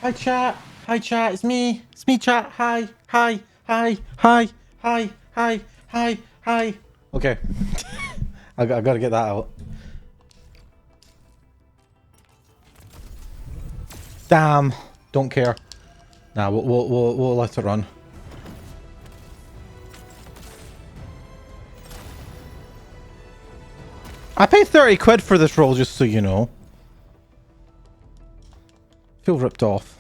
Hi chat. Hi chat. It's me. It's me chat. Hi. Hi. Hi. Hi. Hi. Hi. Hi. Hi. Okay. I gotta get that out. Damn. Don't care. Nah, we'll let it run. I paid 30 quid for this roll, just so you know. Feel ripped off.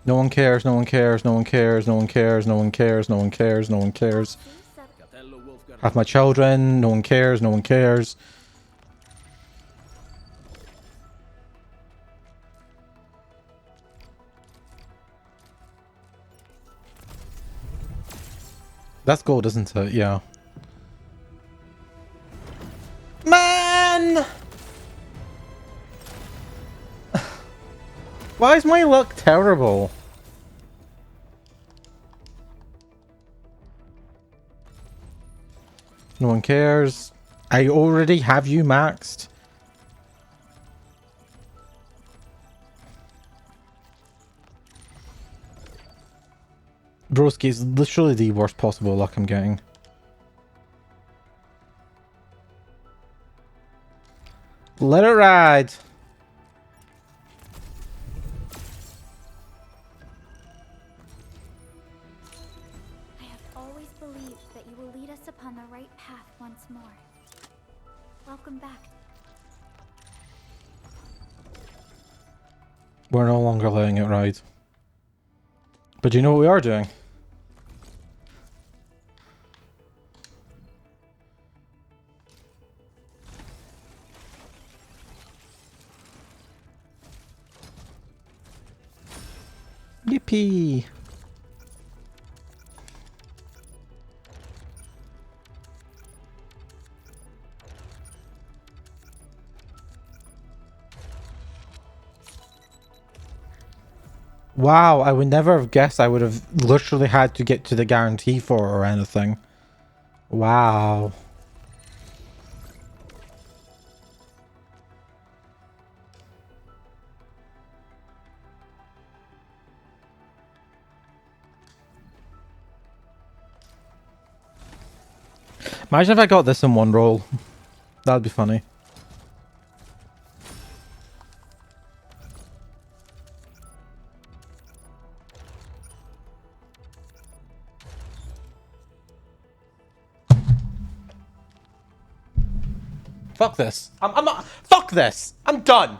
No one cares, no one cares, no one cares, no one cares, no one cares, no one cares, no one cares. Have my children, no one cares, no one cares. That's gold, isn't it? Yeah. Man! Why is my luck terrible? No one cares. I already have you maxed. Broski is literally the worst possible luck I'm getting. Let it ride. I have always believed that you will lead us upon the right path once more. Welcome back. We're no longer letting it ride. But you know what we are doing? Yippee! Wow, I would never have guessed I would have literally had to get to the guarantee for it or anything. Wow. Imagine if I got this in one roll. That'd be funny. Fuck this. I'm not. Fuck this. I'm done.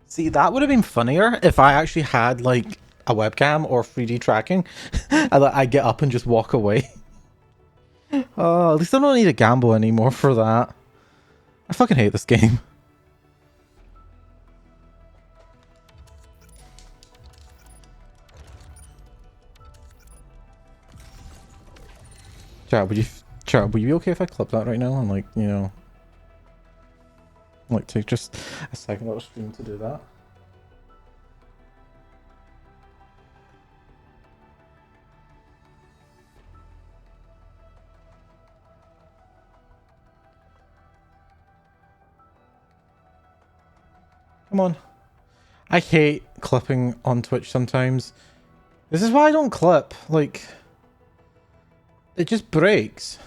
See, that would have been funnier if I actually had like a webcam or 3D tracking, and I get up and just walk away. Oh, at least I don't need to gamble anymore for that. I fucking hate this game. Chat, would you be okay if I clip that right now and like, you know, like take just a second out of stream to do that? Come on. I hate clipping on Twitch sometimes. This is why I don't clip. Like, it just breaks.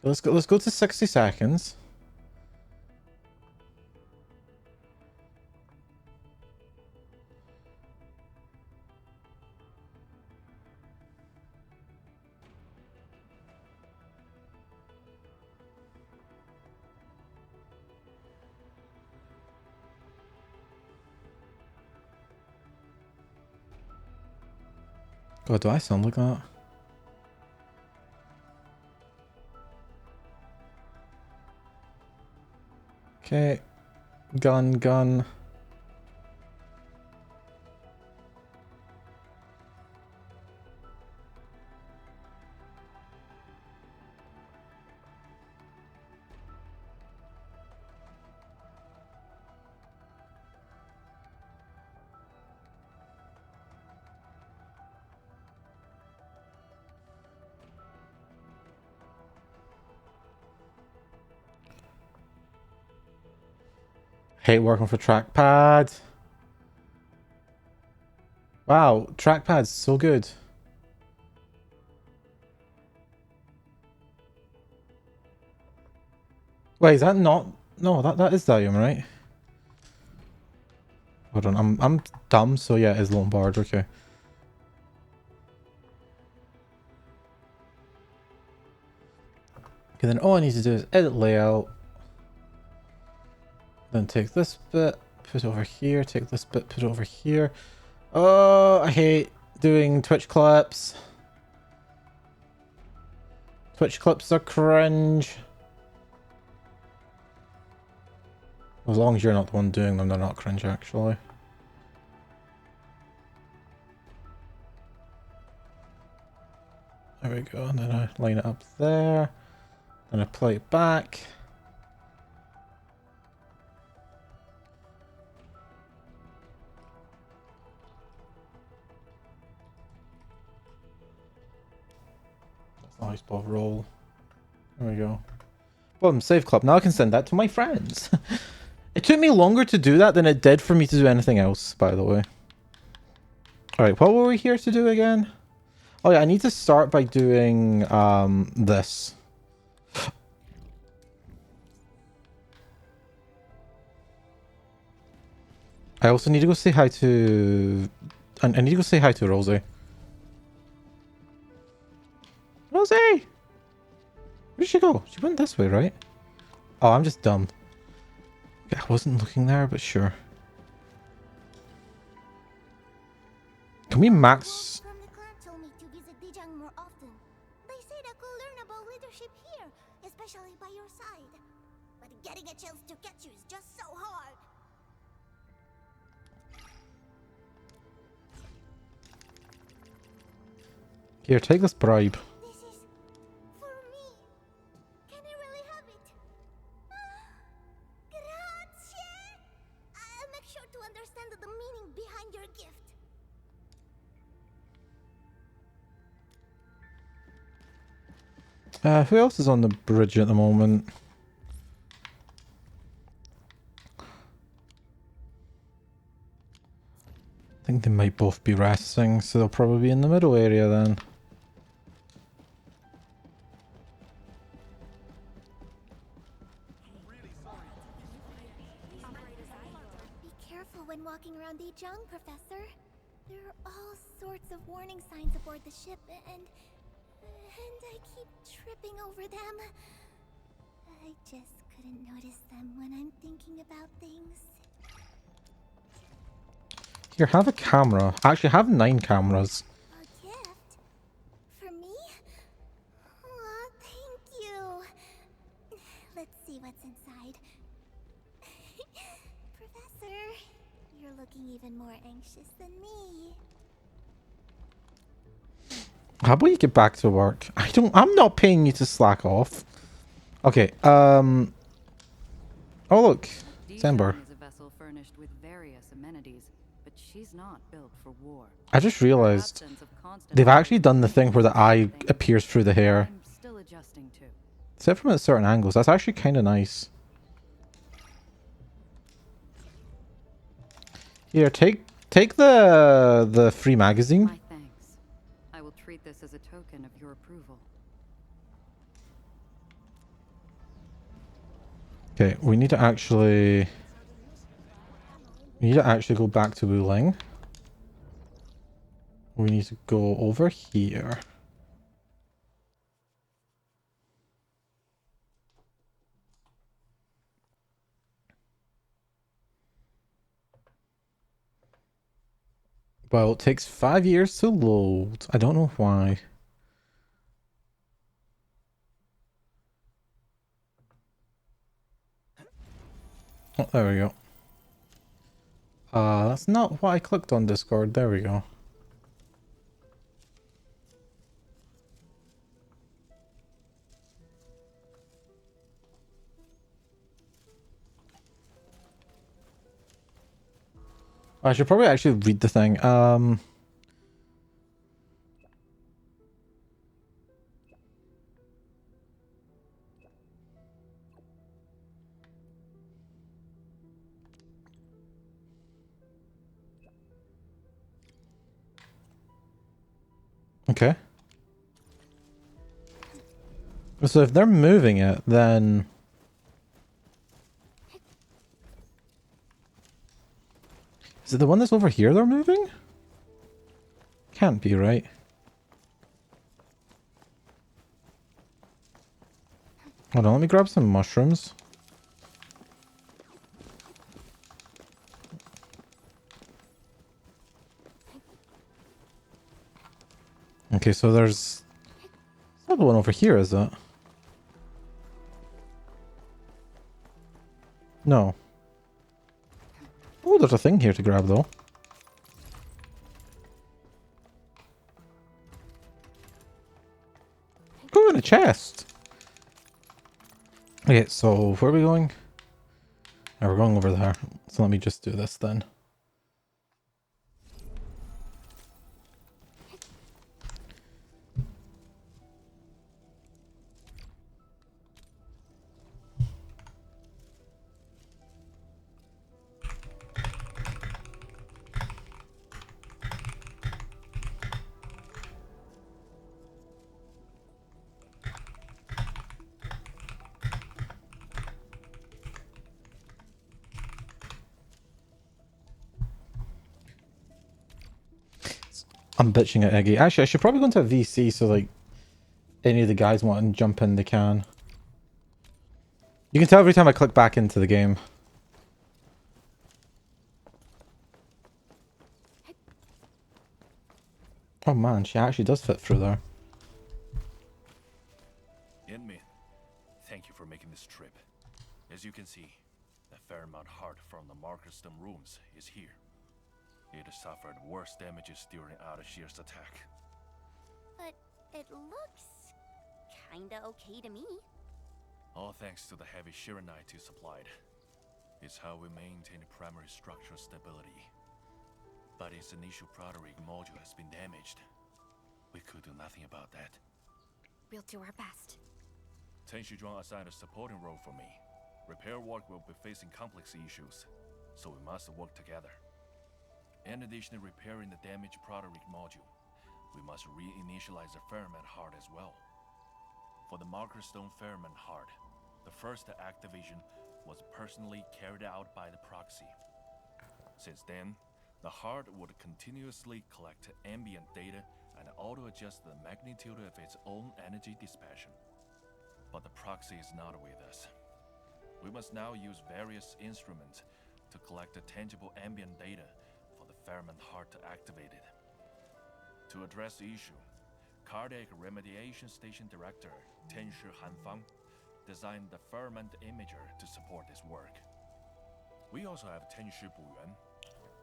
Let's go to 60 seconds. God, do I sound like that? Okay. Gun. Hate working for trackpad. Wow, trackpad's so good. Wait, is that not? No, that is Dium, right? Hold on, I'm dumb, so yeah, it is Lombard. Okay. Okay, then all I need to do is edit layout. Then take this bit, put it over here. Take this bit, put it over here. Oh, I hate doing Twitch clips. Twitch clips are cringe. As long as you're not the one doing them, they're not cringe, actually. There we go, and then I line it up there. Then I play it back. That's a nice ball roll. There we go. Boom, save club. Now I can send that to my friends. It took me longer to do that than it did for me to do anything else, by the way. Alright, what were we here to do again? Oh yeah, I need to start by doing this. I also need to go say hi to... I need to go say hi to Rosie. Rosie! Where did she go? She went this way, right? Oh, I'm just dumb. I wasn't looking there, but sure. Can we max... From the clan told me to visit Dijang more often. They said I could learn about leadership here, especially by your side. But getting a chance to catch you is just so hard. Here, take this bribe. This is for me. Can I really have it? Grazie. I'll make sure to understand the meaning behind your gift. Who else is on the bridge at the moment? I think they might both be resting, so they'll probably be in the middle area then. Be careful when walking around Dijang, Professor. There are all sorts of warning signs aboard the ship, and I keep tripping over them. I just couldn't notice them when I'm thinking about things. Here, have a camera. Actually, have 9 cameras. A gift? For me? Aw, thank you. Let's see what's inside. Professor, you're looking even more anxious than me. How about you get back to work? I'm not paying you to slack off. Okay, oh look. Zember. Is a vessel furnished with various amenities, but she's not built for war. I just realized they've actually done the thing where the eye appears through the hair. I'm still adjusting to. Except from at certain angles. That's actually kind of nice. Here, take the free magazine. My thanks. I will treat this as a token of your approval. Okay, we need to actually go back to Wuling. We need to go over here. Well, it takes 5 years to load. I don't know why. Oh, there we go. That's not what I clicked on Discord. There we go. I should probably actually read the thing. Okay. So if they're moving it, then... Is it the one that's over here they're moving? Can't be, right? Hold on, let me grab some mushrooms. Okay, so there's... It's not the one over here, is it? No. Oh, there's a thing here to grab, though. Oh, in a chest! Okay, so where are we going? Oh, we're going over there. So let me just do this then. I'm bitching at Eggy. Actually, I should probably go into a VC so like any of the guys want to jump in, they can. You can tell every time I click back into the game. Oh man, she actually does fit through there. Inmin, thank you for making this trip. As you can see, the Fairmount heart from the Markerstone rooms is here. It has suffered worse damages during Ardashir's attack. But it looks kinda okay to me. All thanks to the heavy Shiranite you supplied. It's how we maintain primary structural stability. But its initial proto-rig module has been damaged. We could do nothing about that. We'll do our best. Tenshizhuang assigned a supporting role for me. Repair work will be facing complex issues, so we must work together. In addition to repairing the damaged proto-rig module, we must reinitialize the Fairmount heart as well. For the Markerstone Fairmount heart, the first activation was personally carried out by the proxy. Since then, the heart would continuously collect ambient data and auto-adjust the magnitude of its own energy dissipation. But the proxy is not with us. We must now use various instruments to collect the tangible ambient data for the Fairmount heart to activate it. To address the issue, Cardiac Remediation Station Director Tenshi Hanfang designed the Fairmount imager to support this work. We also have Tenshi Buyuan.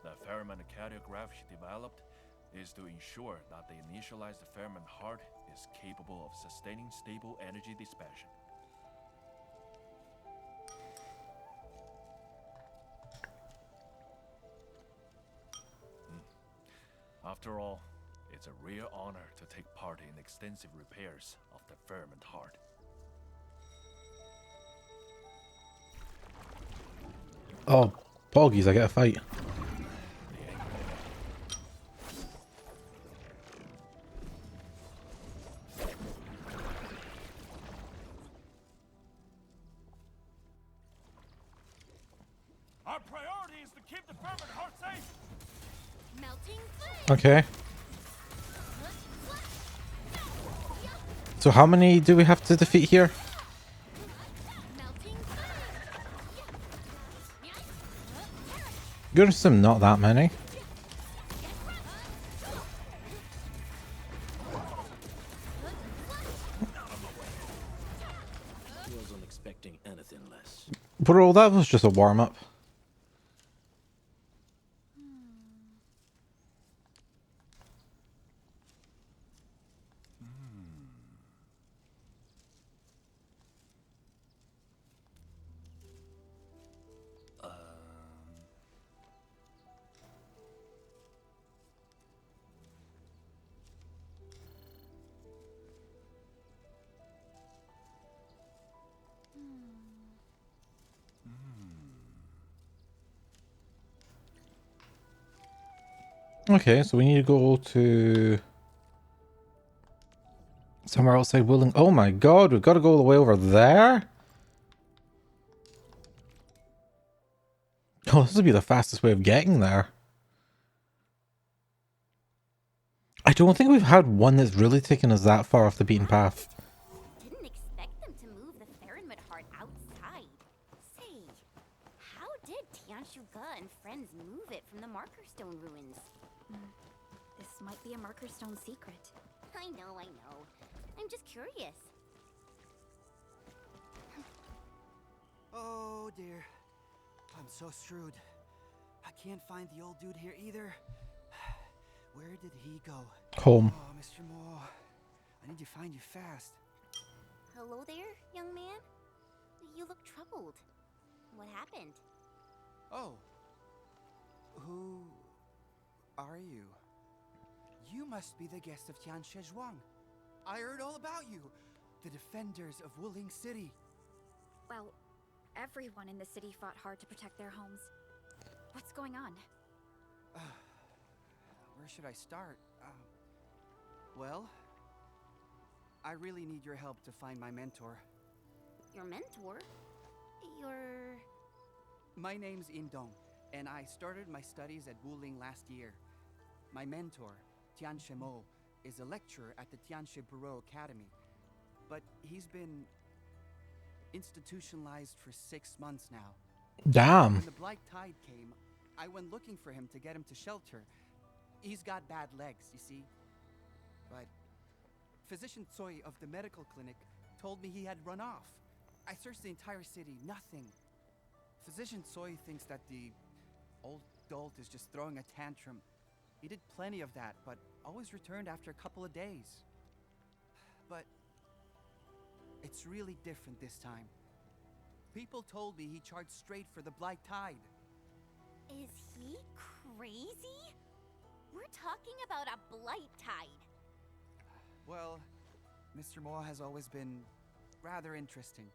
The Fairmount cardiograph she developed is to ensure that the initialized Fairmount heart is capable of sustaining stable energy dissipation. After all, it's a real honor to take part in extensive repairs of the Fairmount heart. Oh, Poggies, I get a fight. Our priority is to keep the Fairmount heart safe! Melting Okay. So how many do we have to defeat here? Good to assume not that many. Wasn't expecting anything less. Bro, that was just a warm-up. Okay, so we need to go to Somewhere outside Willing. Oh my god, we've got to go all the way over there? Oh, this would be the fastest way of getting there. I don't think we've had one that's really taken us that far off the beaten path. Didn't expect them to move the Theronmid heart outside. Say, how did Tianshuga and friends move it from the Markerstone ruins? This might be a Markerstone secret. I know. I'm just curious. Oh dear. I'm so screwed. I can't find the old dude here either. Where did he go? Home. Oh, Mr. Moore. I need to find you fast. Hello there, young man? You look troubled. What happened? Oh. Who are you? You must be the guest of Tian Shezhuang. I heard all about you. The defenders of Wuling City. Well, everyone in the city fought hard to protect their homes. What's going on? Where should I start? Well, I really need your help to find my mentor. Your mentor? Your... My name's Indong, and I started my studies at Wuling last year. My mentor, Tianche Mo, is a lecturer at the Tianche Bureau Academy, but he's been institutionalized for 6 months now. Damn. When the Black Tide came, I went looking for him to get him to shelter. He's got bad legs, you see. But Physician Tsoi of the medical clinic told me he had run off. I searched the entire city, nothing. Physician Tsoi thinks that the old dolt is just throwing a tantrum. He did plenty of that, but always returned after a couple of days. But it's really different this time. People told me he charged straight for the Black Tide. Is he crazy? We're talking about a blight tide. Well, Mr. Moore has always been rather interesting.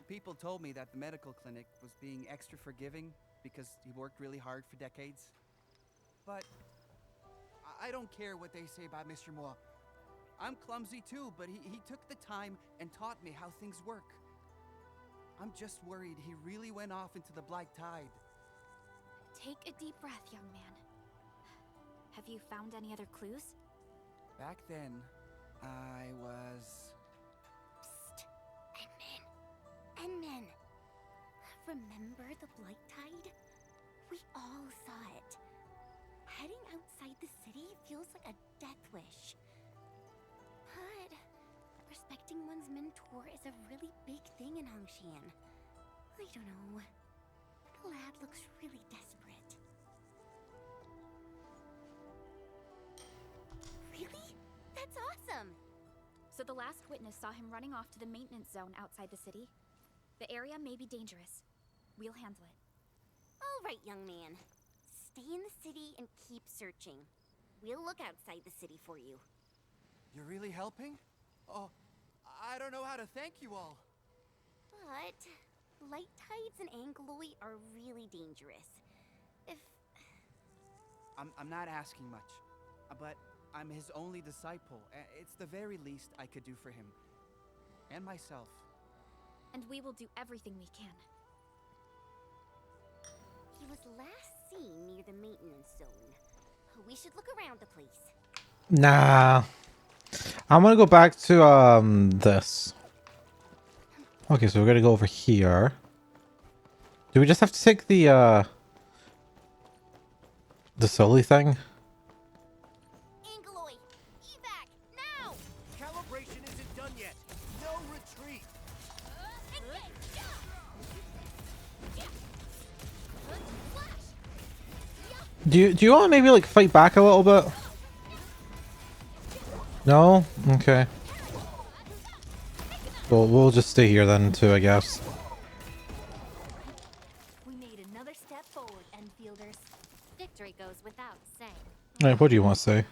People told me that the medical clinic was being extra forgiving because he worked really hard for decades. But I don't care what they say about Mr. Moore. I'm clumsy too, but he took the time and taught me how things work. I'm just worried he really went off into the Black Tide. Take a deep breath, young man. Have you found any other clues? Back then, I was... Psst! Enman! Remember the Blight Tide? We all saw it. Heading outside the city feels like a death wish. But respecting one's mentor is a really big thing in Hongshan. I don't know. The lad looks really desperate. Really? That's awesome! So the last witness saw him running off to the maintenance zone outside the city. The area may be dangerous. We'll handle it. All right, young man. Stay in the city and keep searching. We'll look outside the city for you. You're really helping? Oh, I don't know how to thank you all. But light tides and Angloi are really dangerous. If... I'm not asking much, but I'm his only disciple. It's the very least I could do for him. And myself. And we will do everything we can. He was last seen near the maintenance zone. We should look around the place. Nah. I'm gonna go back to this. Okay, so we're gonna go over here. Do we just have to take the Sully thing? Angloi! Evac! Now! Calibration isn't done yet. No retreat. Do you want to maybe like fight back a little bit? No? Okay. Well, we'll just stay here then too, I guess. We made another step forward, Enfielders. Victory goes without saying. Alright, what do you want to say?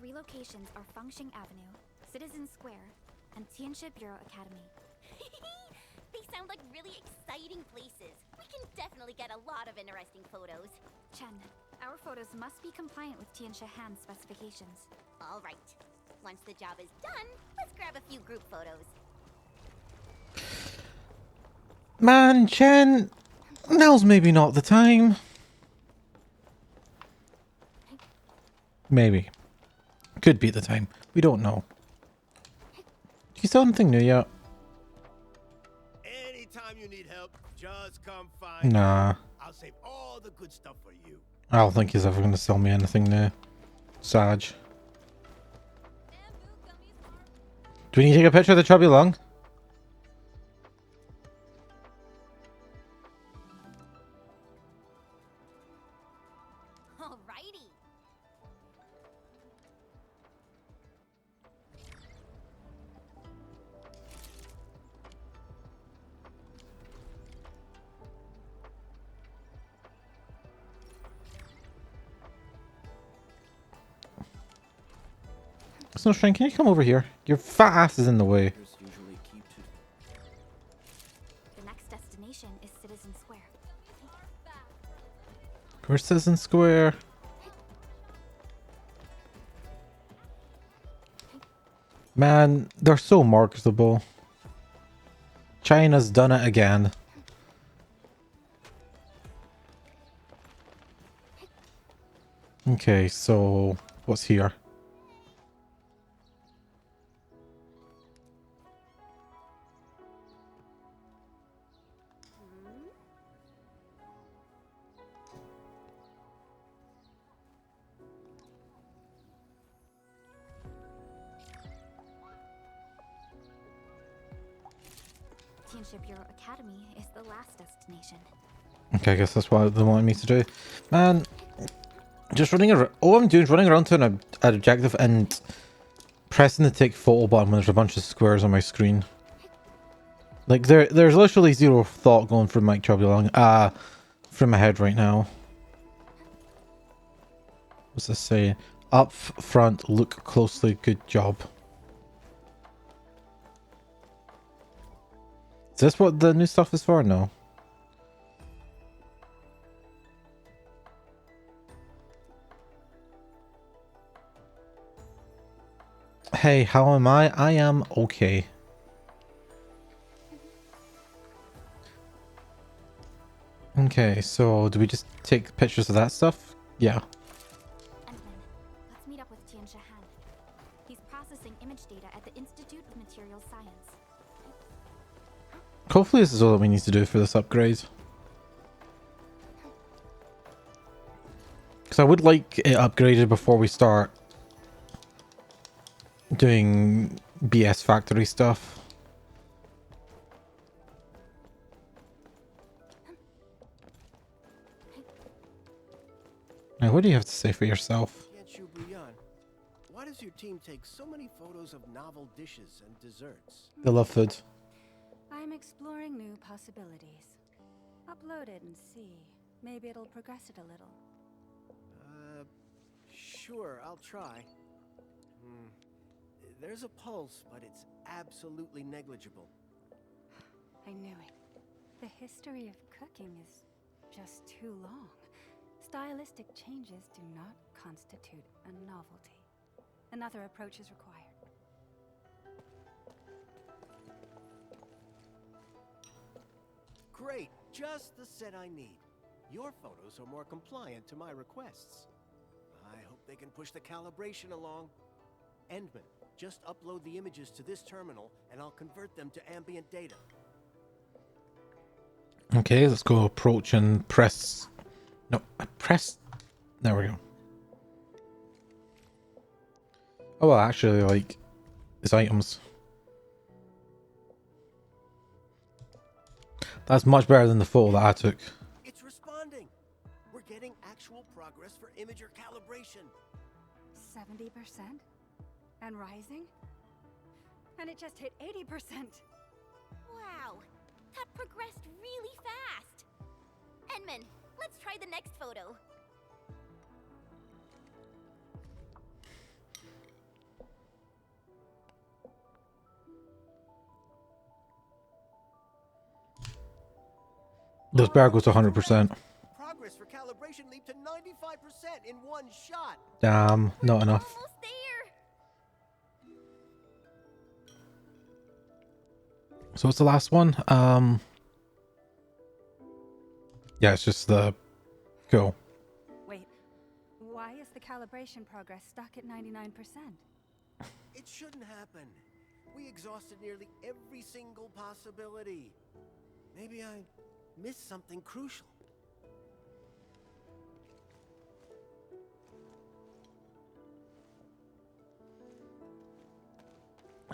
3 locations are Fengsheng Avenue, Citizen Square, and Tianxia Bureau Academy. They sound like really exciting places. We can definitely get a lot of interesting photos. Chen, our photos must be compliant with Tianxia Han's specifications. All right. Once the job is done, let's grab a few group photos. Man, Chen, now's maybe not the time. Maybe. Could be the time. We don't know. Do you sell anything new yet? Anytime you need help, just come find me. Nah. I'll save all the good stuff for you. I don't think he's ever going to sell me anything new. Sag. Do we need to take a picture of the chubby lung? Alrighty. Snowshrine, can you come over here? Your fat ass is in the way. The next destination is Citizen Square. Where's Citizen Square? Man, they're so marketable. China's done it again. Okay, so what's here? Tianxia Bureau Academy is the last destination. Okay, I guess that's what they wanted me to do. Man, just running around. All I'm doing is running around to an objective and pressing the take photo button when there's a bunch of squares on my screen. Like, there's literally zero thought going through Mike Chubby along. Through my head right now. What's this say? Up front, look closely, good job. Is this what the new stuff is for? No. Hey, how am I? I am okay. Okay, so do we just take pictures of that stuff? Yeah. Endman, let's meet up with Tianxia Han. He's processing image data at the Institute of Material Science. Hopefully this is all that we need to do for this upgrade. Because I would like it upgraded before we start doing BS factory stuff. Now, what do you have to say for yourself? Why does your team take so many photos of novel dishes and desserts? They love food. I'm exploring new possibilities. Upload it and see. Maybe it'll progress it a little. Sure, I'll try. There's a pulse, but it's absolutely negligible. I knew it. The history of cooking is just too long. Stylistic changes do not constitute a novelty. Another approach is required. Great, just the set I need. Your photos are more compliant to my requests. I hope they can push the calibration along. Endman, just upload the images to this terminal and I'll convert them to ambient data. Okay, let's go approach and press. No, press. There we go. Oh, well, actually, like, it's items. That's much better than the photo that I took. It's responding. We're getting actual progress for imager calibration. 70%? And rising? And it just hit 80%. Wow, that progressed really fast. Endman, let's try the next photo. This bear goes 100%. Progress for calibration leaped to 95% in one shot. Damn, not enough. Almost there. So what's the last one? Yeah, it's just the... Cool. Wait, why is the calibration progress stuck at 99%? It shouldn't happen. We exhausted nearly every single possibility. Maybe I missed something crucial.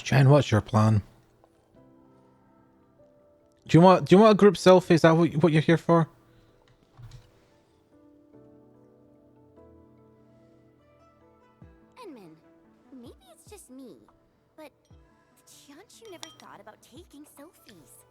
Jen, what's your plan? Do you want a group selfie? Is that what you're here for? Enman, maybe it's just me, but Tianshu never thought about taking selfies.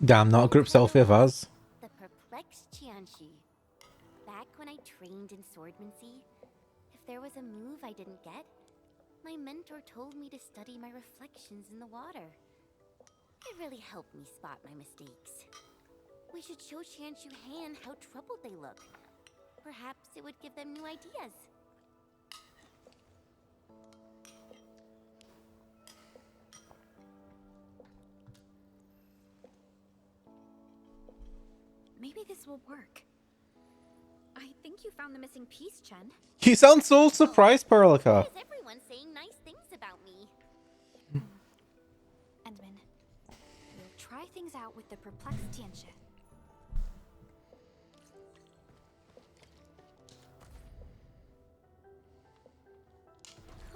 Damn, not a group selfie of us. The perplexed Tianshi. Back when I trained in swordmancy, if there was a move I didn't get, my mentor told me to study my reflections in the water. It really helped me spot my mistakes. We should show Tianshu Han how troubled they look. Perhaps it would give them new ideas. Maybe this will work. I think you found the missing piece, Chen. You sound so surprised, Perlica. Why is everyone saying nice things about me? Endman, we'll try things out with the perplexed Tianxia.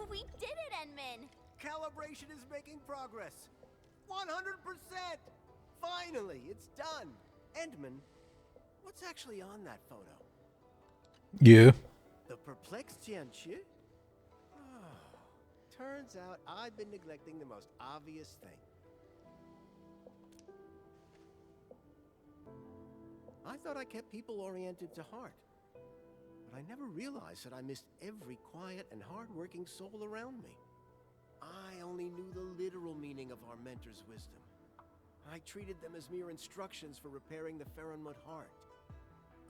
We did it, Enman! Calibration is making progress. 100%! Finally, it's done. Endman, what's actually on that photo? You. The perplexed Jianqi? Oh, turns out I've been neglecting the most obvious thing. I thought I kept people oriented to heart. But I never realized that I missed every quiet and hard-working soul around me. I only knew the literal meaning of our mentor's wisdom. I treated them as mere instructions for repairing the Faronmut heart.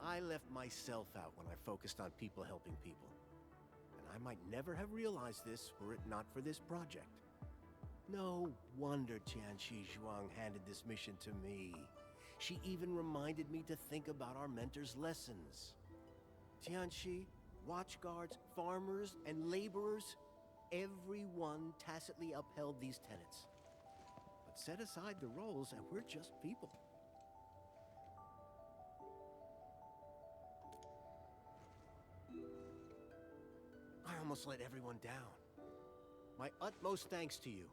I left myself out when I focused on people helping people. And I might never have realized this were it not for this project. No wonder Tianxi Zhuang handed this mission to me. She even reminded me to think about our mentor's lessons. Tianxi, watchguards, farmers, and laborers, everyone tacitly upheld these tenets. But set aside the roles and we're just people. I almost let everyone down. My utmost thanks to you.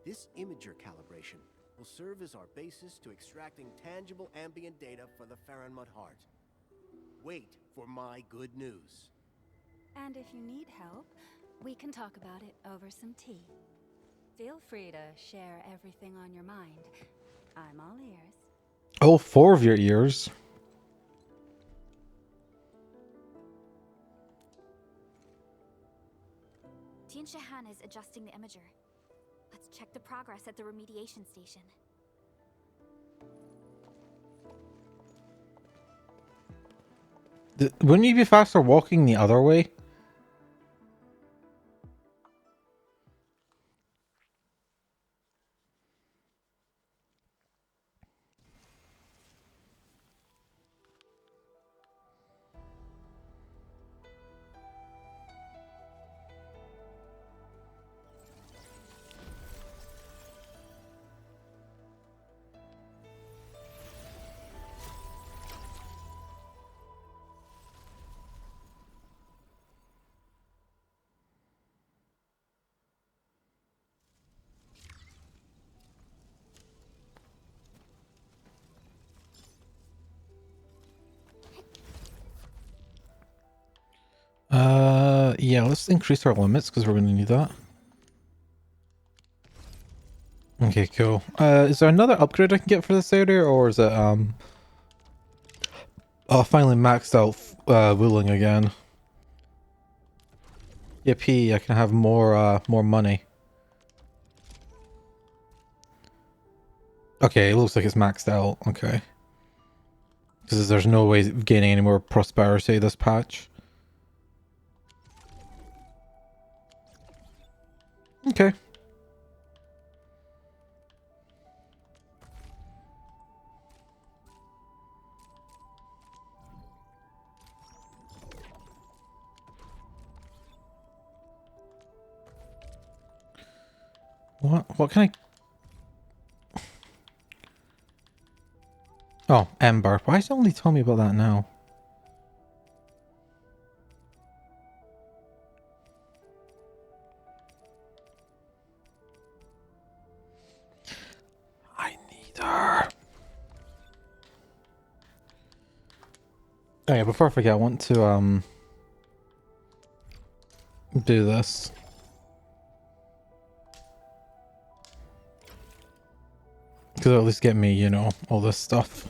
This imager calibration will serve as our basis to extracting tangible ambient data for the Faronmut heart. Wait for my good news. And if you need help, we can talk about it over some tea. Feel free to share everything on your mind. I'm all ears. All 4 of your ears. Tianxia Han is adjusting the imager. Let's check the progress at the remediation station. Wouldn't you be faster walking the other way? Yeah, let's increase our limits because we're going to need that. Okay, cool. Is there another upgrade I can get for this area, or is it Oh, I finally maxed out wooling again. Yippee, I can have more money. Okay, it looks like it's maxed out. Okay. Because there's no way of gaining any more prosperity this patch. Okay. What can I... Oh, Ember. Why is it only telling me about that now? I need her. Oh yeah, before I forget, I want to do this. Because it'll at least get me, you know, all this stuff.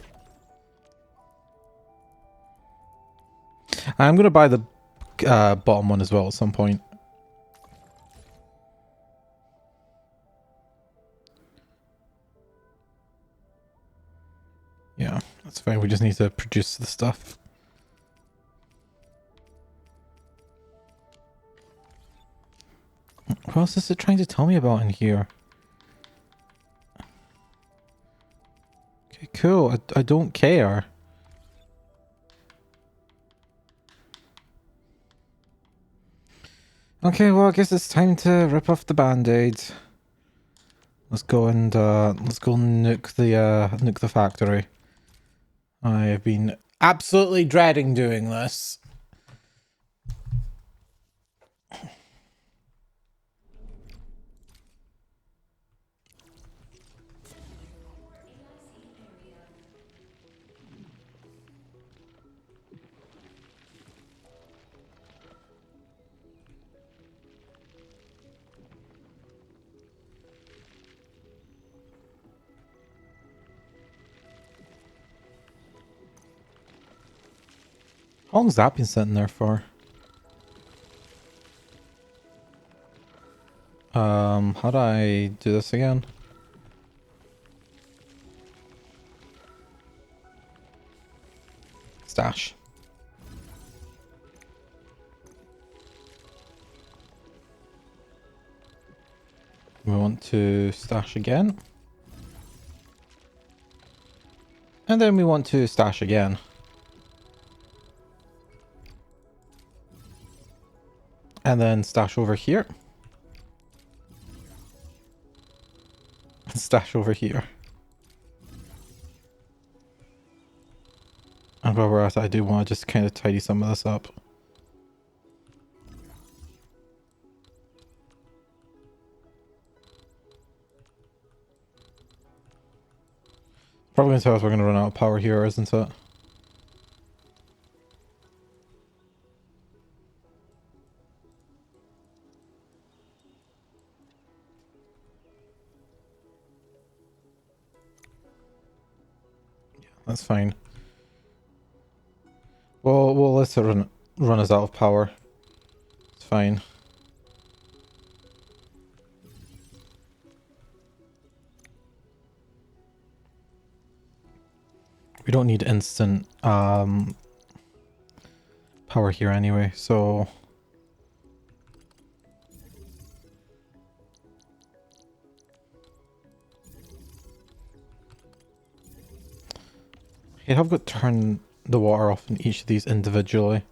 I'm going to buy the bottom one as well at some point. Yeah, that's fine. We just need to produce the stuff. What else is it trying to tell me about in here? Okay, cool. I don't care. Okay, well, I guess it's time to rip off the band-aid. Let's go and nuke the factory. I have been absolutely dreading doing this. How long's that been sitting there for? How do I do this again? Stash. We want to stash again. And then we want to stash again. And then stash over here. And stash over here. And while we're at it, I do want to just kind of tidy some of this up. Probably going to tell us we're going to run out of power here, isn't it? Yeah, that's fine. Well, we'll let it run us out of power. It's fine. We don't need instant power here anyway, so yeah, I've got to turn the water off in each of these individually.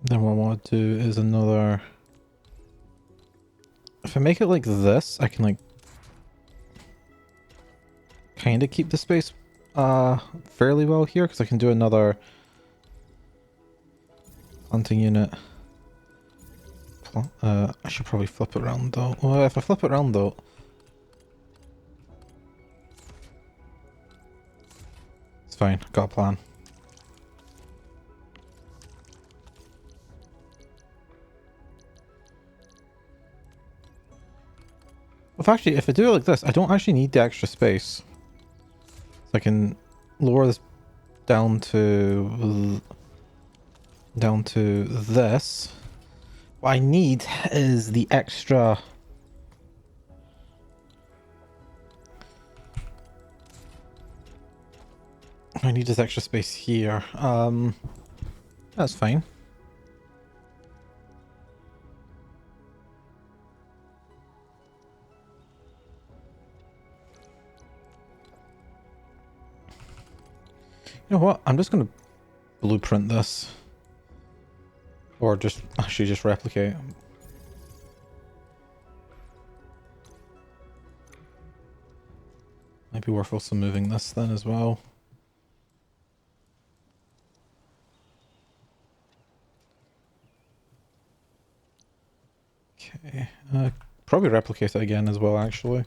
Then what I want to do is another... If I make it like this, I can like kind of keep the space fairly well here, because I can do another hunting unit. I should probably flip it around though. Well, if I flip it around though, it's fine. Got a plan. Well, actually, if I do it like this, I don't actually need the extra space. So I can lower this down to this. What I need is the extra. I need this extra space here. That's fine. You know what? I'm just gonna blueprint this. Or just actually just replicate. Might be worth also moving this then as well. Okay. Probably replicate it again as well, actually.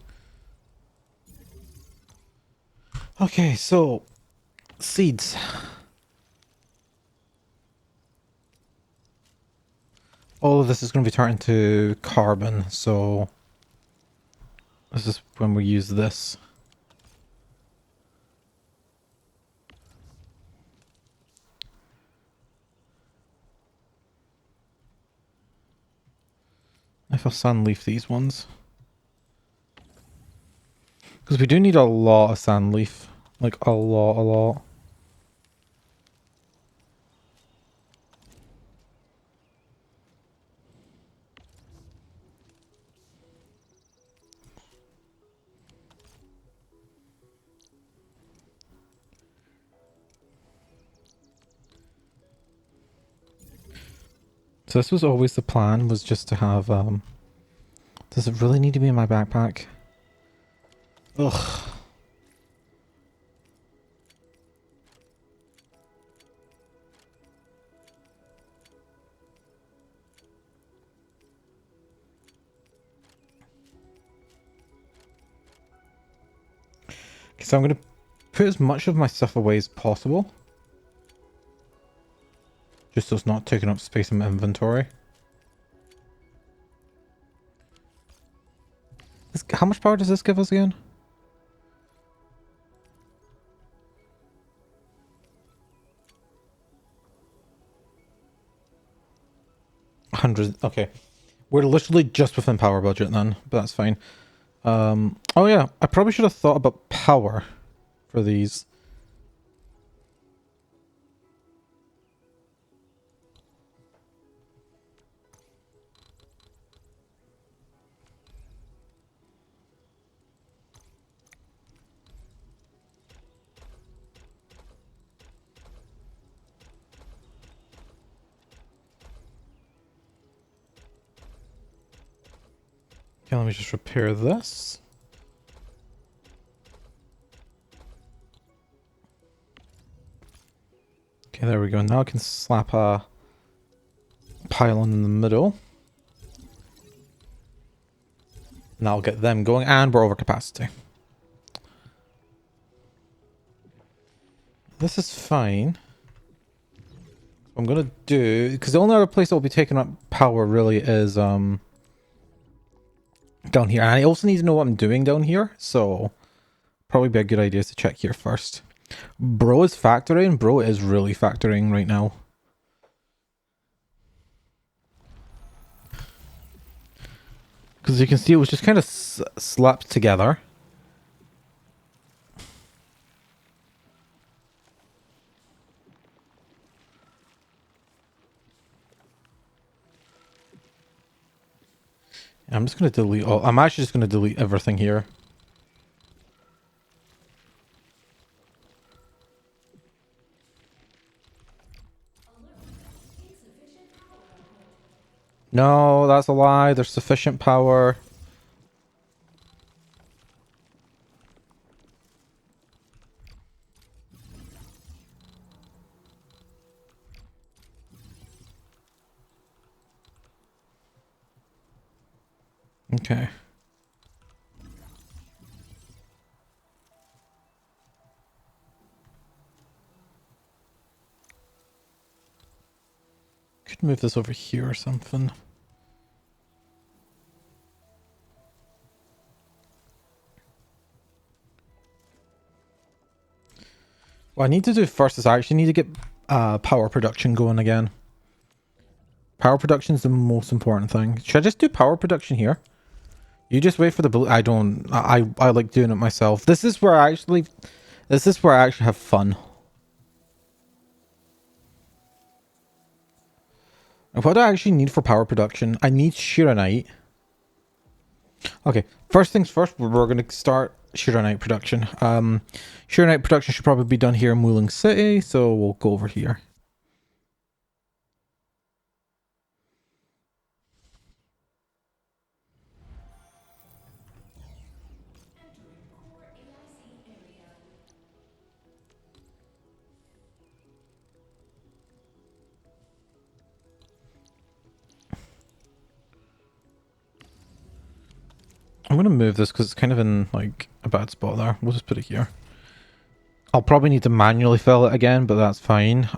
Okay, so seeds. All of this is going to be turned into carbon, so this is when we use this. If I'll sand leaf these ones. Because we do need a lot of sand leaf. Like a lot. So this was always the plan, was just to have, does it really need to be in my backpack? Ugh. Okay, so I'm going to put as much of my stuff away as possible. Just so it's not taking up space in my inventory. How much power does this give us again? 100. Okay. We're literally just within power budget then, but that's fine. Oh yeah, I probably should have thought about power for these. Okay, let me just repair this. Okay, there we go. Now I can slap a pylon in the middle. And that'll get them going, and we're over capacity. This is fine. What I'm gonna do, because the only other place that will be taking up power really is down here. And I also need to know what I'm doing down here, so probably be a good idea to check here first. Bro is factoring. Bro is really factoring right now. Because you can see it was just kind of slapped together. I'm just going to delete all. I'm actually just going to delete everything here. No, that's a lie. There's sufficient power. Okay. Could move this over here or something. What I need to do first is I actually need to get power production going again. Power production is the most important thing. Should I just do power production here? You just wait for the blue. I don't. I like doing it myself. This is where I actually have fun. What do I actually need for power production? I need Shiranite. Okay, first things first, we're going to start Shiranite production. Shiranite production should probably be done here in Wuling City, so we'll go over here. I'm going to move this because it's kind of in like a bad spot there. We'll just put it here. I'll probably need to manually fill it again, but that's fine.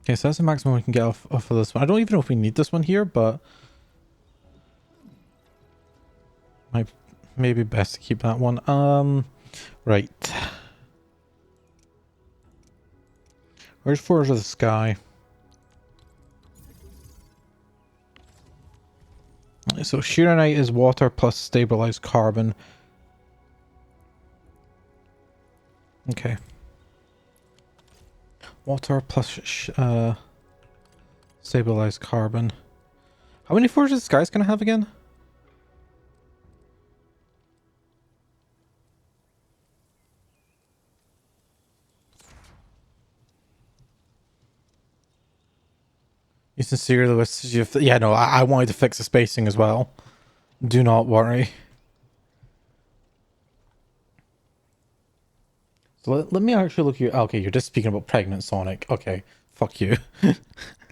Okay, so that's the maximum we can get off of this one. I don't even know if we need this one here, but might maybe best to keep that one. Right. Where's Forge of the Sky? So Shiranite is water plus stabilized carbon. Okay. Water plus stabilized carbon. How many Forges of the Sky can I have again? You sincerely wish you... Yeah, no, I wanted to fix the spacing as well. Do not worry. So let me actually look at you. Okay, you're just speaking about pregnant Sonic. Okay, fuck you.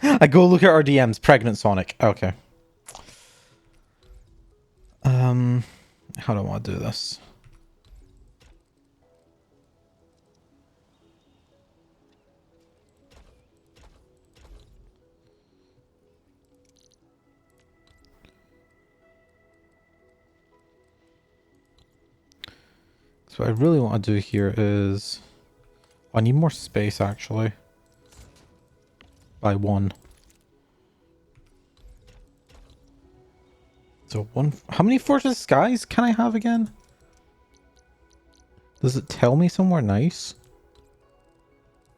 I go look at our DMs. Pregnant Sonic. Okay. How do I want to do this? So what I really want to do here is... I need more space, actually. By one. So one... How many Forges of the Skies can I have again? Does it tell me somewhere nice?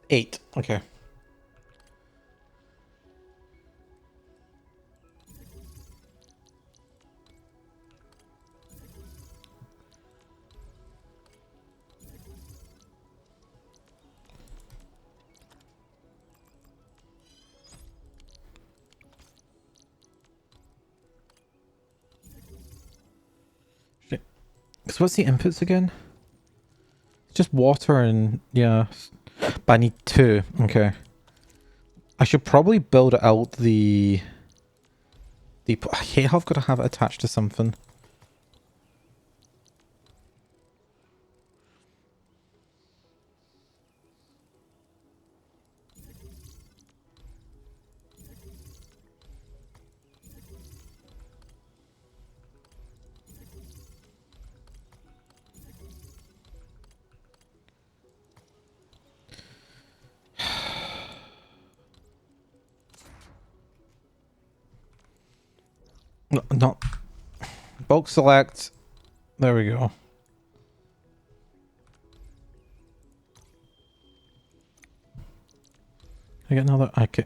8. Okay. So what's the inputs again? It's just water and... yeah. But I need 2. Okay. I should probably build out the... I hate how I've got to have it attached to something. No, not bulk select. There we go. I get another. Okay.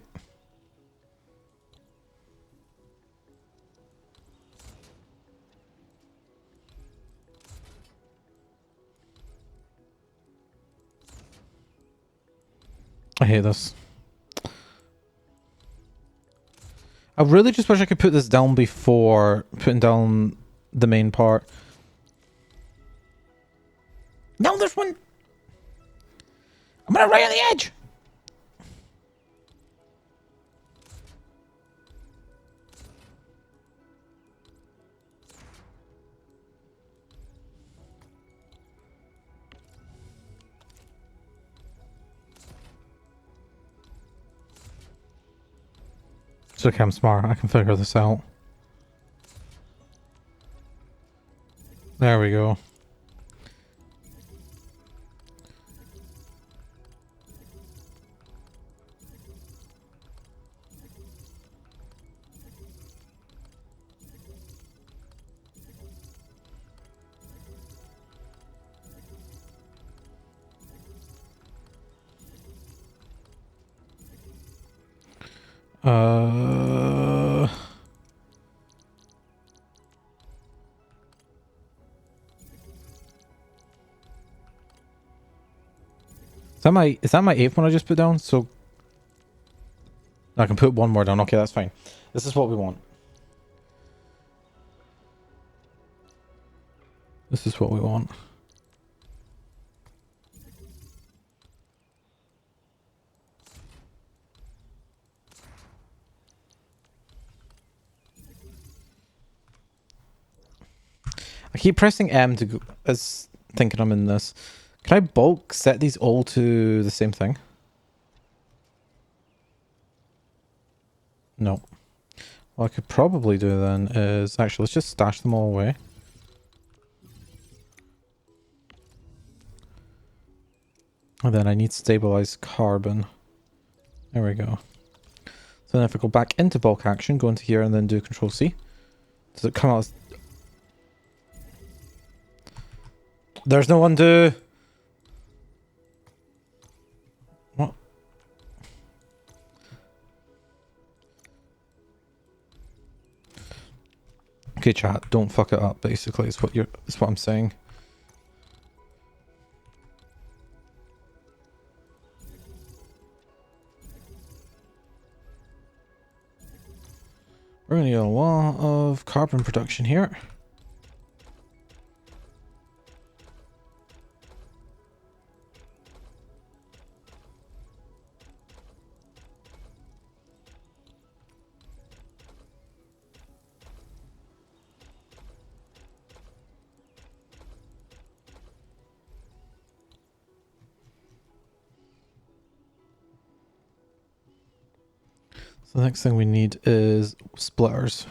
I hate this. I really just wish I could put this down before putting down the main part. No, there's one. I'm gonna right on the edge. It's okay, I'm smart. I can figure this out. There we go. Uh... Is that my eighth one I just put down? So I can put one more down. Okay, that's fine. This is what we want. This is what we want. I keep pressing M to go, as thinking I'm in this. Can I bulk set these all to the same thing? No. What I could probably do then is actually let's just stash them all away. And then I need stabilized carbon. There we go. So then if I go back into bulk action, go into here and then do Control C. Does it come out as... There's no undo! What? Okay, chat, don't fuck it up, basically, is what I'm saying. We're gonna get a lot of carbon production here. So the next thing we need is splitters.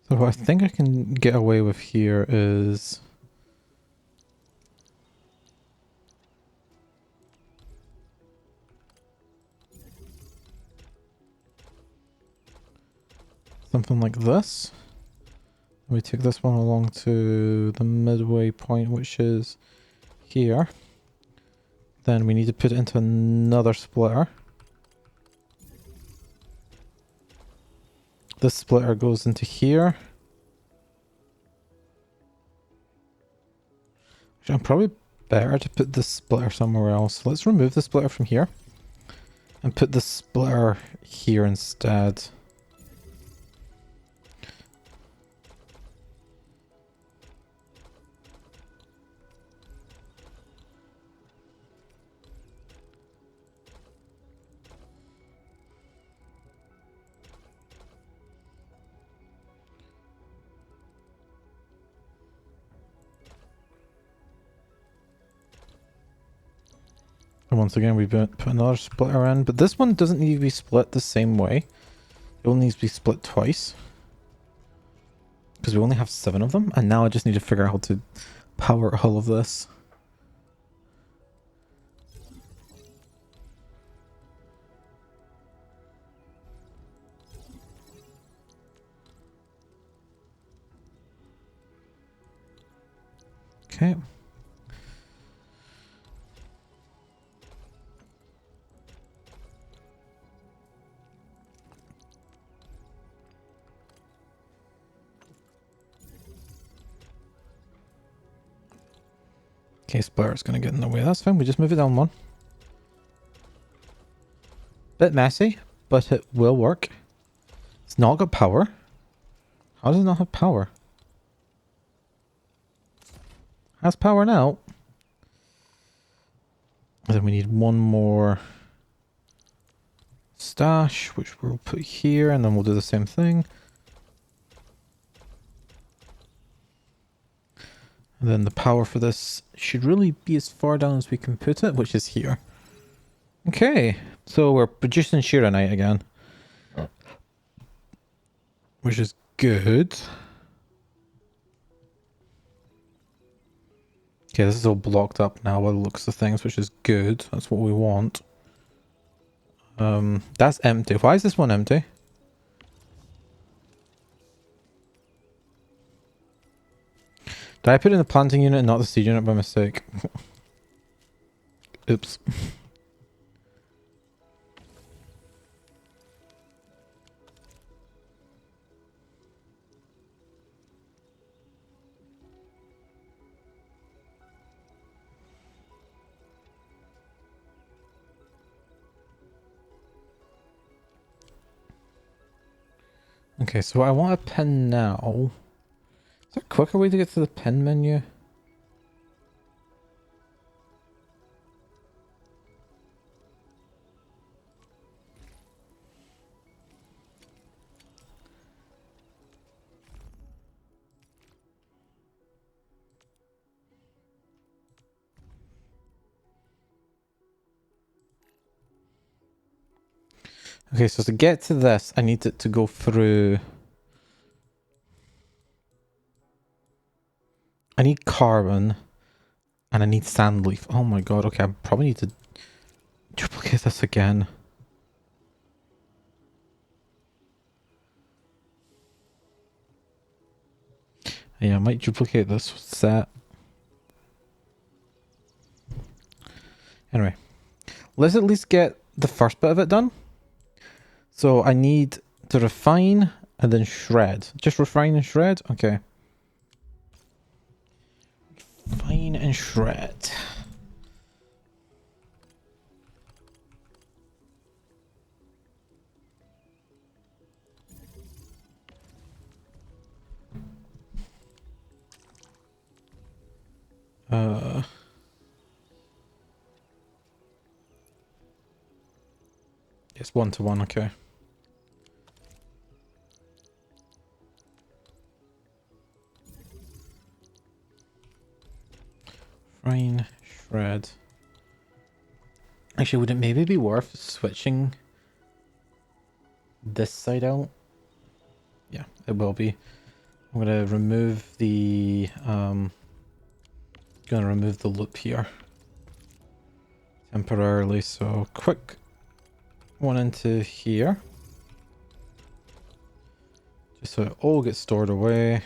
So what I think I can get away with here is... something like this. We take this one along to the midway point, which is here. Then we need to put it into another splitter. This splitter goes into here. Actually, I'm probably better to put this splitter somewhere else. Let's remove the splitter from here and put the splitter here instead. And once again, we've put another splitter in, but this one doesn't need to be split the same way. It only needs to be split twice. Because we only have 7 of them, and now I just need to figure out how to power all of this. Okay. Okay, splitter's gonna get in the way. That's fine. We just move it down one. Bit messy, but it will work. It's not got power. How does it not have power? Has power now. And then we need one more stash, which we'll put here, and then we'll do the same thing. And then the power for this should really be as far down as we can put it, which is here. Okay, so we're producing Shiranite again, which is good. Okay, this is all blocked up now by the looks of things, which is good. That's what we want. That's empty. Why is this one empty? Did I put in the planting unit and not the seed unit by mistake? Oops. Okay, so I want a pen now. Is there a quicker way to get to the pen menu? Okay, so to get to this, I need it to go through... I need carbon, and I need sand leaf. Oh my god, okay, I probably need to duplicate this again. Yeah, I might duplicate this set. Anyway, let's at least get the first bit of it done. So I need to refine and then shred. Just refine and shred? Okay. Refine and shred. It's 1-to-1, okay. Refine, shred. Actually, would it maybe be worth switching this side out? Yeah, it will be. I'm gonna remove the loop here temporarily, so quick one into here. Just so it all gets stored away.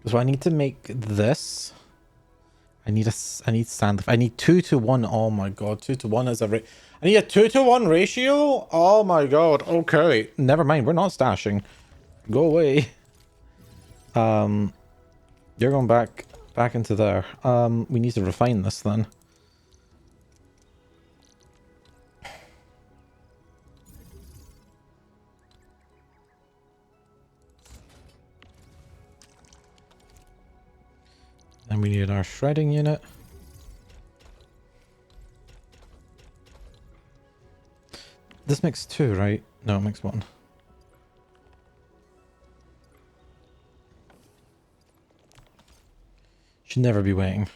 So I need to make this. I need sand. I need 2-to-1. Oh my god, 2-to-1 is I need a 2-to-1 ratio. Oh my god. Okay, never mind. We're not stashing. Go away. You're going back into there. We need to refine this then. And we need our shredding unit. This makes 2, right? No, it makes 1. Should never be waiting.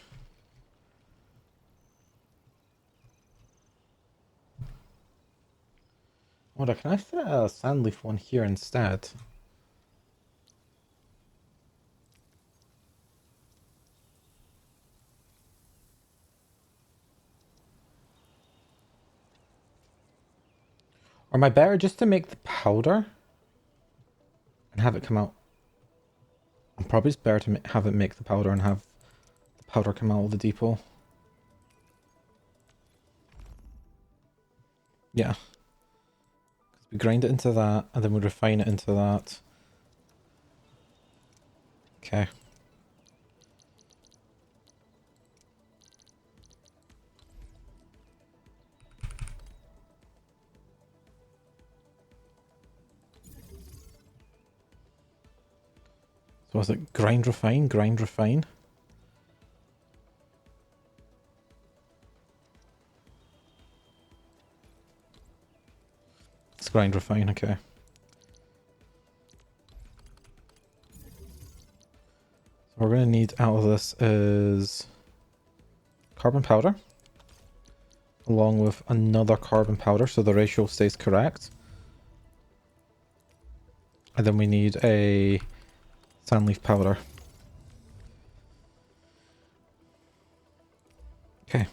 Can I fit a sandleaf one here instead? Or am I better just to make the powder and have it come out? I'm probably just better to have it make the powder and have the powder come out of the depot. Yeah. We grind it into that and then we refine it into that. Okay. So was it grind, refine, grind, refine? It's grind, refine, okay. So what we're going to need out of this is carbon powder, along with another carbon powder so the ratio stays correct. And then we need a sandleaf powder. Okay.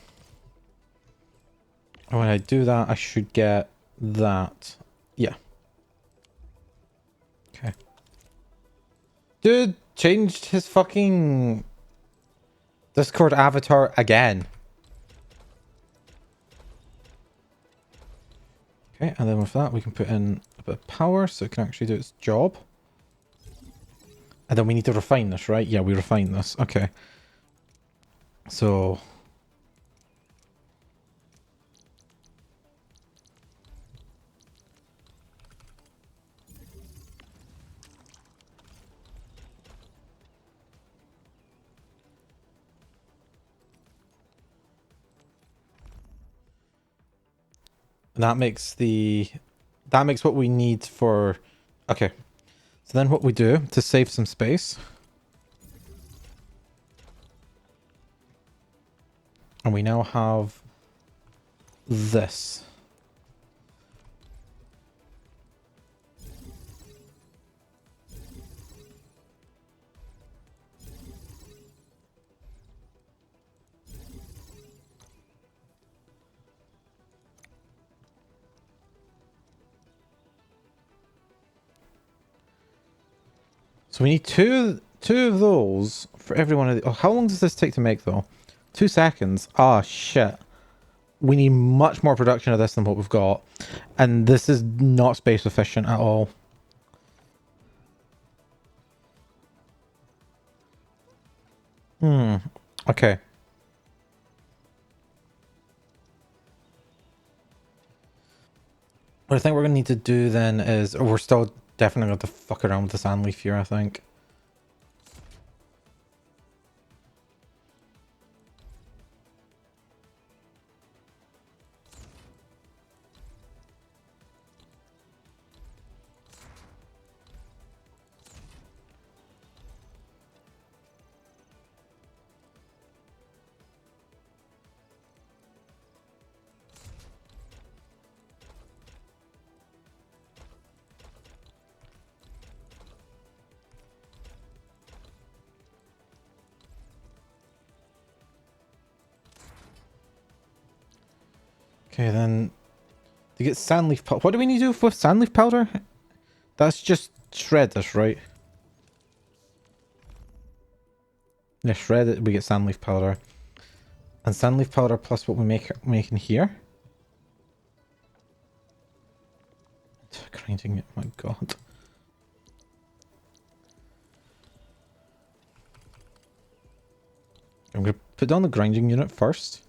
And when I do that, I should get that. Yeah. Okay. Dude changed his fucking Discord avatar again. Okay, and then with that, we can put in a bit of power so it can actually do its job. And then we need to refine this, right? Yeah, we refine this. Okay. So... that makes the... that makes what we need for... Okay. So then what we do to save some space... and we now have this. So we need two of those for every one of the... oh, how long does this take to make though? 2 seconds. Ah, shit. We need much more production of this than what we've got. And this is not space efficient at all. Okay. What I think we're going to need to do then is... we're still definitely going to fuck around with the sandleaf here, I think. Okay, then to get sandleaf powder, what do we need to do with sandleaf powder? That's just shred this, right? Yeah, shred it, we get sandleaf powder. And sandleaf powder plus what we make in here. Grinding it, my god. I'm gonna put down the grinding unit first.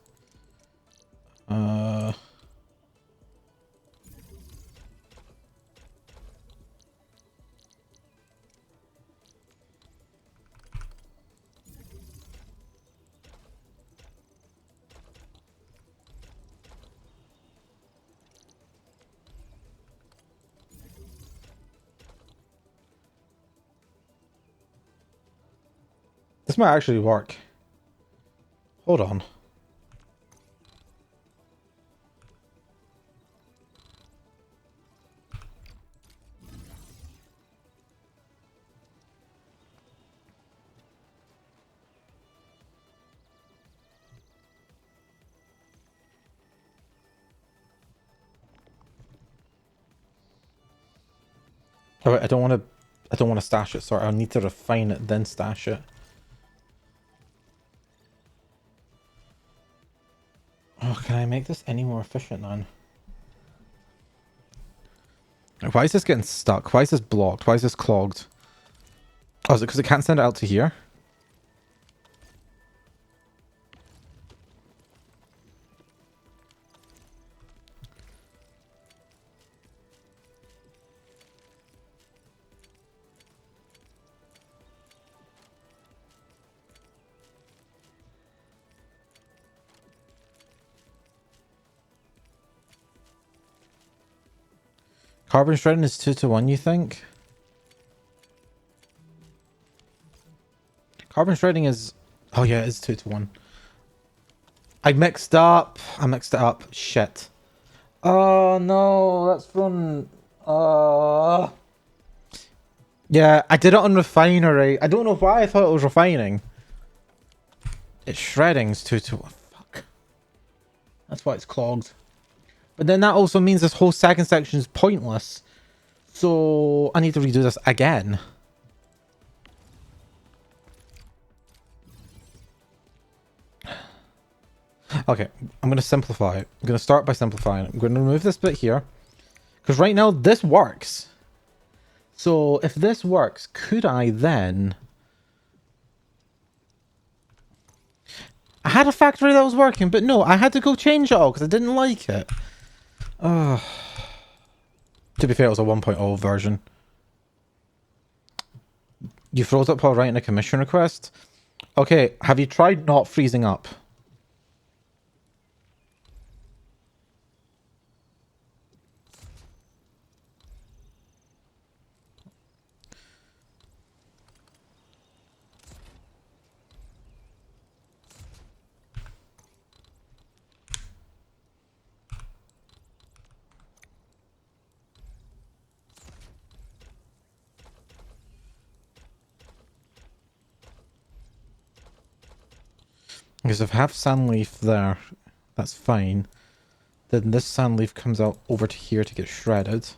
This might actually work. Hold on. Oh, wait, I don't want to stash it. Sorry, I'll need to refine it then stash it. Oh, can I make this any more efficient then? Why is this getting stuck? Why is this blocked? Why is this clogged? Oh, is it because it can't send it out to here? Carbon shredding is 2-to-1, you think? Carbon shredding is... Oh yeah, it is 2-to-1. I mixed up. I mixed it up. Shit. Oh no, that's from... Yeah, I did it on refinery. I don't know why I thought it was refining. It's shredding's 2-to-1. Fuck. That's why it's clogged. But then that also means this whole second section is pointless. So I need to redo this again. Okay, I'm going to simplify it. I'm going to start by simplifying it. I'm going to remove this bit here. Because right now, this works. So if this works, could I then... I had a factory that was working, but no, I had to go change it all because I didn't like it. To be fair, it was a 1.0 version. You froze up while writing a commission request? Okay, have you tried not freezing up? Because if I have sand leaf there, that's fine. Then this sand leaf comes out over to here to get shredded.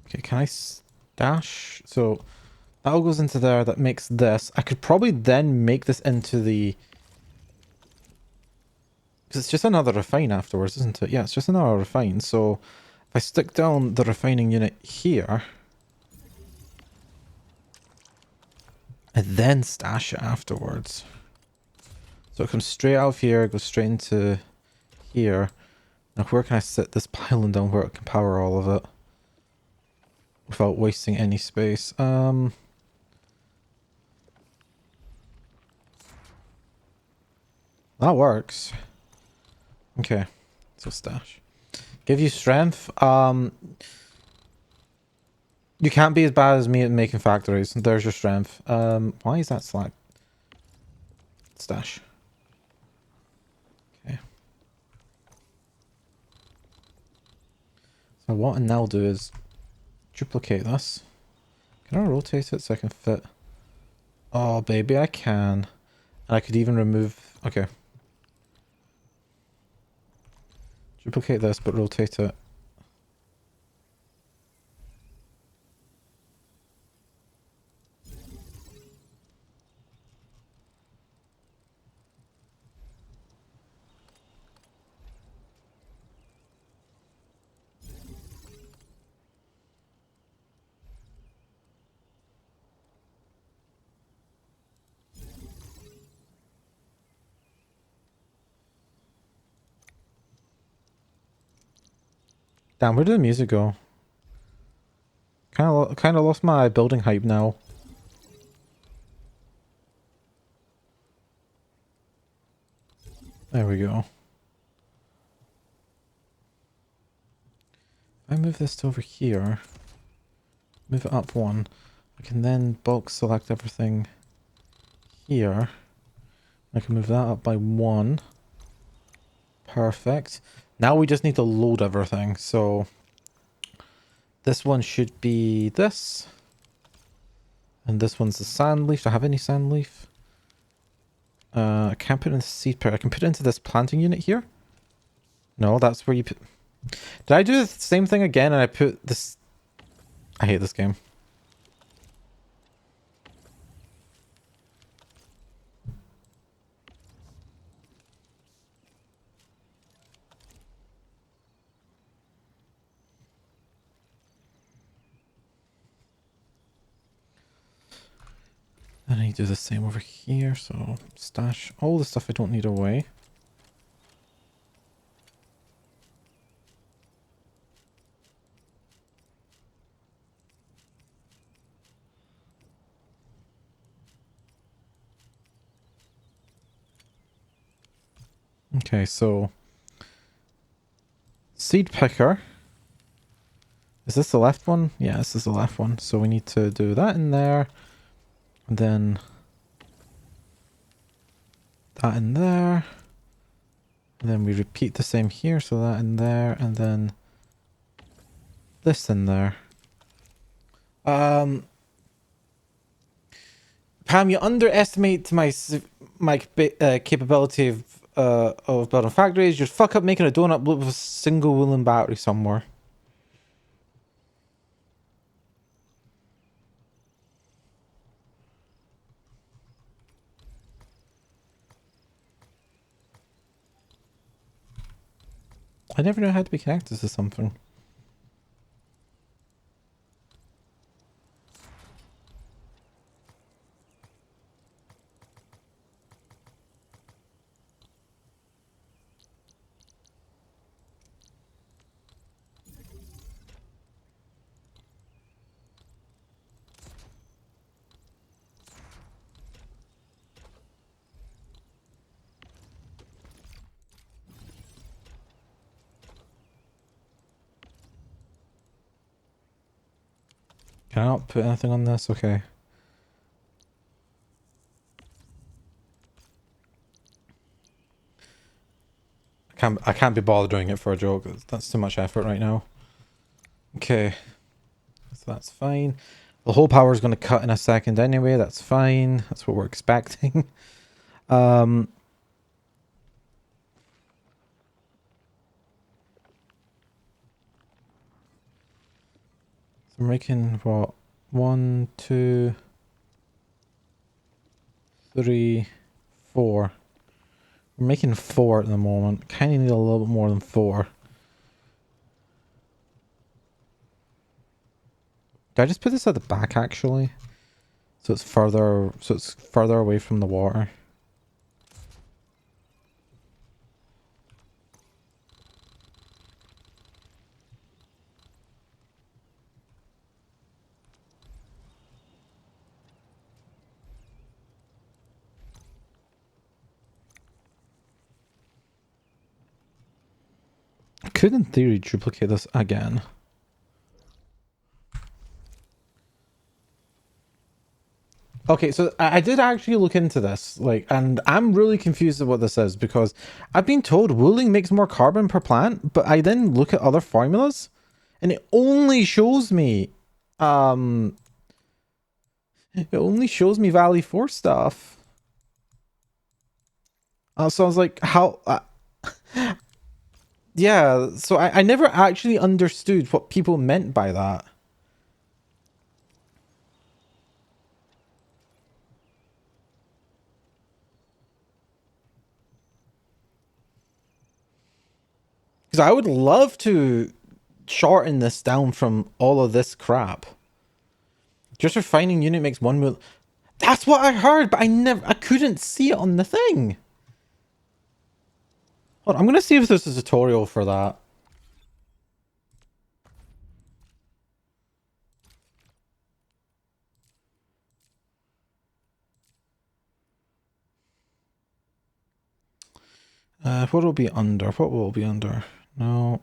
Okay, can I stash? So that all goes into there. That makes this. I could probably then make this into the... Because it's just another refine afterwards, isn't it? Yeah, it's just another refine. So if I stick down the refining unit here, and then stash it afterwards. So it comes straight out of here, goes straight into here. Now where can I sit this pylon down where it can power all of it? Without wasting any space. That works. Okay. So stash. Give you strength. You can't be as bad as me at making factories. There's your strength. Why is that slack? Stash. Okay. So what I now do is duplicate this. Can I rotate it so I can fit? Oh, baby, I can. And I could even remove... Okay. Duplicate this, but rotate it. Damn, where did the music go? Kind of lost my building hype now. There we go. If I move this to over here, move it up one, I can then bulk select everything here. I can move that up by one. Perfect. Now we just need to load everything. So this one should be this. And this one's the sand leaf. Do I have any sand leaf? I can't put it into seed pair. I can put it into this planting unit here. No, that's where you put... Did I do the same thing again and I put this... I hate this game. And I do the same over here, so stash all the stuff I don't need away. Okay, so seed picker. Is this the left one? Yeah, this is the left one. So we need to do that in there. And then that in there. And then we repeat the same here. So that in there. And then this in there. Pam, you underestimate my capability of building factories. You'd fuck up making a donut bloop with a single woolen battery somewhere. I never know how to be connected to something. Can I not put anything on this? Okay. I can't be bothered doing it for a joke. That's too much effort right now. Okay. So that's fine. The whole power is going to cut in a second anyway. That's fine. That's what we're expecting. So I'm making what? 1, 2, 3, 4. We're making 4 at the moment. Kind of need a little bit more than 4. Did I just put this at the back actually? So it's further away from the water. I could in theory duplicate this again. Okay, so I did actually look into this, like, and I'm really confused at what this is because I've been told wooling makes more carbon per plant, but I then look at other formulas and it only shows me, it only shows me Valley 4 stuff. So I was like, how, yeah, so I never actually understood what people meant by that. Because I would love to shorten this down from all of this crap. Just refining unit makes 1 mil. That's what I heard, but I couldn't see it on the thing. Hold on, I'm gonna see if there's a tutorial for that. What will be under? What will be under? No.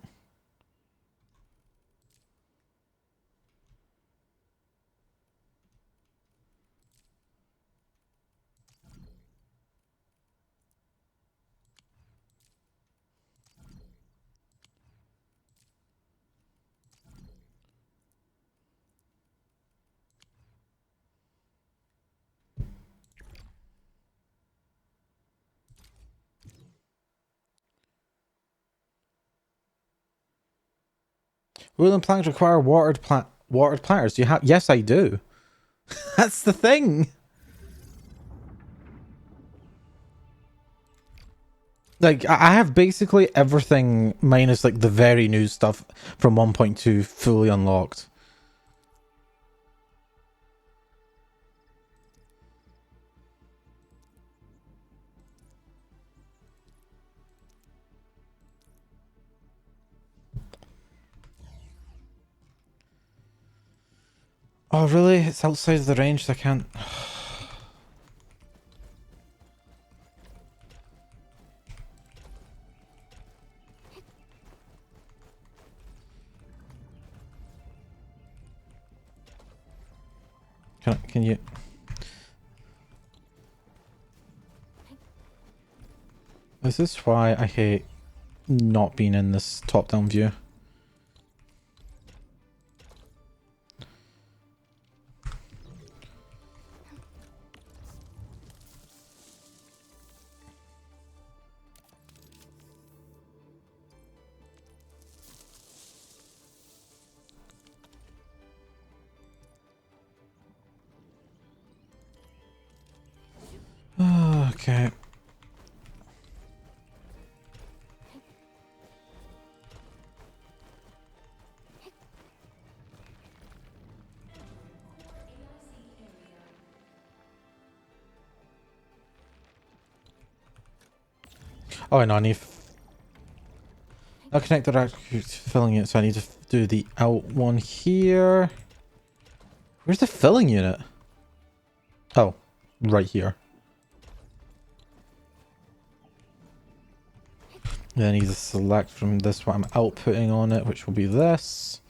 Woolen planks require watered planters. Do you have? Yes, I do. That's the thing. Like, I have basically everything minus like the very new stuff from 1.2 fully unlocked. Oh, really? It's outside of the range, so I can't... Can you... This is why I hate not being in this top-down view. Okay. Oh, I know, I need... I'll connect the rack to filling unit, so I need to do the out one here. Where's the filling unit? Oh, right here. Then I need to select from this what I'm outputting on it, which will be this.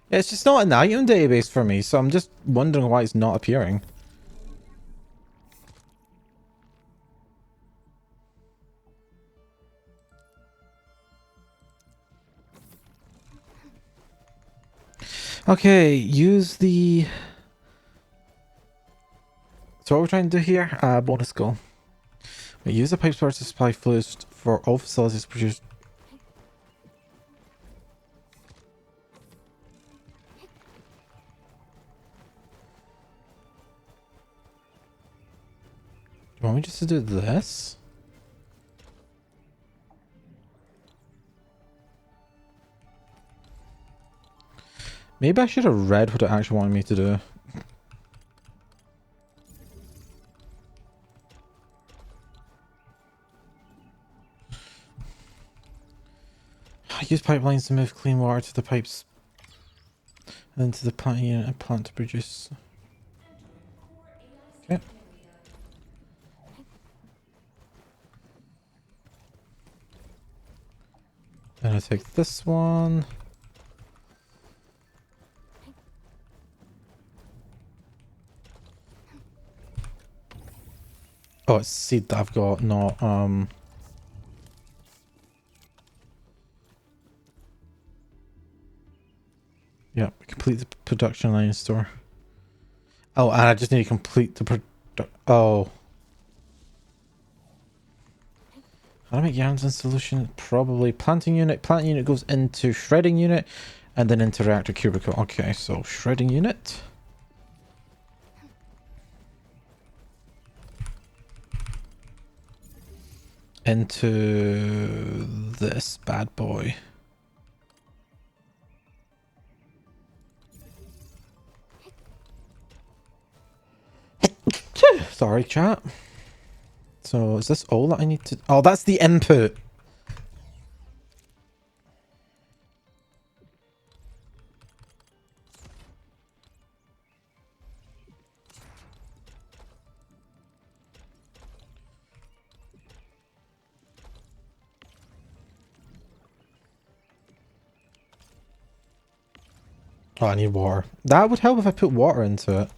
Yeah, it's just not in the item database for me, so I'm just wondering why it's not appearing. Okay, use the... So what we're trying to do here? Bonus goal. We use the pipe source to supply fluids for all facilities to produce... Do you want me just to do this? Maybe I should have read what it actually wanted me to do. I use pipelines to move clean water to the pipes and then to the plant unit and plant to produce. Okay. Then I take this one. Oh, it's seed that I've got, not yeah, complete the production line store. Oh, and I just need to complete the oh. How do I make yarns in solution? Probably planting unit. Planting unit goes into shredding unit and then into reactor cubicle. Okay, so shredding unit. Into this bad boy. Sorry, chat. So is this all that I need to... Oh, that's the input. Oh, I need water. That would help if I put water into it.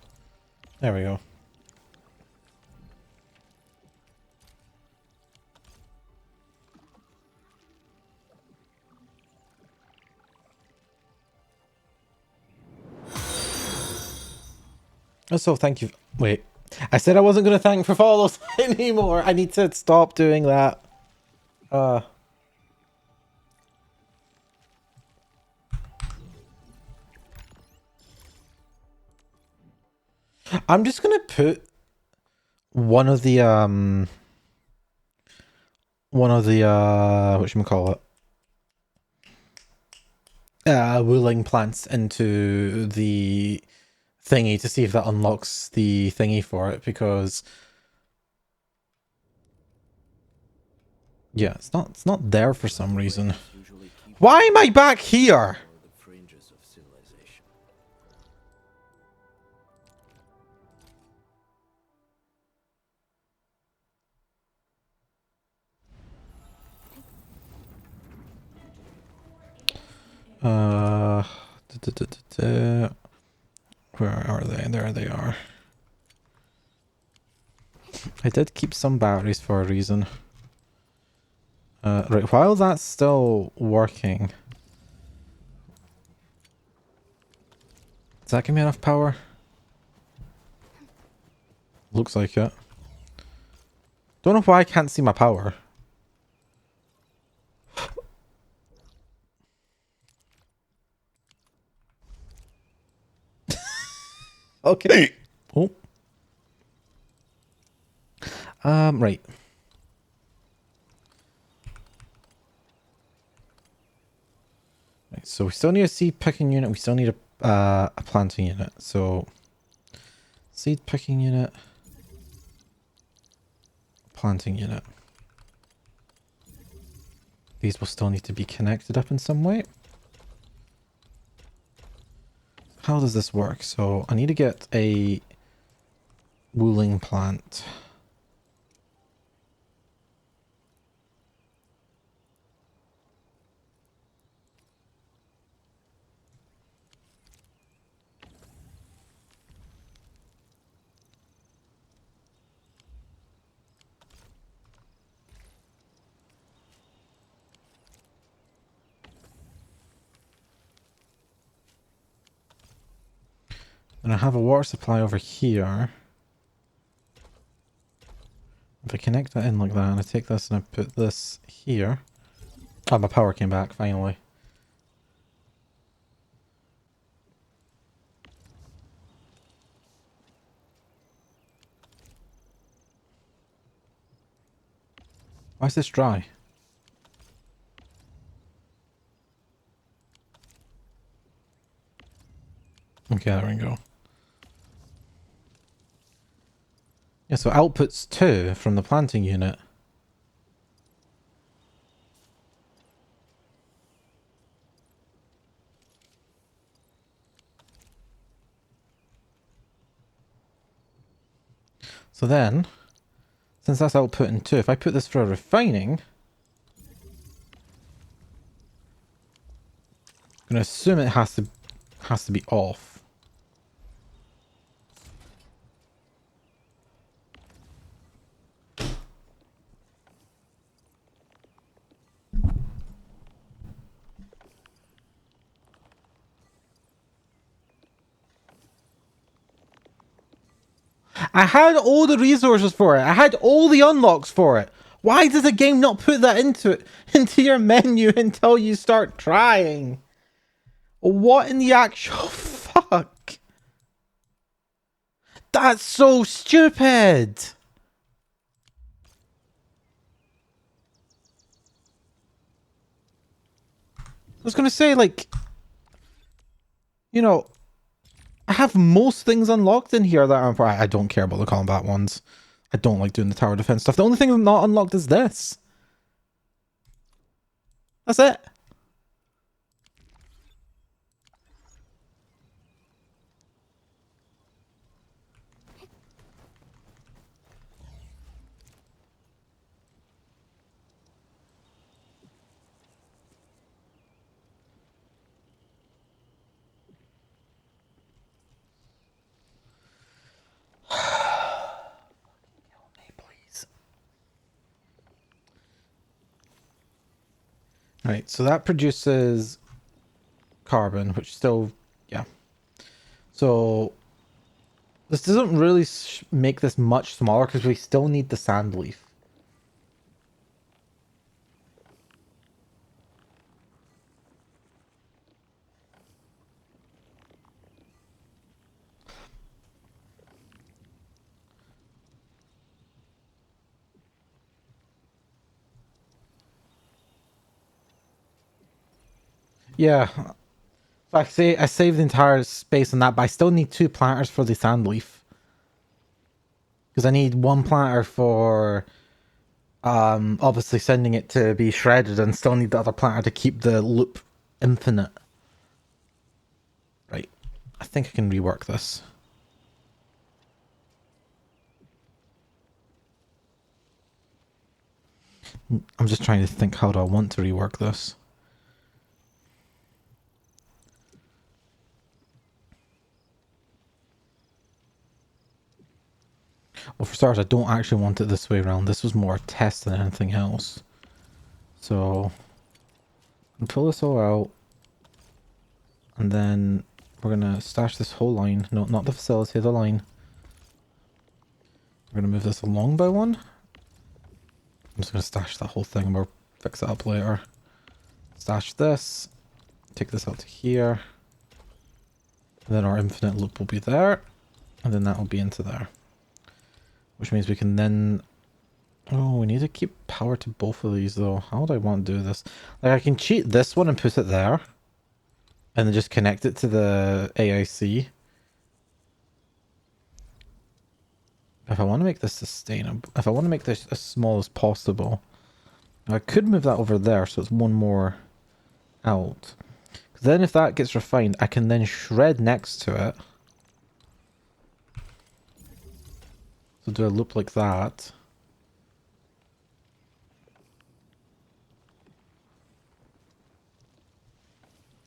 There we go. Also, thank you. Wait. I said I wasn't going to thank for follows anymore. I need to stop doing that. I'm just gonna put one of the whatchamacallit, wooling plants into the thingy to see if that unlocks the thingy for it, because yeah, it's not there for some reason. Why am I back here? The fringes of civilization. Where are they? There they are. I did keep some batteries for a reason. Right, while that's still working, does that give me enough power? Looks like it. Don't know why I can't see my power. Okay. Oh. Right. Right, so we still need a seed picking unit. We still need a planting unit. So seed picking unit, planting unit. These will still need to be connected up in some way. How does this work? So I need to get a wooling plant. And I have a water supply over here. If I connect that in like that, and I take this and I put this here. Oh, my power came back, finally. Why is this dry? Okay, there we go. Yeah, so outputs 2 from the planting unit. So then, since that's outputting 2, if I put this for a refining, I'm gonna assume it has to be off. I had all the resources for it. I had all the unlocks for it. Why does the game not put that into your menu until you start trying? What in the actual fuck? That's so stupid. I was gonna say, like, you know, I have most things unlocked in here that are... I don't care about the combat ones. I don't like doing the tower defense stuff. The only thing not unlocked is this. That's it. Please. Right, so that produces carbon, which still, yeah. So this doesn't really make this much smaller because we still need the sand leaf. Yeah. I saved the entire space on that, but I still need 2 planters for the sand leaf. Because I need 1 planter for obviously sending it to be shredded, and still need the other planter to keep the loop infinite. Right. I think I can rework this. I'm just trying to think, how do I want to rework this? Well, for starters, I don't actually want it this way around. This was more a test than anything else. So, I'm pull this all out. And then we're going to stash this whole line. No, not the facility, the line. We're going to move this along by 1. I'm just going to stash that whole thing and we'll fix it up later. Stash this. Take this out to here. And then our infinite loop will be there. And then that will be into there. Which means we can then... Oh, we need to keep power to both of these though. How would I want to do this? Like, I can cheat this one and put it there. And then just connect it to the AIC. If I want to make this sustainable... If I want to make this as small as possible... I could move that over there so it's 1 more out. Then if that gets refined, I can then shred next to it. So do a loop like that.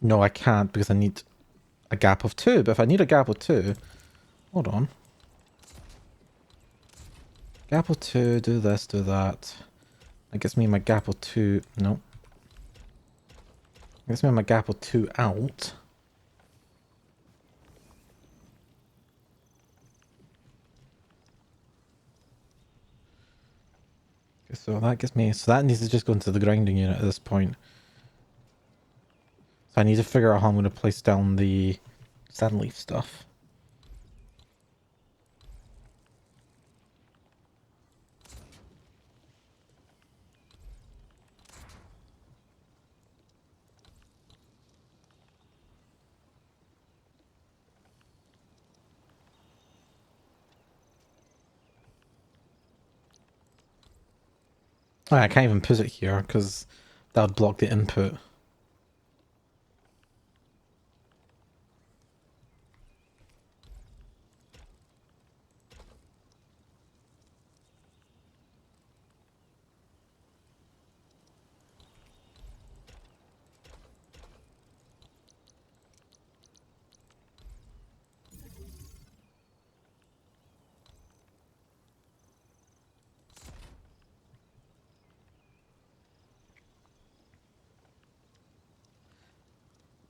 No, I can't because I need a gap of 2. But if I need a gap of 2... Hold on. Gap of 2, do this, do that. That gets me my gap of 2... No. Gets me my gap of 2 out. Okay, so that gets me... So that needs to just go into the grinding unit at this point. So I need to figure out how I'm going to place down the sand leaf stuff. Oh, I can't even put it here because that would block the input.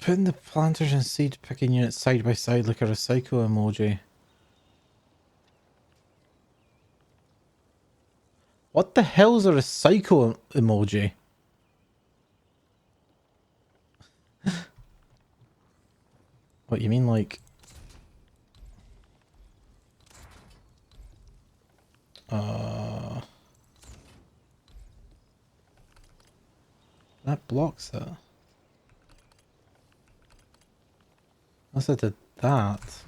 Putting the planters and seed picking units side by side like a recycle emoji. What the hell is a recycle emoji? What, you mean like... That blocks it. Unless I did that.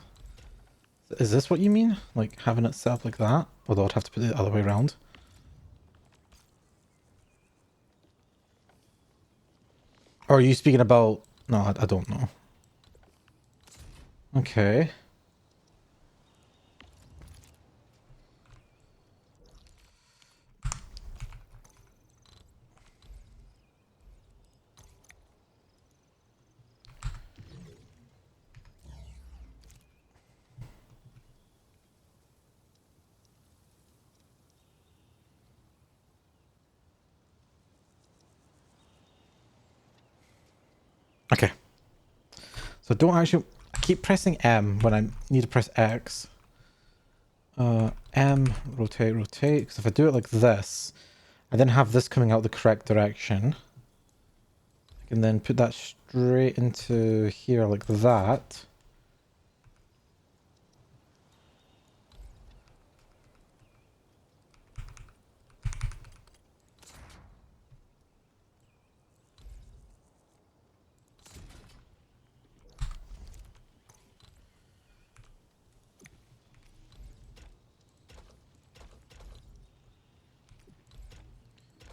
Is this what you mean? Like having it set up like that? Although I'd have to put it the other way around. Or are you speaking about... No, I don't know. Okay. Okay. So don't actually... I keep pressing M when I need to press X. M, rotate, rotate. Because if I do it like this, I then have this coming out the correct direction. I can then put that straight into here like that.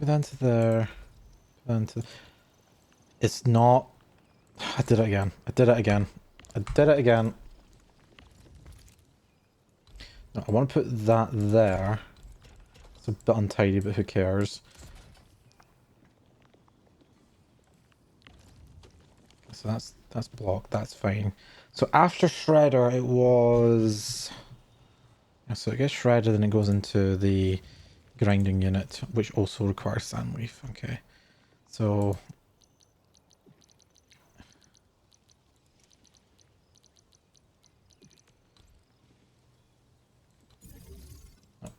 Go down to there. Go down to... It's not... I did it again. I did it again. I did it again. No, I want to put that there. It's a bit untidy, but who cares? So that's blocked. That's fine. So after Shredder, it was... Yeah, so it gets shredded and it goes into the grinding unit, which also requires sandleaf. Okay. So...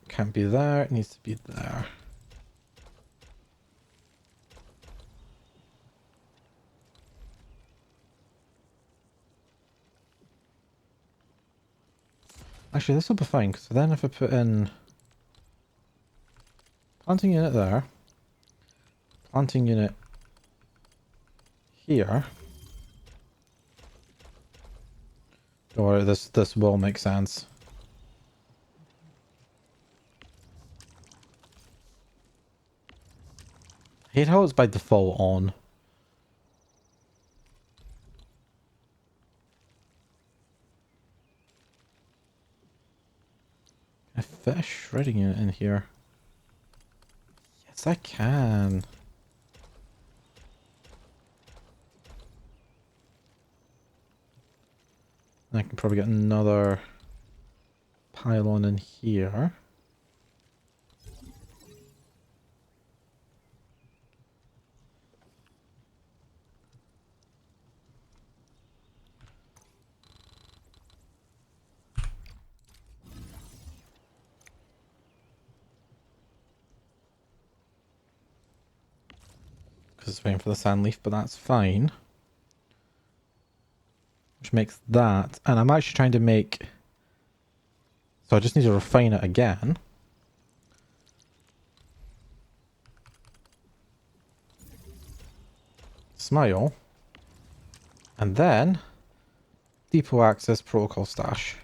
Can't be there, it needs to be there. Actually, this will be fine, because then if I put in planting unit there, planting unit here, or this will make sense. I hate how it's by default on. Can I fit a shredding unit in here? Yes, I can. I can probably get another pylon in here. Because it's waiting for the sand leaf, but that's fine. Which makes that, and I'm actually trying to make, so I just need to refine it again. Smile. And then, depot access protocol stash.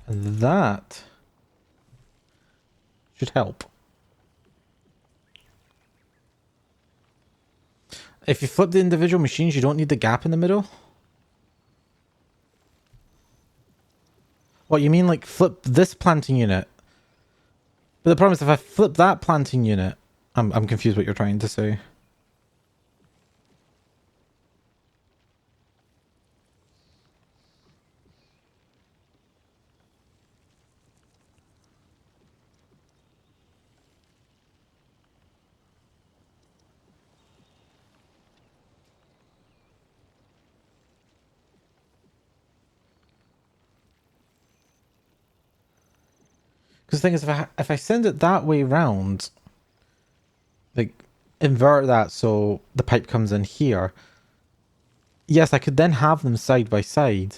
And that should help. If you flip the individual machines, you don't need the gap in the middle. What, you mean like flip this planting unit? But the problem is if I flip that planting unit... I'm confused what you're trying to say. Because the thing is, if I send it that way round, like, invert that so the pipe comes in here, yes, I could then have them side by side.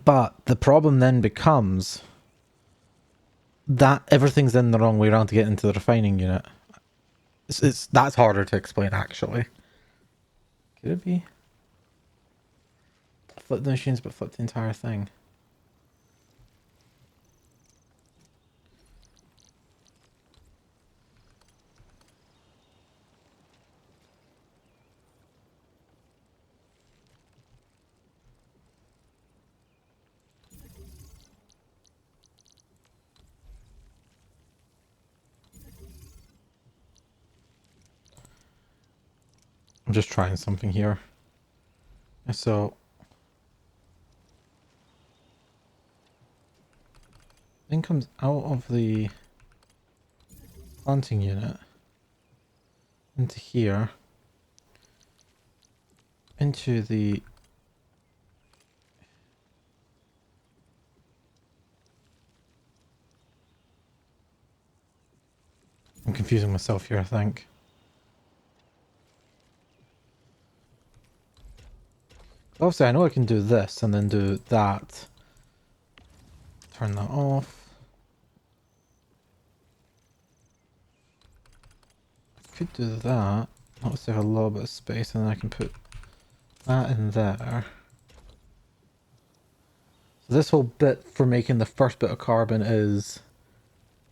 But the problem then becomes that everything's in the wrong way around to get into the refining unit. That's harder to explain, actually. Could it be? Flip the machines, but flip the entire thing. I'm just trying something here. So, thing comes out of the planting unit into here, into the I'm confusing myself here, I think. Obviously, I know I can do this and then do that. Turn that off. I could do that. That'll save a little bit of space, and then I can put that in there. So this whole bit for making the first bit of carbon is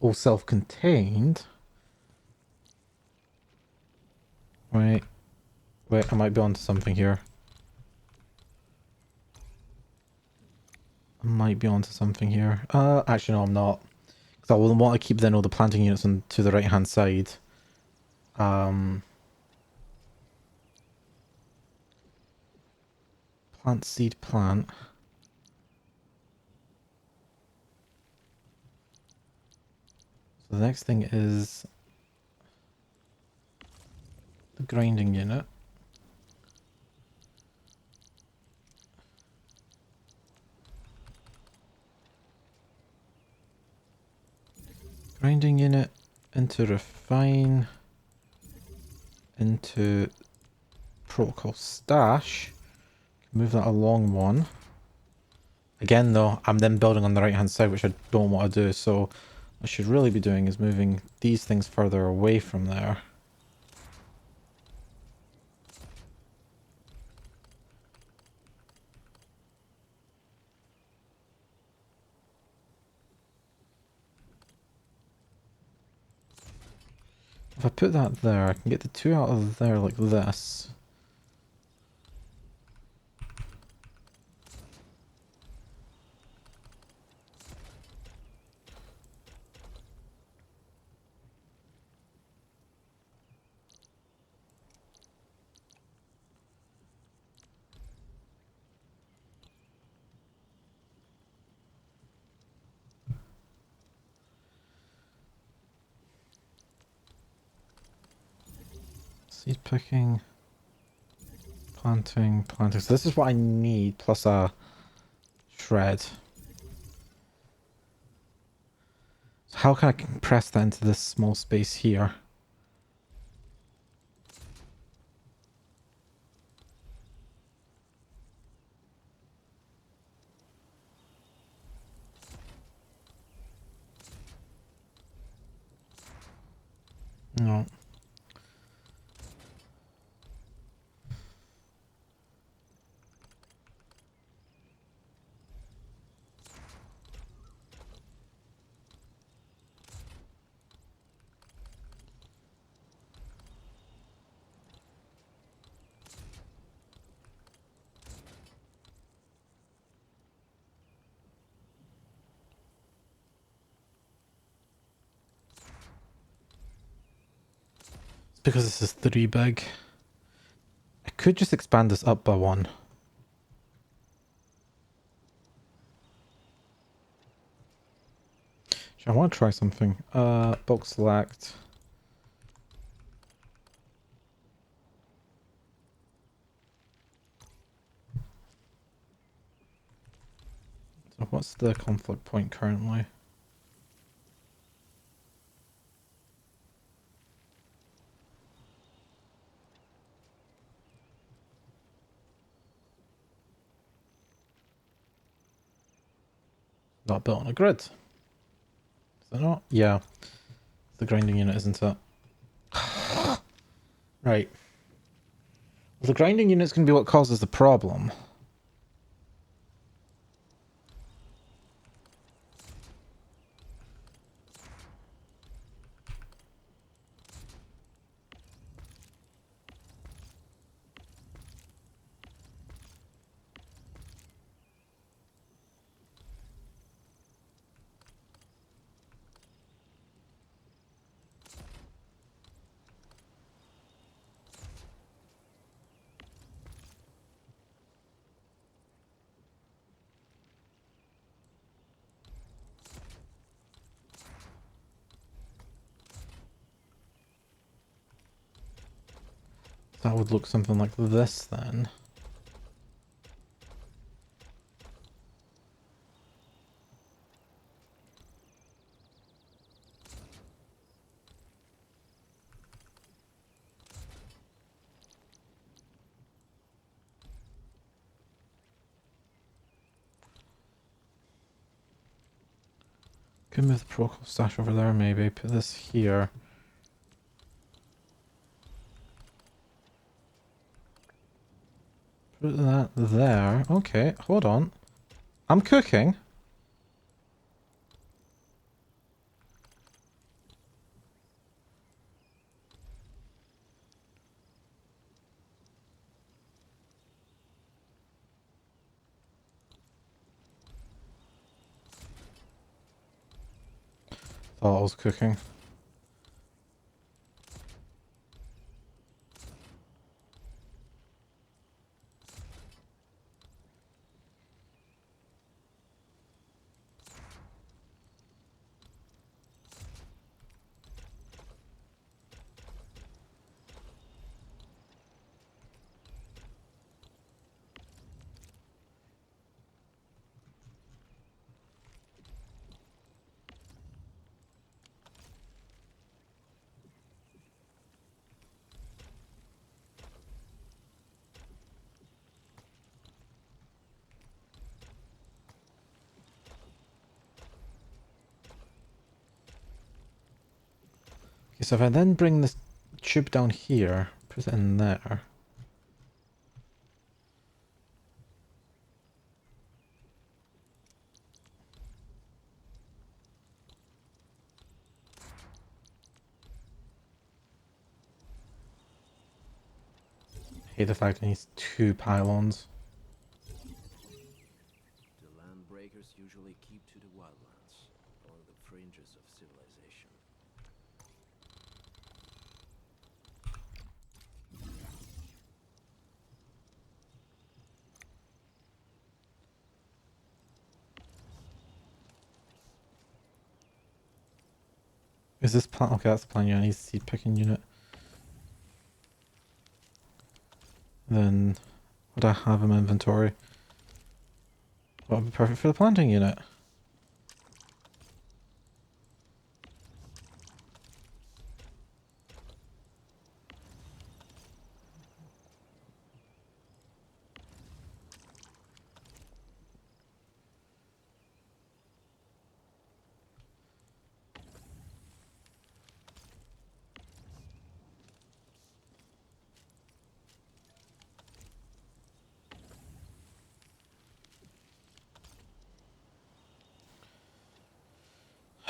all self-contained. Wait, I might be onto something here. Actually, no, I'm not. Because I will want to keep then all the planting units on to the right-hand side. Plant seed plant. So the next thing is the grinding unit. Grinding unit into refine, into protocol stash. Move that along one. Again though, I'm then building on the right hand side, which I don't want to do, so what I should really be doing is moving these things further away from there. If I put that there, I can get the two out of there like this. Seed picking, planting. So this is what I need, plus a shred. So how can I compress that into this small space here? No. It's because this is 3 big. I could just expand this up by 1. I want to try something. Bulk select. So what's the conflict point currently? Not built on a grid. Is it not? Yeah. The grinding unit, isn't it? Right. Well, the grinding unit's going to be what causes the problem. That would look something like this then. Could move the protocol stash over there maybe. Put this here. Put that there. Okay, hold on. I'm cooking. bottles cooking. Okay, so if I then bring this tube down here, put it in there. I hate the fact it needs 2 pylons. The land breakers usually keep to the wildlands, or the fringes of civilization. Is this plant? Okay, that's the plant unit. I need seed picking unit. Then, what do I have in my inventory? What would be perfect for the planting unit?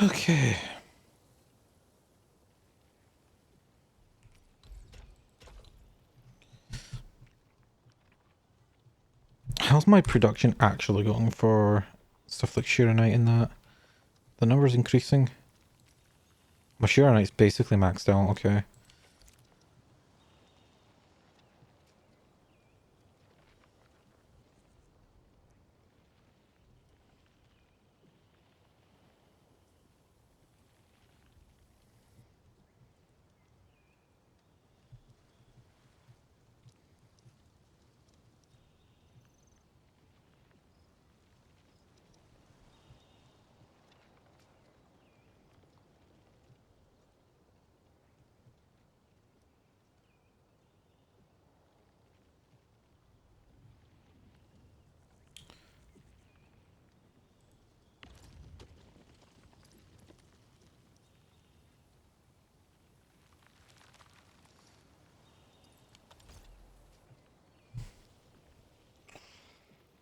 Okay. How's my production actually going for stuff like Sheeranite and that? The number's increasing. My Sheeranite's basically maxed out, okay.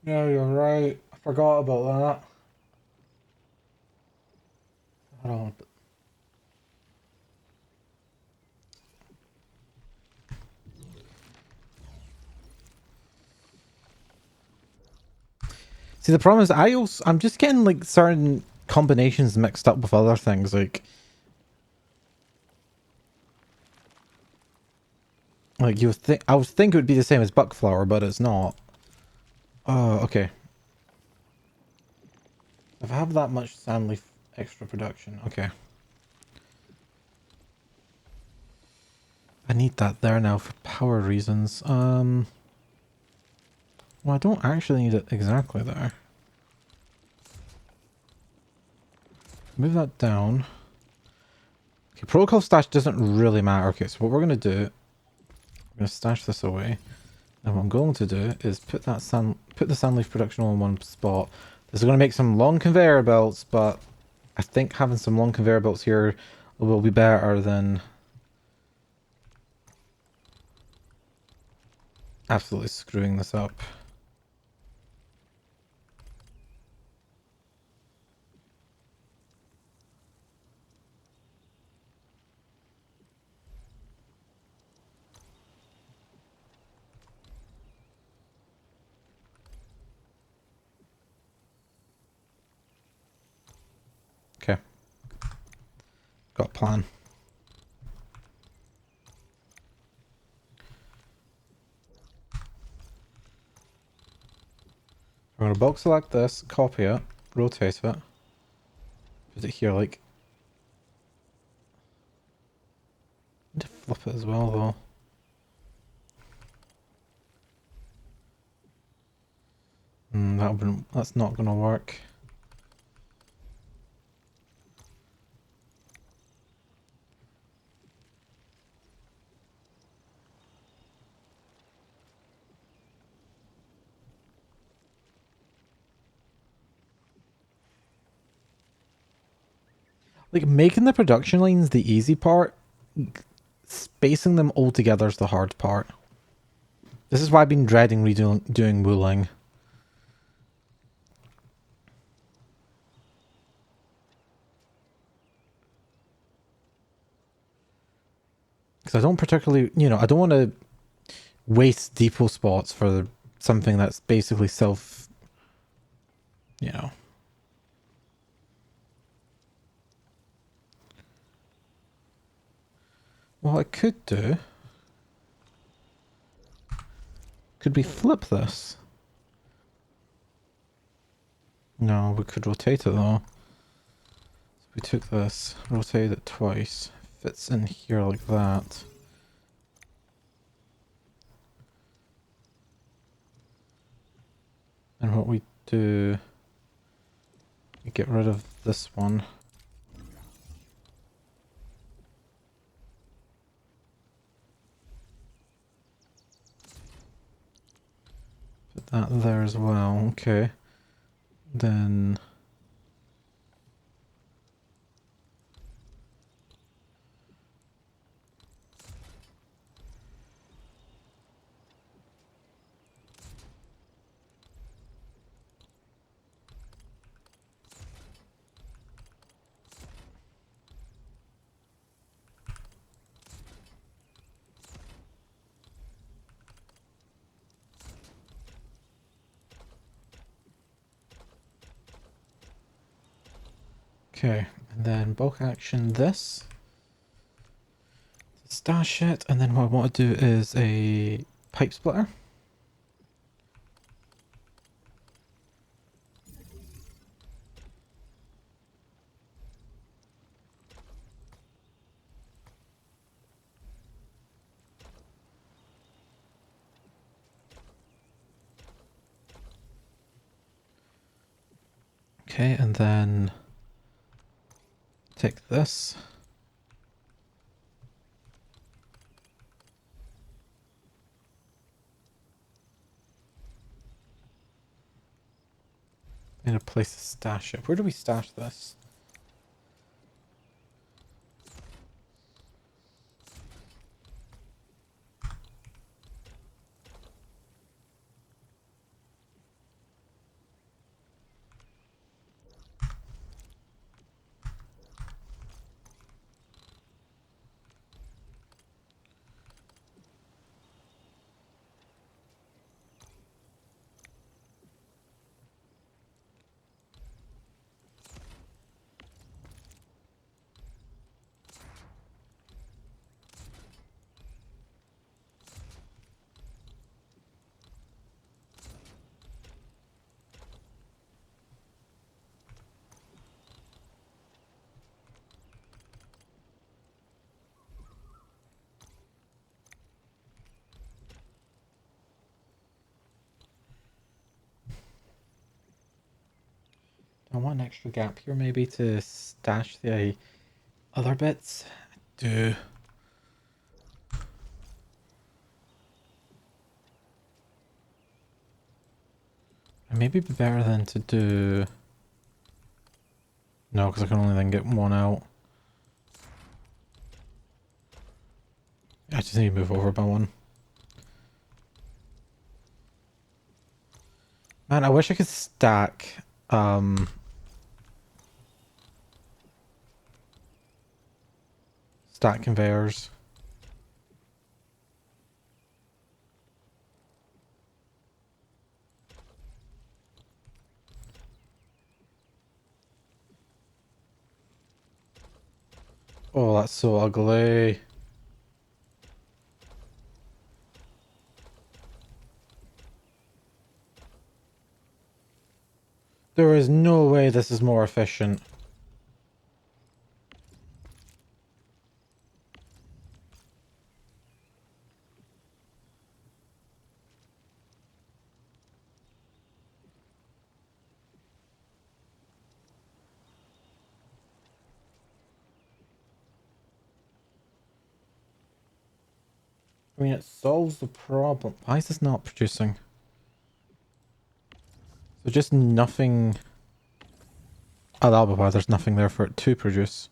Yeah, you're right. I forgot about that. Hold on. See, the problem is I'm just getting like certain combinations mixed up with other things. Like you would think, I would think it would be the same as buckflower, but it's not. Oh, okay. If I have that much sandleaf extra production, okay. I need that there now for power reasons. Well, I don't actually need it exactly there. Move that down. Okay, protocol stash doesn't really matter. Okay, so what we're gonna do, we're gonna stash this away. And what I'm going to do is put the sandleaf production all in one spot. This is gonna make some long conveyor belts, but I think having some long conveyor belts here will be better than absolutely screwing this up. Okay. plan. We're going to bulk select this, copy it, rotate it, put it here like... I need to flip it as well though. That's not going to work. Like, making the production lines the easy part, spacing them all together is the hard part. This is why I've been dreading doing Wuling. Because I don't particularly, you know, I don't want to waste depot spots for something that's basically self, you know. What I could do... Could we flip this? No, we could rotate it though. So we took this, rotated it twice. Fits in here like that. And what we do... We get rid of this one. Put that there as well, okay. Then... Okay, and then bulk action this. Stash it, and then what I want to do is a pipe splitter. Okay, and then take this. And a place to stash it. Where do we stash this? I want an extra gap here maybe to stash the other bits. I do. It maybe be better than to do... No, because I can only then get one out. I just need to move over by one. Man, I wish I could stack... stack conveyors. Oh, that's so ugly. There is no way this is more efficient. I mean, it solves the problem. Why is this not producing? So just nothing... Oh, that'll be why there's nothing there for it to produce.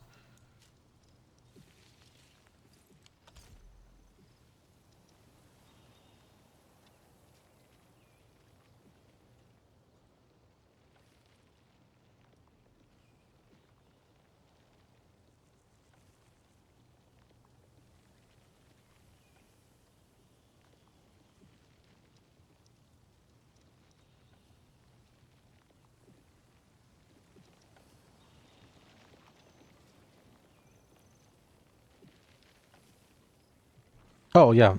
Oh, yeah.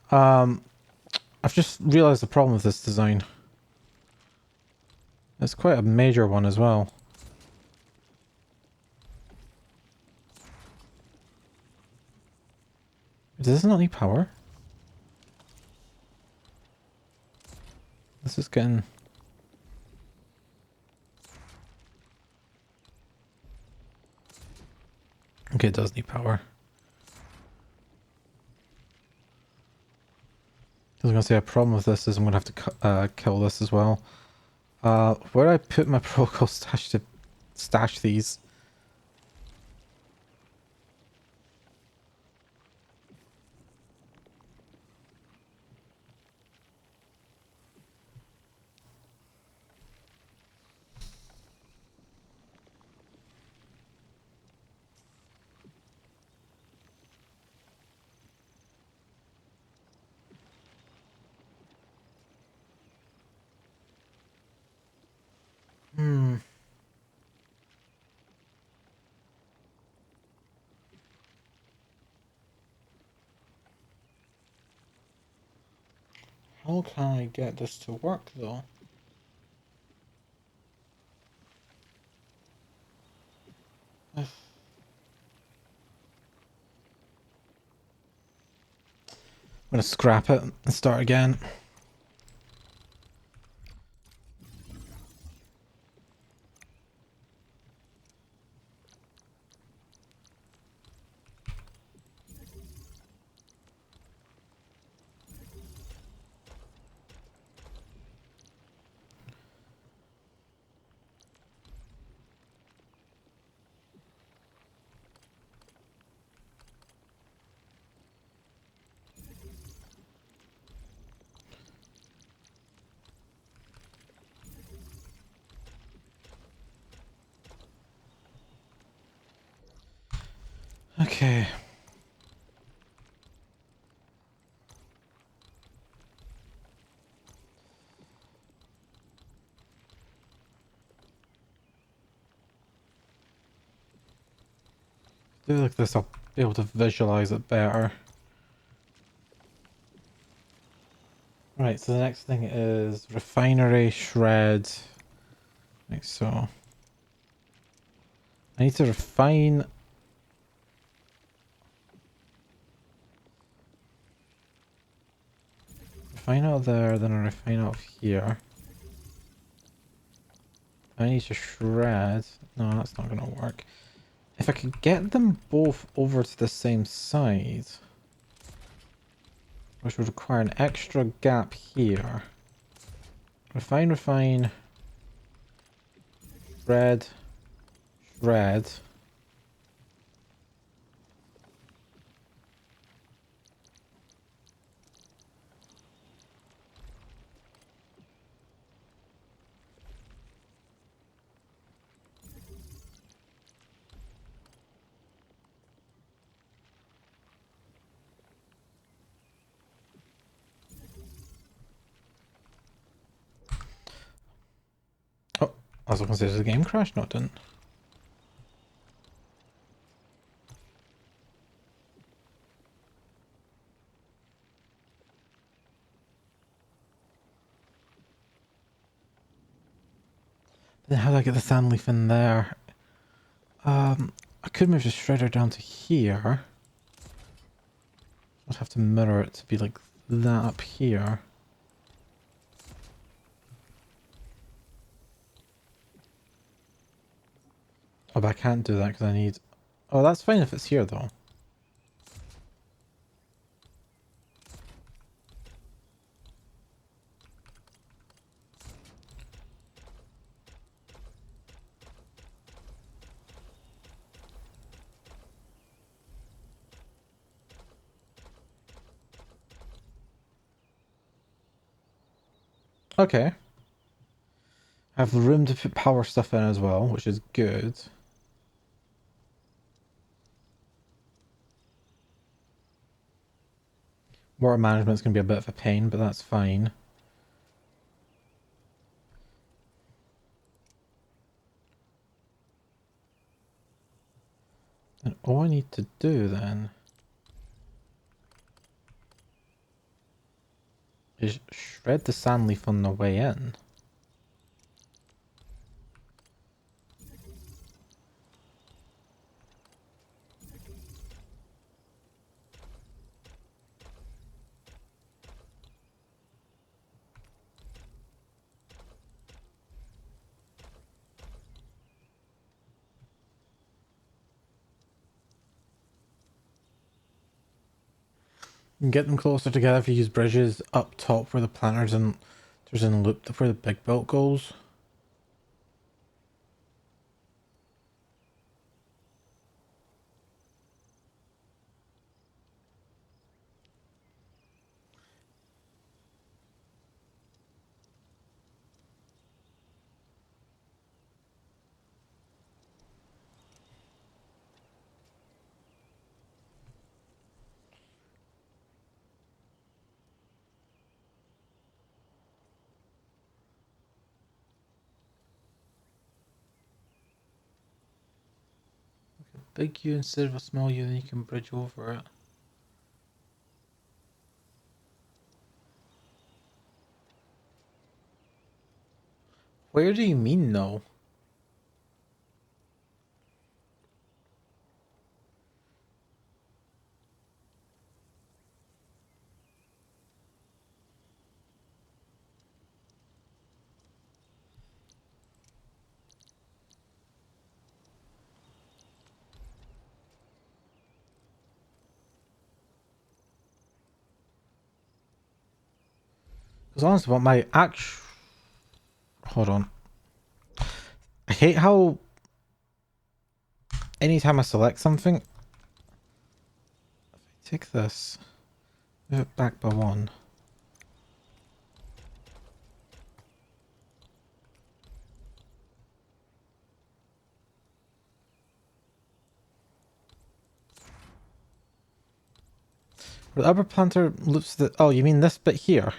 I've just realized the problem with this design. It's quite a major one as well. Does this not need power? This is getting... Okay, it does need power. I was going to say a problem with this is I'm going to have to kill this as well. Where do I put my protocol stash to stash these? Hmm. How can I get this to work though? I'm gonna scrap it and start again. Okay. Do like this, I'll be able to visualize it better. Right, so the next thing is refinery, shred. Like so. I need to refine. Refine out there, then I refine out here. I need to shred. No, that's not gonna work. If I could get them both over to the same side, which would require an extra gap here. Refine, refine. Shred. Shred. Oh, I was going to say, did the game crash? No, it didn't. Then how do I get the sand leaf in there? I could move the shredder down to here. I'd have to mirror it to be like that up here. Oh, but I can't do that because I need... Oh, that's fine if it's here though. Okay. I have room to put power stuff in as well, which is good. Water management's going to be a bit of a pain, but that's fine. And all I need to do then is shred the sand leaf on the way in. You can get them closer together if you use bridges up top where the planters and there's in a loop where the big belt goes. Big U instead of a small U, then you can bridge over it. Where do you mean no? Because honestly, what my actual... Hold on. I hate how anytime I select something, if I take this, move it back by one. The upper planter loops the... Oh, you mean this bit here?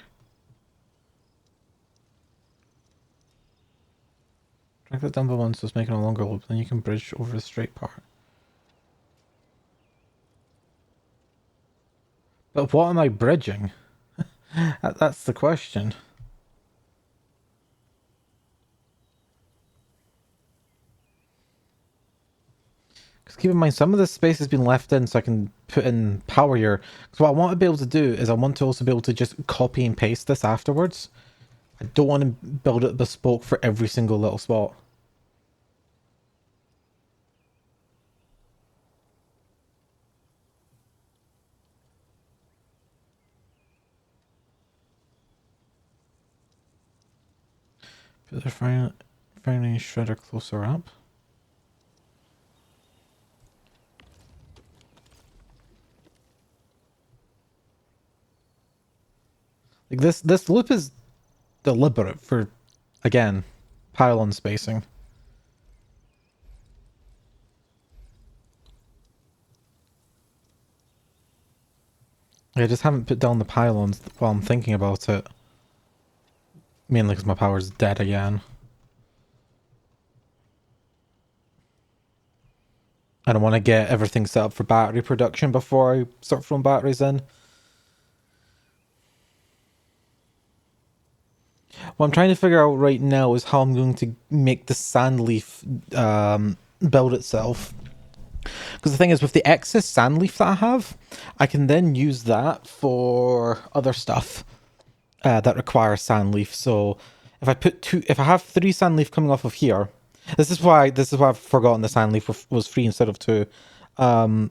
Drag that down by one so it's making a longer loop, then you can bridge over the straight part. But what am I bridging? That's the question. Because keep in mind, some of this space has been left in so I can put in power here. Because what I want to be able to do is I want to also be able to just copy and paste this afterwards. I don't want to build it bespoke for every single little spot. Put the finally shredder closer up. Like this loop is deliberate for, again, pylon spacing. I just haven't put down the pylons while I'm thinking about it. Mainly because my power's dead again. I don't want to get everything set up for battery production before I start throwing batteries in. What I'm trying to figure out right now is how I'm going to make the sand leaf build itself. Because the thing is, with the excess sand leaf that I have, I can then use that for other stuff that requires sand leaf. So if I have 3 sand leaf coming off of here, this is why I've forgotten the sand leaf was free instead of 2. I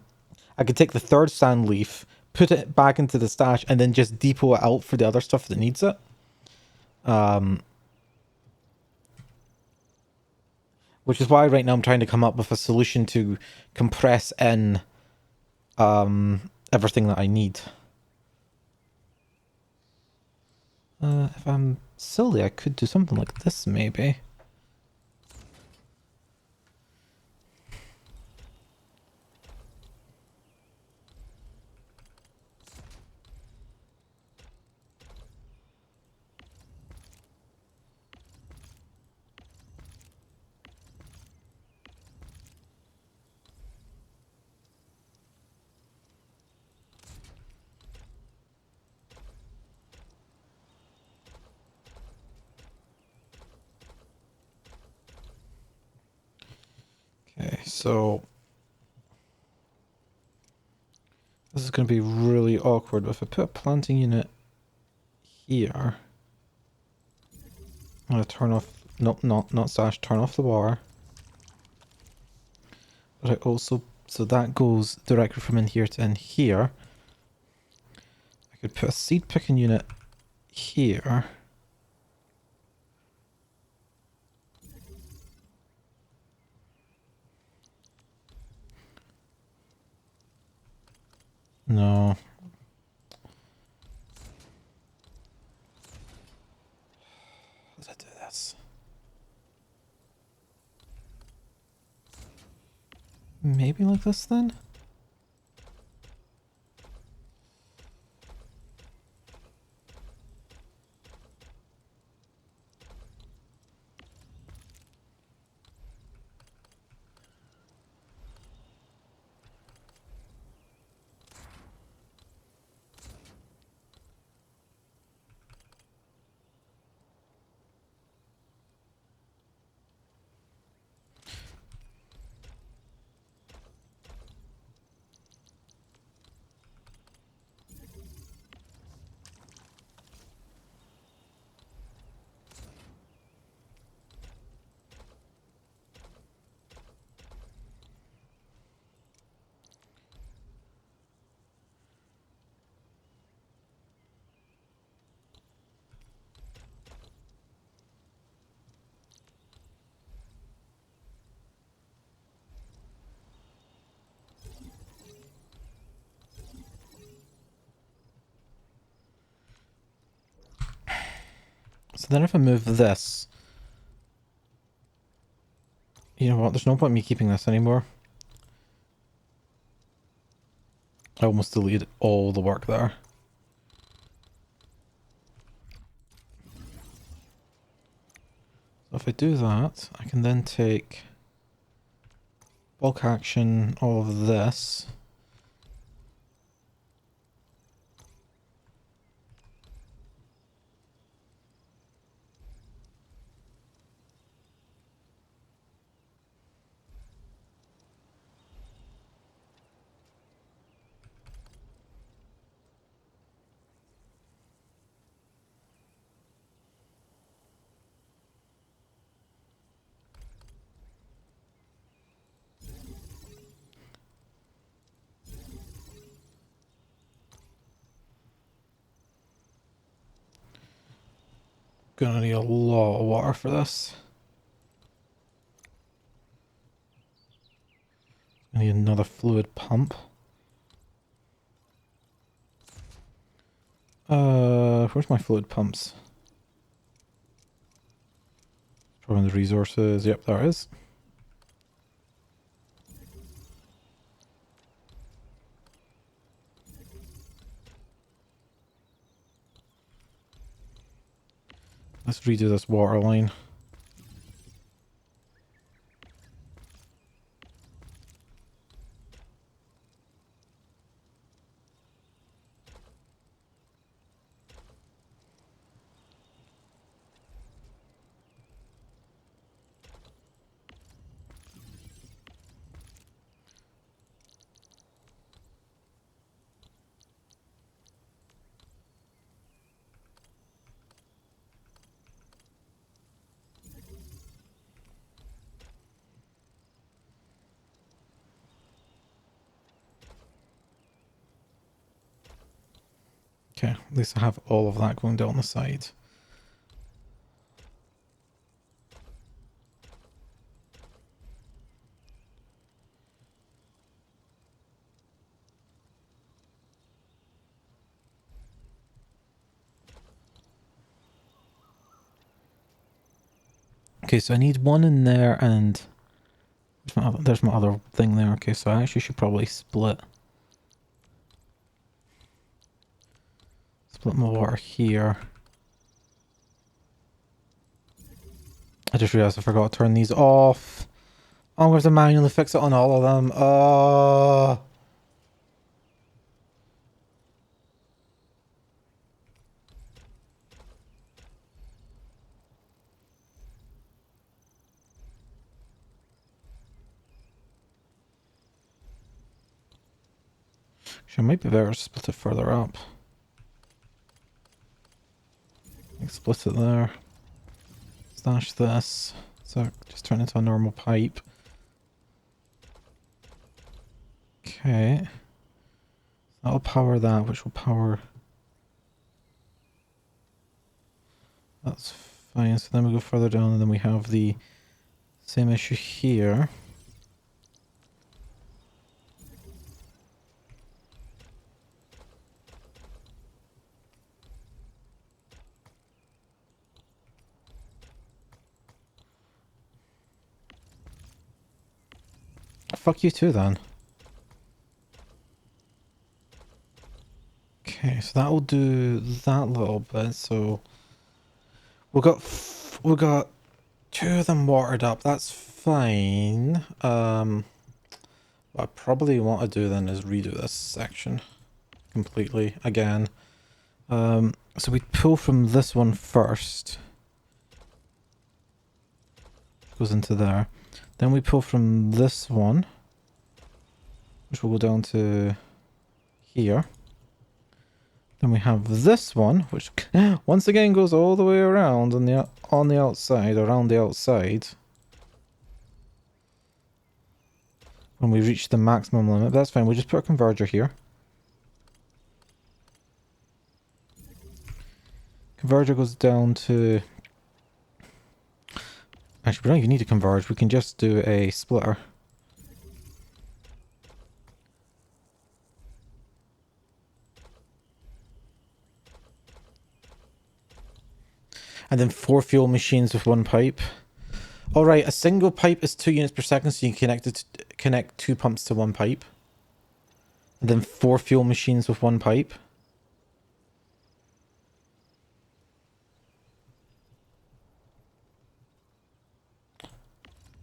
could take the 3rd sand leaf, put it back into the stash, and then just depot it out for the other stuff that needs it. Which is why right now I'm trying to come up with a solution to compress in everything that I need. If I'm silly, I could do something like this, maybe. Okay, so this is going to be really awkward. If I put a planting unit here, I'm going to turn off, not stash, turn off the bar. But I also, so that goes directly from in here to in here. I could put a seed picking unit here. No. How did I do this? Maybe like this then? So then if I move this, you know what, there's no point in me keeping this anymore. I almost deleted all the work there. So if I do that, I can then take bulk action, all of this. Gonna need a lot of water for this. I need another fluid pump. Where's my fluid pumps? Probably the resources. Yep, there it is. Let's redo this water line. Okay, at least I have all of that going down the side. Okay, so I need one in there and there's my other thing there. Okay, so I actually should probably split my water here. I just realized I forgot to turn these off. I'm going to manually fix it on all of them. Actually, it might be better to split it further up. Split it there. Stash this. So just turn it into a normal pipe. Okay. That'll power that, which will power... That's fine. So then we go further down and then we have the same issue here. Fuck you too then. Okay, so that will do that little bit. So we got two of them watered up. That's fine. What I probably want to do then is redo this section completely again. So we pull from this one first. Goes into there. Then we pull from this one, which will go down to here. Then we have this one, which once again goes all the way around on the outside, around the outside. When we reach the maximum limit, that's fine. We just put a converger here. Converger goes down to... Actually, we don't even need to converge. We can just do a splitter. And then 4 fuel machines with 1 pipe. Alright, a single pipe is 2 units per second, so you can connect 2 pumps to 1 pipe. And then 4 fuel machines with 1 pipe.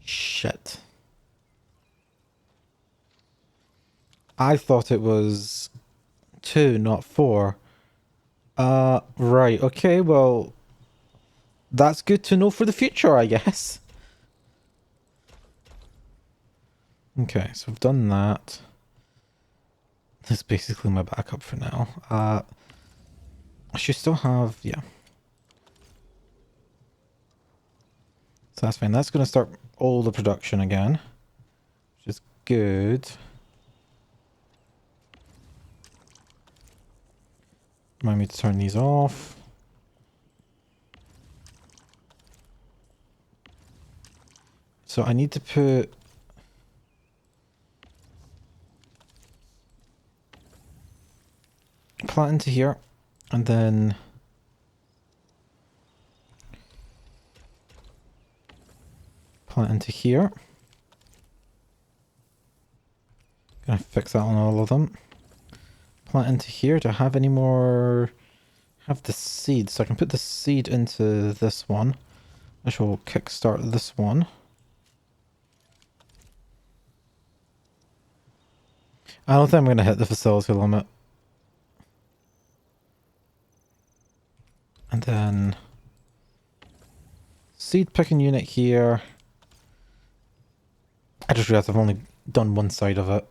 Shit. I thought it was 2, not 4. Right, okay, well... That's good to know for the future, I guess. Okay, so I've done that. That's basically my backup for now. I should still have... yeah. So that's fine. That's going to start all the production again. Which is good. Remind me to turn these off. So I need to put... plant into here. And then... plant into here. Gonna fix that on all of them. Plant into here. Do I have any more? Have the seed, so I can put the seed into this one, which will kickstart this one. I don't think I'm gonna hit the facility limit. And then seed picking unit here. I just realized I've only done one side of it.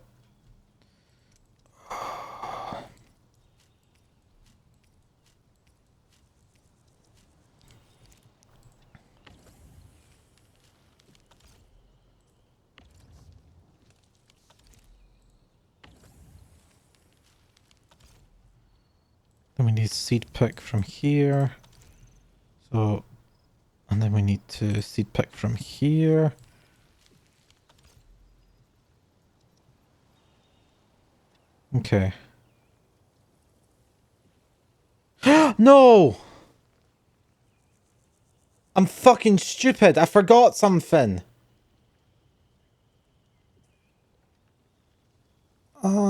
And we need seed pick from here. So, and then we need to seed pick from here. Okay. No! I'm fucking stupid. I forgot something. Oh,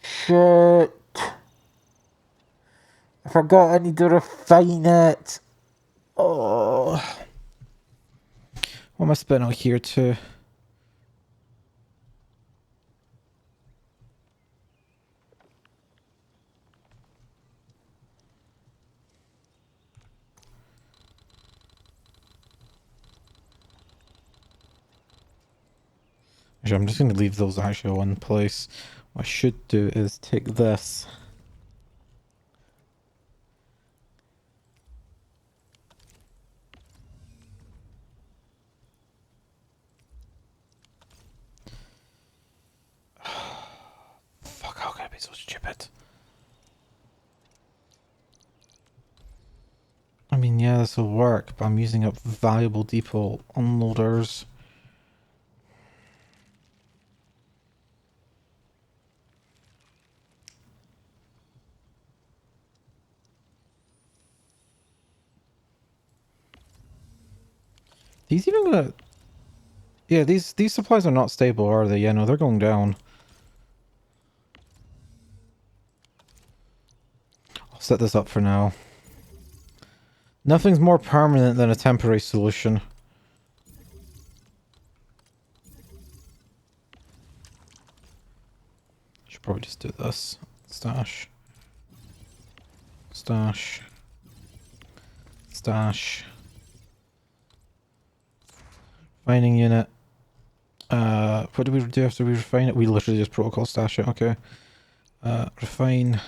shit. I forgot I need to refine it. Oh. What am I spending on here too? Actually, I'm just going to leave those actually in place. What I should do is take this. Fuck, how can I be so stupid? I mean, yeah, this will work, but I'm using up valuable depot unloaders. These even gonna... Yeah, these supplies are not stable, are they? Yeah, no, they're going down. I'll set this up for now. Nothing's more permanent than a temporary solution. Should probably just do this. Stash. Stash. Stash. Refining unit. What do we do after we refine it? We literally just protocol stash it, okay. Refine.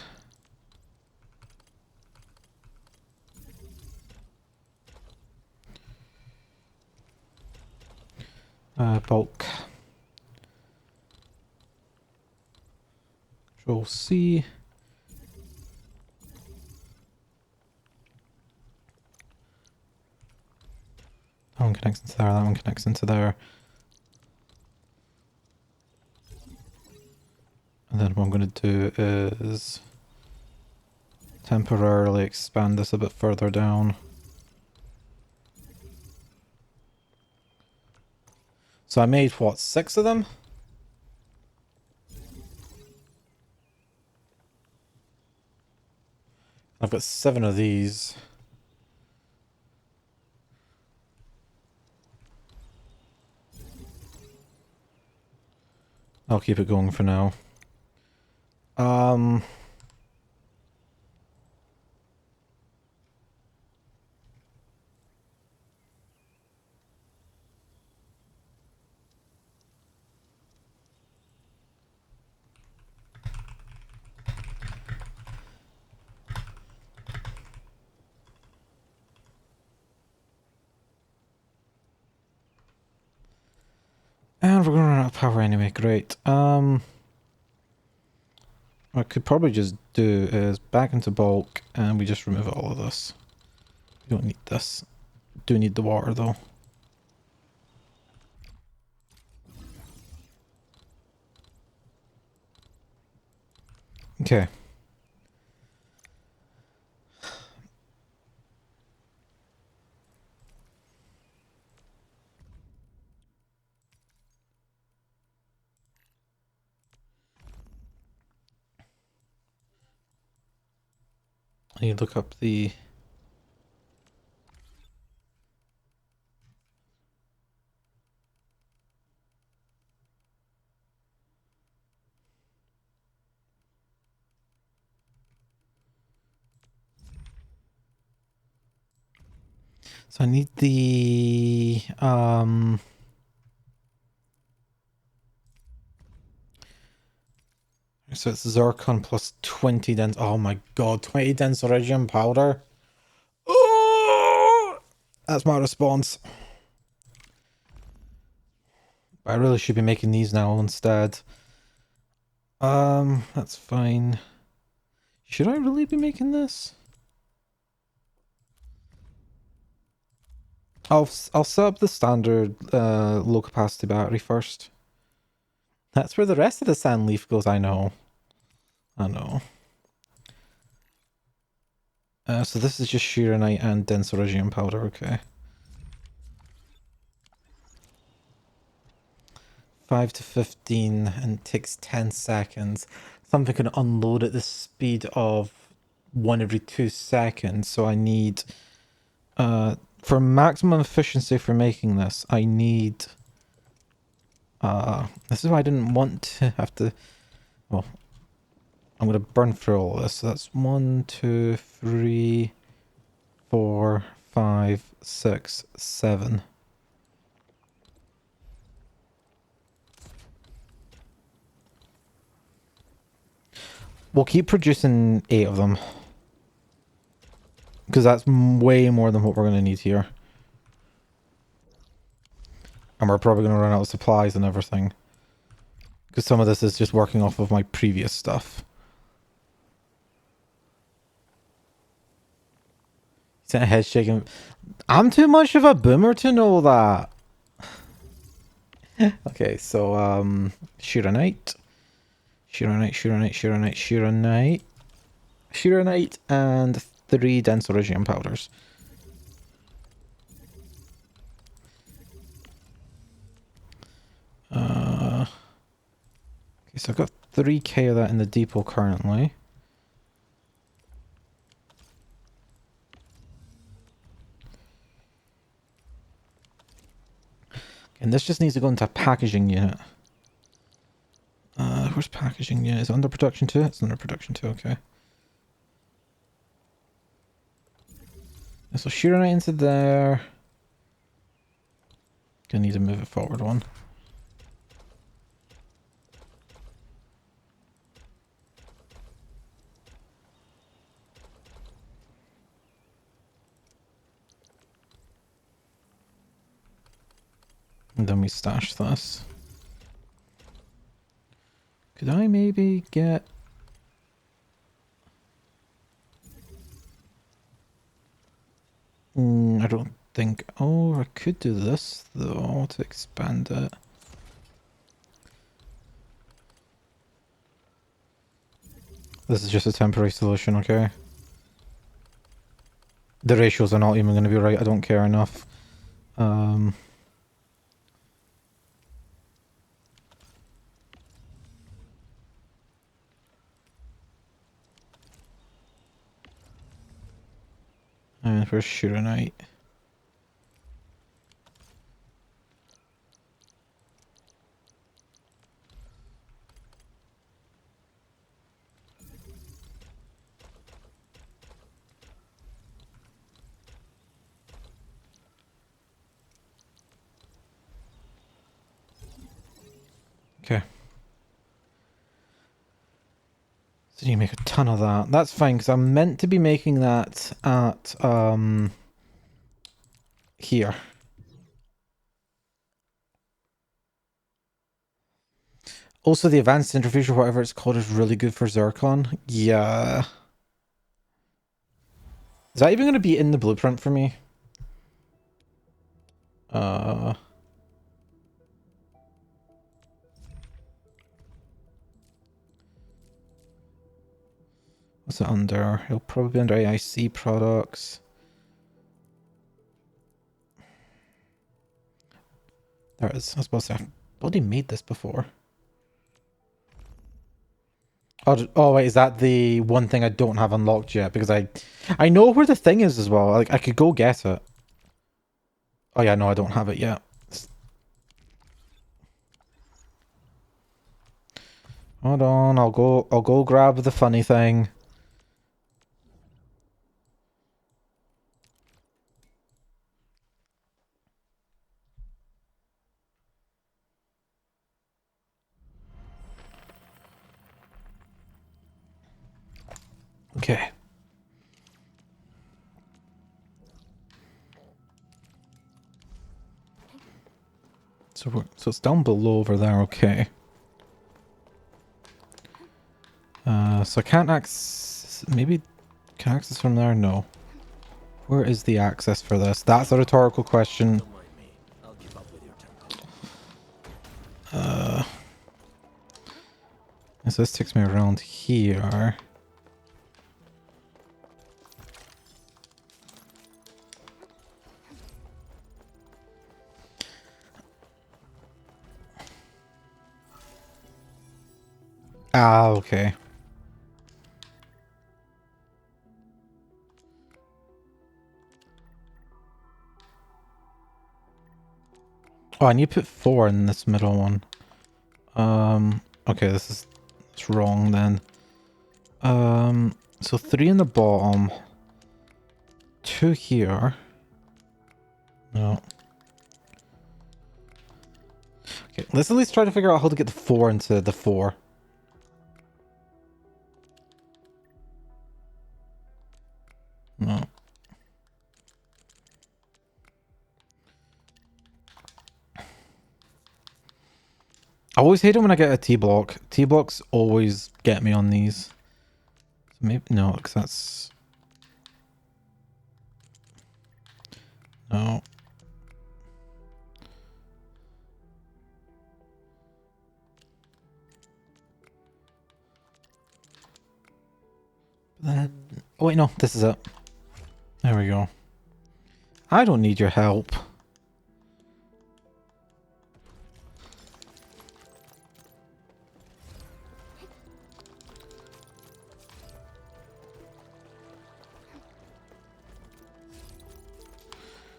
Bulk. Control C. That one connects into there, that one connects into there. And then what I'm going to do is temporarily expand this a bit further down. So I made, what, 6 of them? I've got 7 of these. I'll keep it going for now. And we're gonna run out of power anyway, great. What I could probably just do is back into bulk and we just remove all of this. We don't need this. Do need the water though. Okay. I need to look up the... So I need the... So it's zircon plus 20 dense... Oh my god, 20 dense iridium powder? Oh! That's my response. I really should be making these now instead. That's fine. Should I really be making this? I'll set up the standard low capacity battery first. That's where the rest of the sand leaf goes. I know. I know. So this is just Sheeranite and dense Iridium powder. Okay. 5 to 15 and takes 10 seconds. Something can unload at the speed of 1 every 2 seconds. So I need, for maximum efficiency for making this, I need, this is why I didn't want to have to, well, I'm going to burn through all this. So that's 1, 2, 3, 4, 5, 6, 7. We'll keep producing 8 of them. Because that's way more than what we're going to need here. And we're probably going to run out of supplies and everything. Because some of this is just working off of my previous stuff. He's a head shaking. I'm too much of a boomer to know that. Okay, so, Sheeranite. Sheeranite, and 3 dense Iridium powders. Okay, so I've got 3k of that in the depot currently. And this just needs to go into a packaging unit. Where's packaging unit? Is it under production 2? It's under production 2, okay. So Sheeranite into there. Gonna need to move it forward one. And then we stash this. Could I maybe get... I don't think... Oh, I could do this, though, to expand it. This is just a temporary solution, okay? The ratios are not even going to be right, I don't care enough. And where's Sheeranite? Okay. So you make a ton of that. That's fine, because I'm meant to be making that at, here. Also, the advanced centrifuge or whatever it's called is really good for zircon. Yeah. Is that even going to be in the blueprint for me? What's it under? It'll probably be under AIC products. There it is. I was supposed to have bloody made this before. Oh wait, is that the one thing I don't have unlocked yet? Because I know where the thing is as well. Like I could go get it. Oh yeah, no, I don't have it yet. Hold on, I'll go grab the funny thing. Okay. So it's down below over there, okay. So I can't access... Maybe... Can I access from there? No. Where is the access for this? That's a rhetorical question. Don't mind me. I'll keep up with your tempo. So this takes me around here. Ah, okay. Oh, I need to put 4 in this middle one. Okay, it's wrong then. So 3 in the bottom. 2 here. No. Okay, let's at least try to figure out how to get the 4 into the 4. No. I always hate it when I get a T-block. T-blocks always get me on these. So maybe no, because that's... No. Then... Oh wait, no, this is it. There we go. I don't need your help.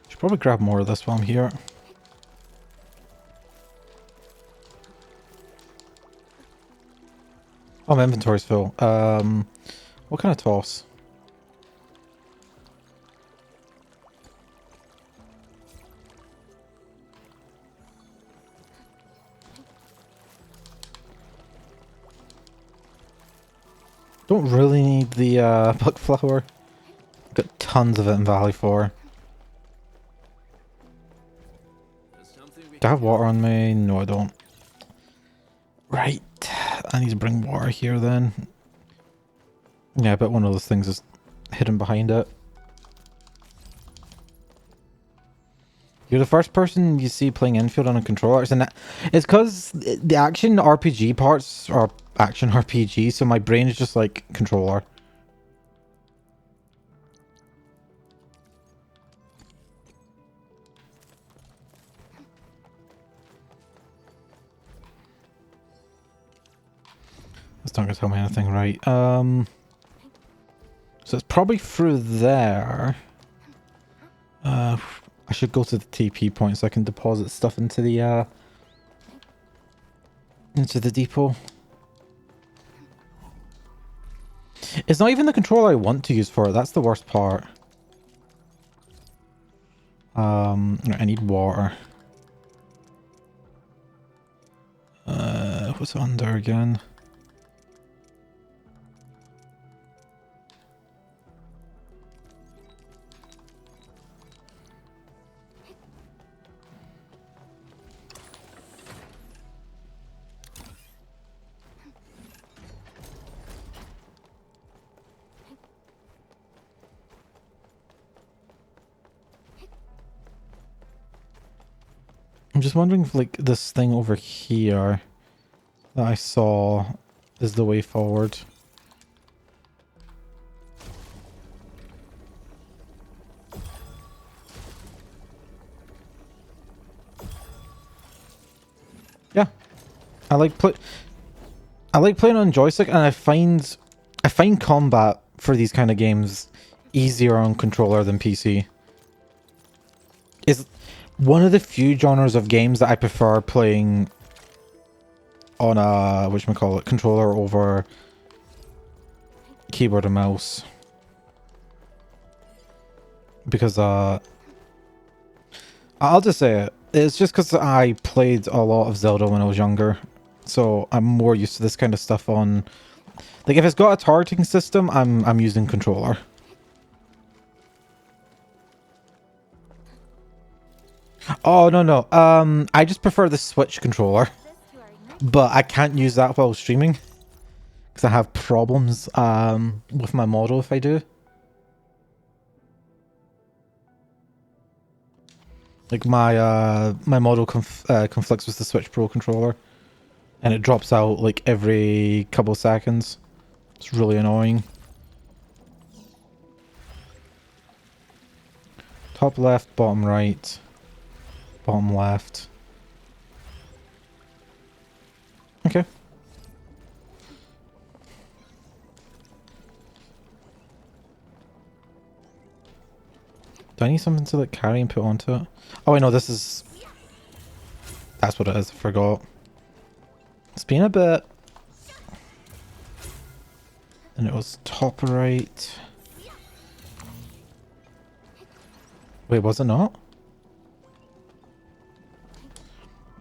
Should probably grab more of this while I'm here. Oh, my inventory's full. What can I toss? Don't really need the bug flower. Got tons of it in Valley 4. Do I have water on me? No, I don't. Right. I need to bring water here then. Yeah, I bet one of those things is hidden behind it. You're the first person you see playing Endfield on a controller. It's because the action RPG parts are action RPG, so my brain is just like controller. That's not gonna tell me anything, right? So it's probably through there. I should go to the TP point so I can deposit stuff into the depot. It's not even the controller I want to use for it. That's the worst part. I need water. What's it under again? I'm just wondering if like this thing over here that I saw is the way forward. Yeah. I like playing on joystick, and I find combat for these kind of games easier on controller than PC. It's one of the few genres of games that I prefer playing on a whatchamacallit controller over keyboard and mouse. Because I'll just say it. It's just because I played a lot of Zelda when I was younger. So I'm more used to this kind of stuff on... Like if it's got a targeting system, I'm using controller. Oh, no. I just prefer the Switch controller. But I can't use that while streaming. Because I have problems with my model if I do. Like my model conflicts with the Switch Pro controller, and it drops out like every couple seconds. It's really annoying. Top left, bottom right, bottom left. Okay. Do I need something to like carry and put onto it? Oh, I know this is... That's what it is, I forgot. It's been a bit. And it was top right. Wait, was it not?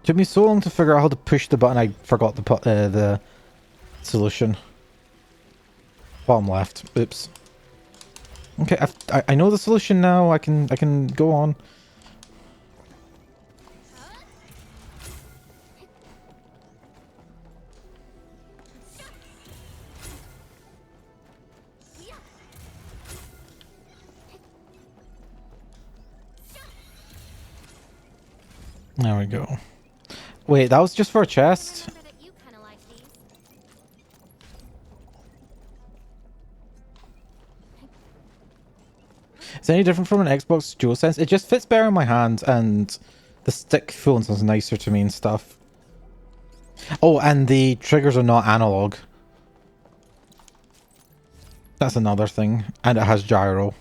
Took me so long to figure out how to push the button, I forgot the solution. Bottom left. Oops. Okay, I know the solution now. I can go on. There we go. Wait, that was just for a chest? Remember that you kinda like these. Is it any different from an Xbox DualSense? It just fits better in my hand, and the stick feels nicer to me and stuff. Oh, and the triggers are not analog. That's another thing. And it has gyro.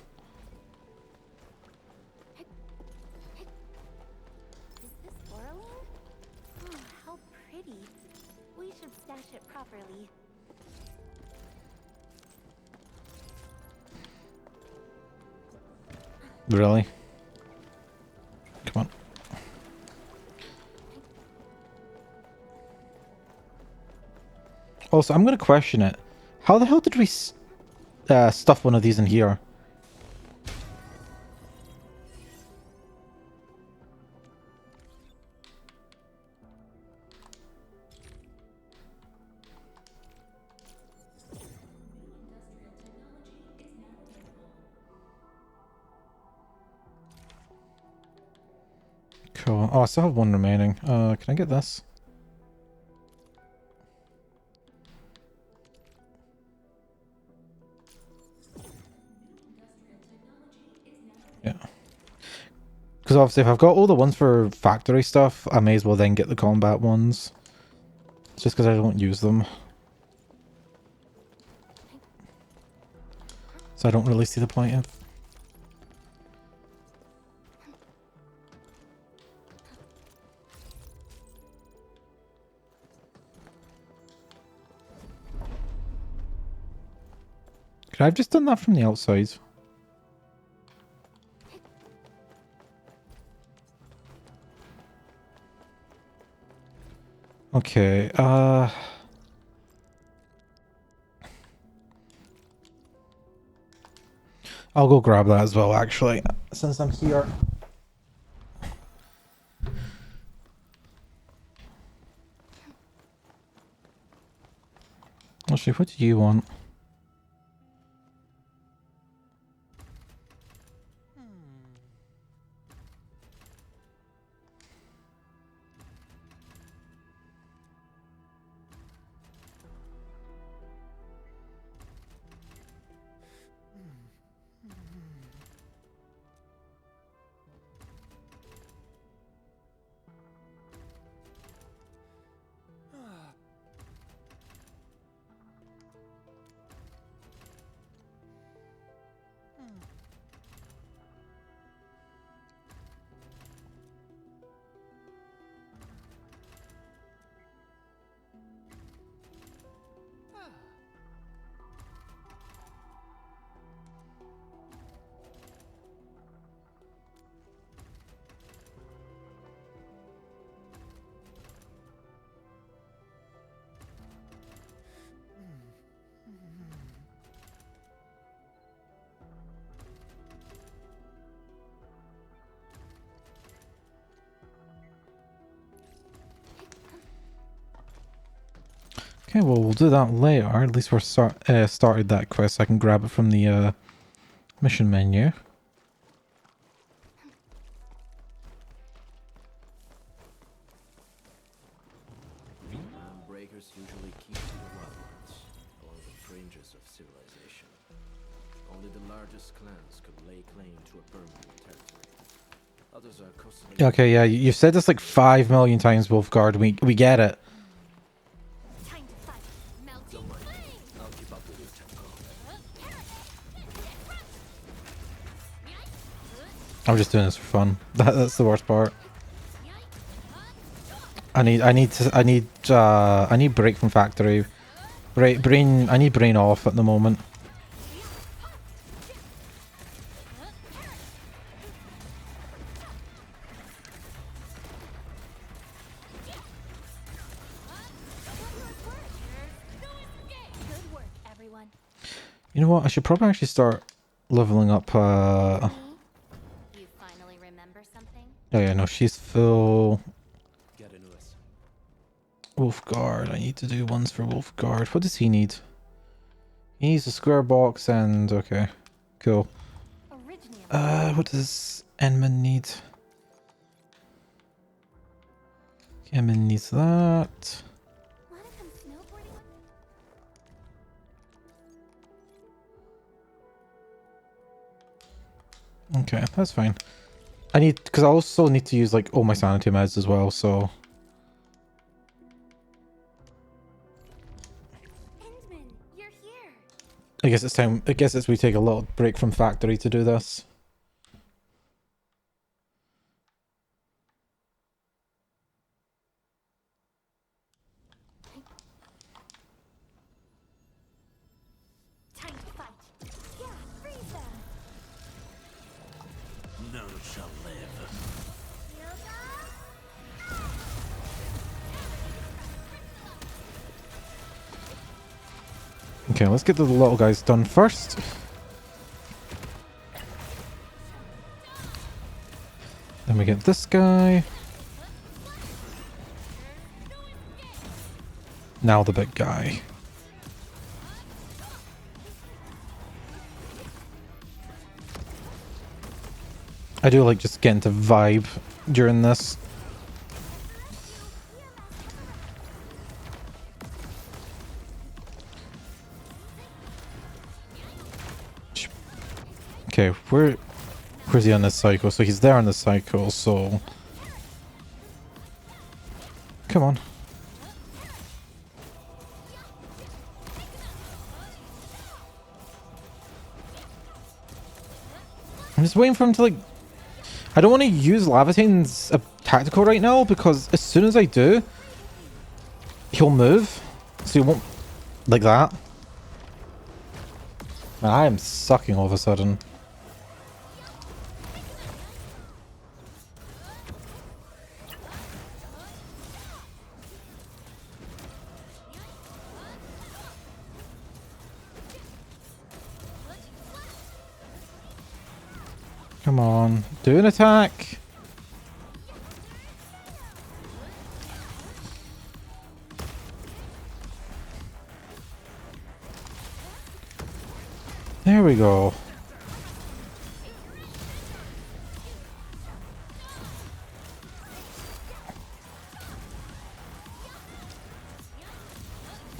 Is this whirling? Oh, how pretty. We should stash it properly. Really? Come on. Also, I'm going to question it. How the hell did we stuff one of these in here? Cool. Oh, I still have one remaining. Can I get this? Yeah. Because obviously if I've got all the ones for factory stuff, I may as well then get the combat ones. It's just because I don't use them. So I don't really see the point of... Could I have just done that from the outside? Okay, I'll go grab that as well, actually, since I'm here. Actually, what do you want? Okay, well, we'll do that later. At least we're started that quest. I can grab it from the mission menu. Breakers usually keep to the wildlands, along the fringes of civilization. Only the largest clans could lay claim to a permanent territory. Others are constantly... Okay, yeah, you've said this like 5 million times, Wolfguard. We get it. Time to fight. Melting flame. I'll keep up with you, Temko. I'm just doing this for fun. That's the worst part. I need break from factory. Brain. I need brain off at the moment. Good work, everyone. You know what? I should probably actually start leveling up. Oh You finally remember something? yeah, no, she's full. Get into us. Wolfguard. I need to do ones for Wolfguard. What does he need? He needs a square box and okay, cool. What does Enman need? Enman needs that. Wanna come snowboarding with Okay, that's fine. I need, because I also need to use like all my sanity meds as well, so. Endman, you're here. I guess it's time, I guess we take a little break from factory to do this. Time to fight. Yeah, freeze them. None shall live. Okay, let's get the little guys done first. Then we get this guy. Now the big guy. I do like just getting to vibe during this. Okay, where's he on this cycle? So he's there on the cycle, so come on. I'm just waiting for him to like, I don't want to use Lavatane's tactical right now because as soon as I do, he'll move. So he won't like that. Man, I am sucking all of a sudden. Come on, do an attack. There we go.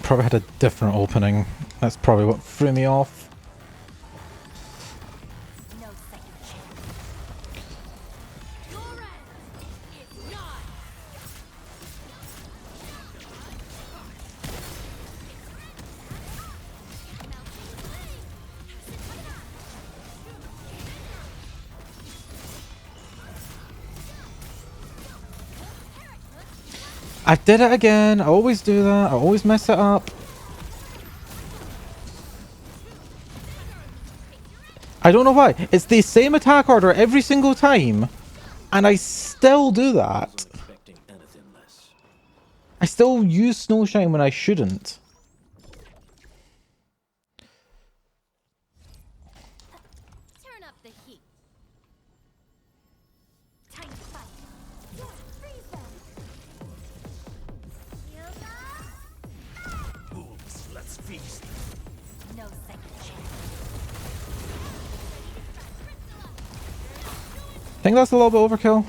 Probably had a different opening. That's probably what threw me off. No second chance. Your end is not. I did it again. I always do that. I always mess it up. I don't know why. It's the same attack order every single time. And I still do that. Expecting anything less. I still use Snowshine when I shouldn't. Turn up the heat. Time to fight. Yeah, freeze them. think that's a little bit overkill.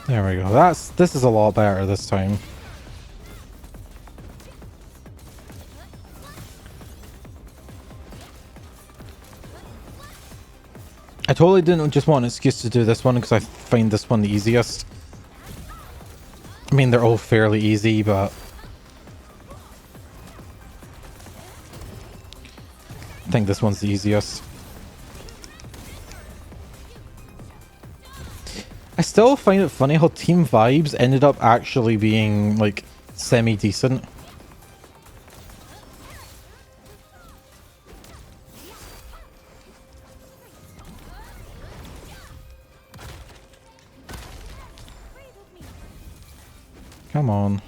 There we go. This is a lot better this time. I totally didn't just want an excuse to do this one because I find this one the easiest. I mean, they're all fairly easy, but I think this one's the easiest. I still find it funny how Team Vibes ended up actually being, like, semi-decent. Come on.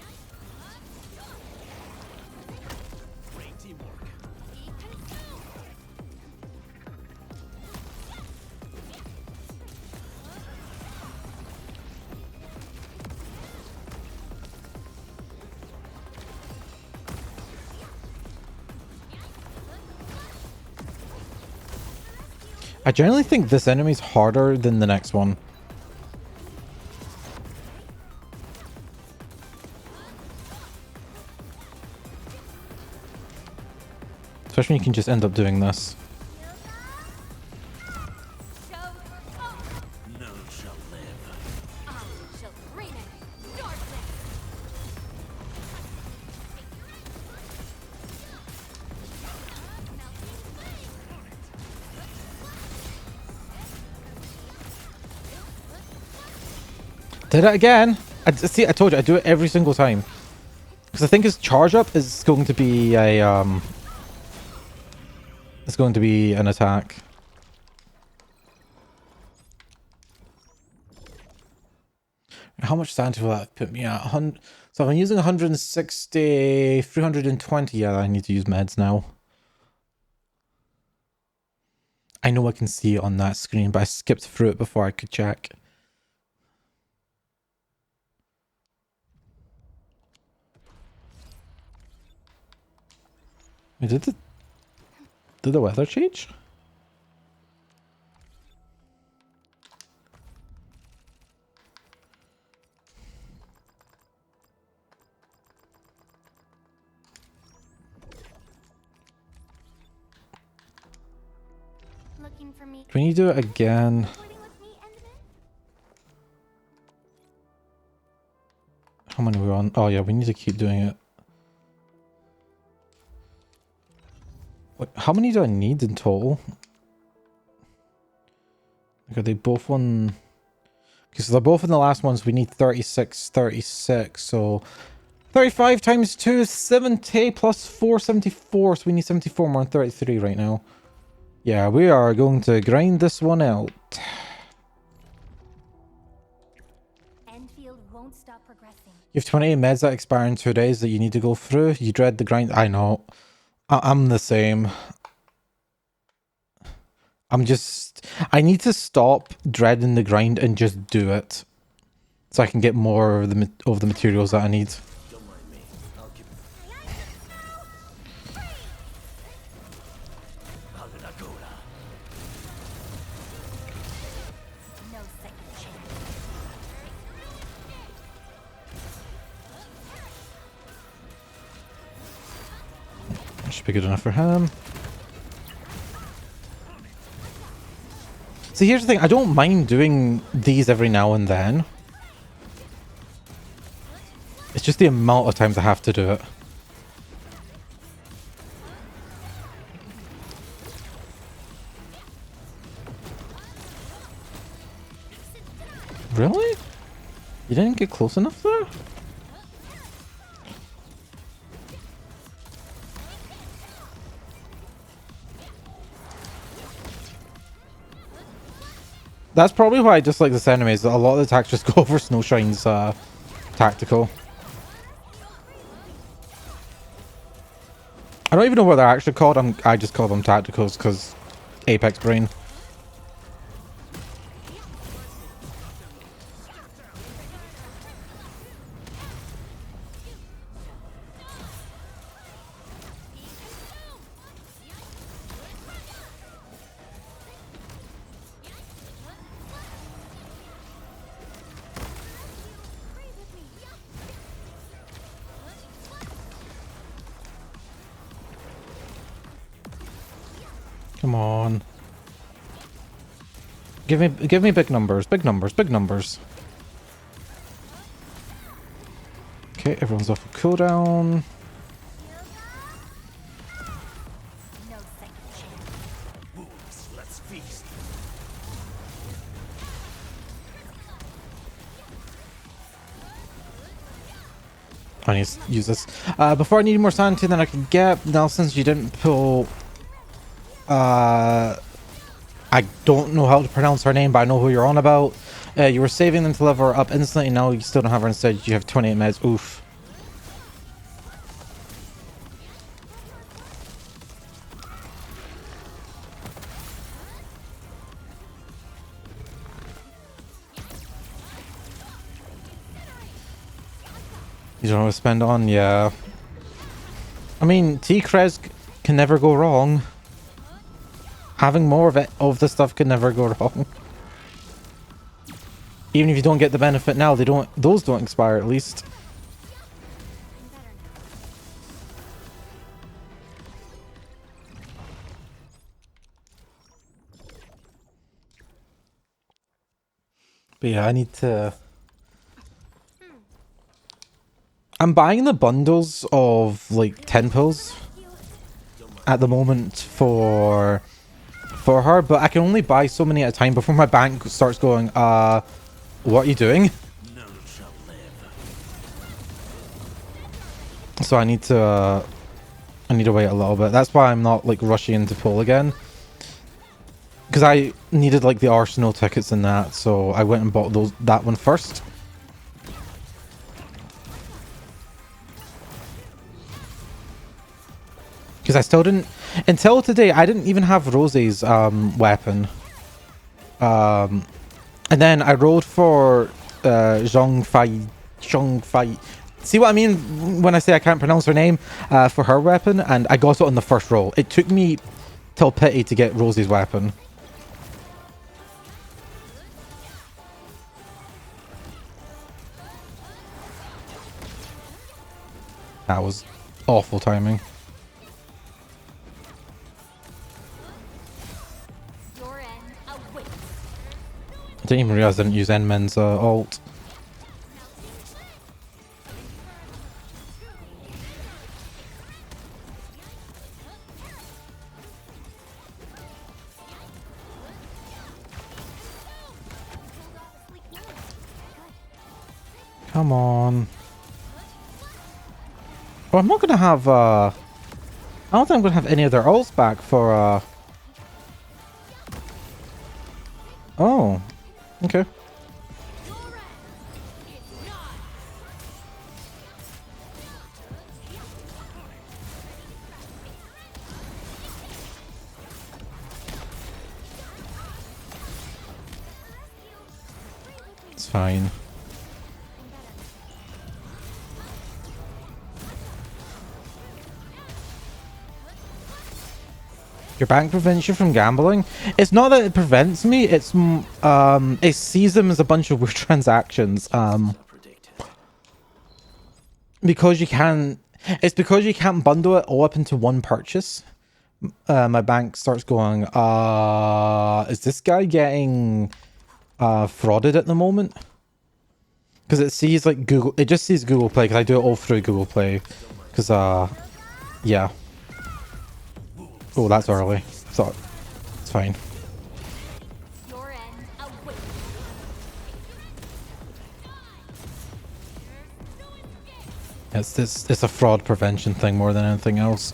I generally think this enemy's harder than the next one. Especially when you can just end up doing this. Did it again? See, I told you, I do it every single time. Because I think his charge up is going to be a, it's going to be an attack. How much sanity will that put me at? So if I'm using 160, 320, yeah, I need to use meds now. I know I can see it on that screen, but I skipped through it before I could check. Wait, did the weather change? Looking for me. Can you do it again? How many are we on? Oh yeah, we need to keep doing it. Wait, how many do I need in total? Like, are they both on? Okay, so they're both in the last ones. We need 36, 36. So 35 times 2 is 70 plus 4, 74. So we need 74 more than 33 right now. Yeah, we are going to grind this one out. Endfield won't stop progressing. You have 28 meds that expire in 2 days that you need to go through. You dread the grind. I know. I'm the same. I need to stop dreading the grind and just do it. So I can get more of the materials that I need. Don't mind me. I'll keep... No second chance. That should be good enough for him. See, here's the thing. I don't mind doing these every now and then. It's just the amount of times I have to do it. Really? You didn't get close enough there? That's probably why I dislike this enemy, is that a lot of the attacks just go over Snowshine's tactical. I don't even know what they're actually called. I just call them tacticals because Apex Brain. Come on. Give me big numbers, big numbers, big numbers. Okay, everyone's off a cooldown. Let's feast. I need to use this. Before I need more sanity than I can get. Now, since you didn't pull... I don't know how to pronounce her name, but I know who you're on about. You were saving them to level her up instantly. Now you still don't have her. Instead, you have 28 meds. Oof. You don't know what to spend on? Yeah. I mean, T-Cres can never go wrong. Having more of it, of the stuff, can never go wrong. Even if you don't get the benefit now, those don't expire at least. But yeah, I need to... I'm buying the bundles of like 10 pills at the moment for her, but I can only buy so many at a time before my bank starts going, what are you doing? None shall live. So I need to wait a little bit. That's why I'm not like rushing into pull again. Because I needed like the Arsenal tickets and that, so I went and bought that one first. Because I still didn't... Until today, I didn't even have Rosie's weapon. And then I rolled for Zhongfei. See what I mean when I say I can't pronounce her name? For her weapon, and I got it on the first roll. It took me till pity to get Rosie's weapon. That was awful timing. I didn't even realize I didn't use Endman's ult. Come on. Well, I'm not gonna have I don't think I'm gonna have any of their ults back for Oh. Okay. It's fine. Your bank prevents you from gambling? It's not that it prevents me, it's it sees them as a bunch of weird transactions. Because you can... It's because you can't bundle it all up into one purchase. My bank starts going, is this guy getting frauded at the moment? Because it sees like Google... It just sees Google Play, because I do it all through Google Play. Because, yeah. Oh, that's early. So, it's fine. It's a fraud prevention thing more than anything else.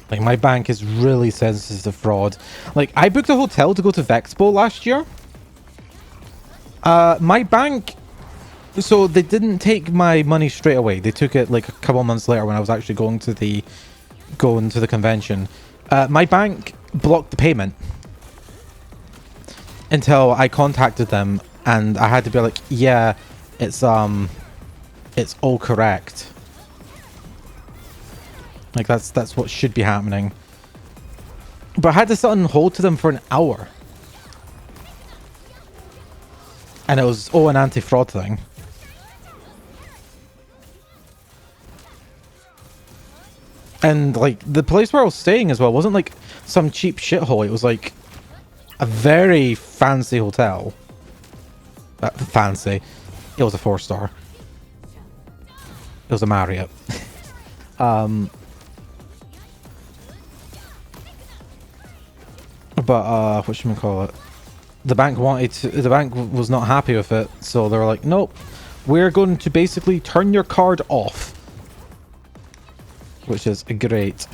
Like, my bank is really sensitive to fraud. Like, I booked a hotel to go to Vexpo last year. My bank... So, they didn't take my money straight away. They took it, like, a couple months later when I was actually going to the convention. My bank blocked the payment. Until I contacted them, and I had to be like, yeah, it's all correct. Like, that's what should be happening. But I had to sit on hold to them for an hour. And it was, an anti-fraud thing. And like the place where I was staying as well wasn't like some cheap shithole. It was like a very fancy hotel. Fancy. It was a 4-star. It was a Marriott. But what should we call it? The bank was not happy with it, so they were like, nope, we're going to basically turn your card off. Which is great.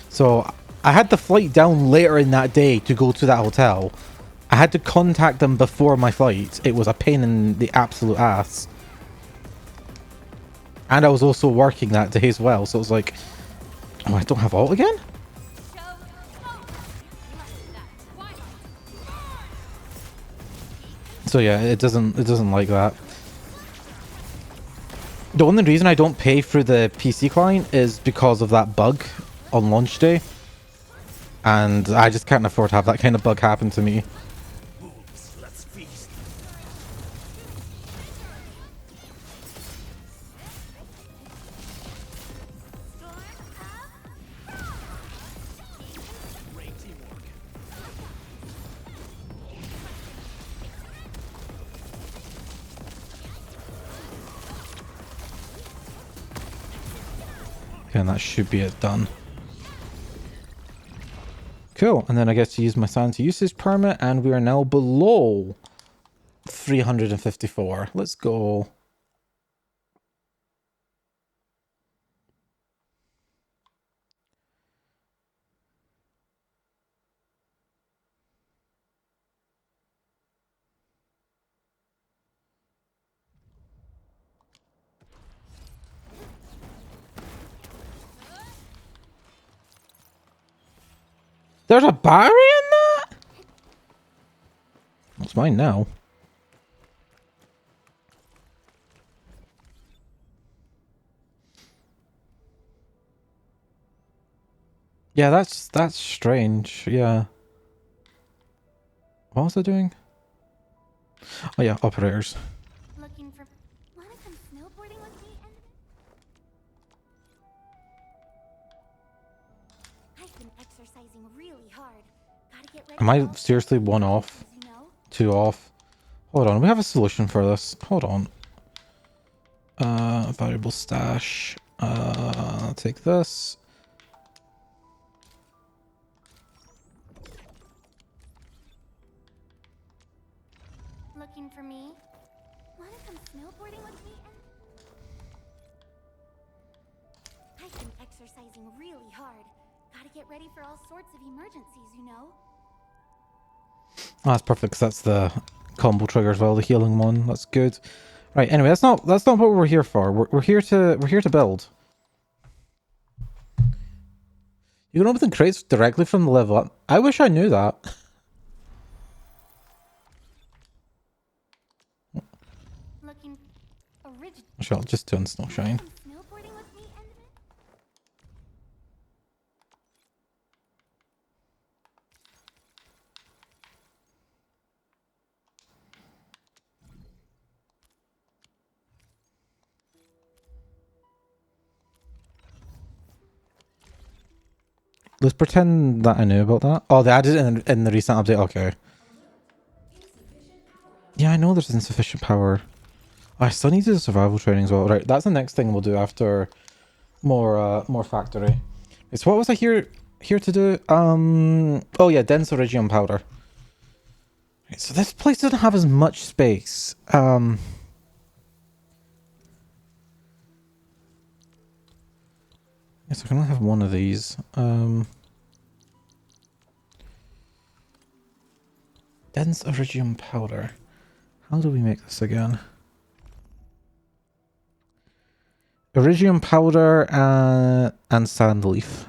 So I had the flight down later in that day to go to that hotel. I had to contact them before my flight. It was a pain in the absolute ass. And I was also working that day as well, so it was like, oh, I don't have ult again? So yeah, it doesn't like that. The only reason I don't pay for the PC client is because of that bug on launch day. And I just can't afford to have that kind of bug happen to me. Let's feast. Great teamwork. Okay, and that should be it done. Cool, and then I get to use my sanity usage permit, and we are now below 354. Let's go. There's a battery in that? It's mine now. Yeah, that's strange. Yeah. What was I doing? Oh yeah, operators. Looking for... Wanna come snowboarding with me, Endman? I've been exercising really hard. Gotta get ready Am for I all seriously sorts of one off? emergencies, you know? 2 off? Hold on, we have a solution for this. Hold on. Variable stash. I'll take this. Looking for me? Wanna come snowboarding with me, Endman? I've been exercising really hard. Gotta get ready for all sorts of emergencies, you know? Oh, that's perfect, because that's the combo trigger as well, the healing one. That's good. Right, anyway, that's not what we're here for. We're here to build. You can open crates directly from the level up. I wish I knew that. Looking... Actually, I'll just turn snow shine. Come snowboarding with me, Endman? Let's pretend that I knew about that. Oh, they added it in the recent update. Okay. Yeah, I know there's insufficient power. I still need to do survival training as well. Right, that's the next thing we'll do after more factory. So what was I here to do? Oh yeah, dense iridium powder. Right, so this place doesn't have as much space. Yes, I can only have one of these. Dense iridium powder. How do we make this again? Iridium powder and sand leaf.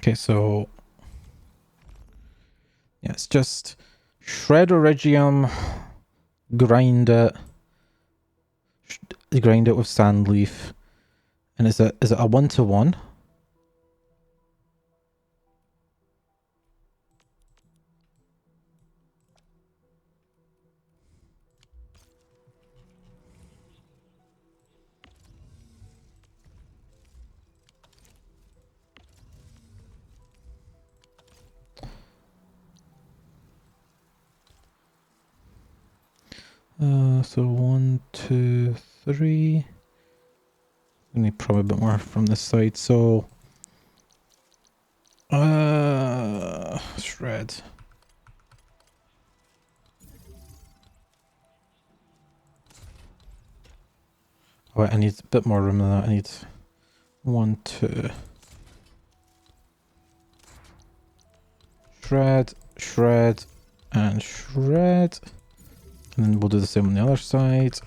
Okay, so yeah, it's just shred iridium, grind it with sand leaf, and is it a 1-to-1? So 1, 2, 3. I need probably a bit more from this side. So, shred. Oh, wait, I need a bit more room than that. I need 1, 2. Shred, shred, and shred. And then we'll do the same on the other side.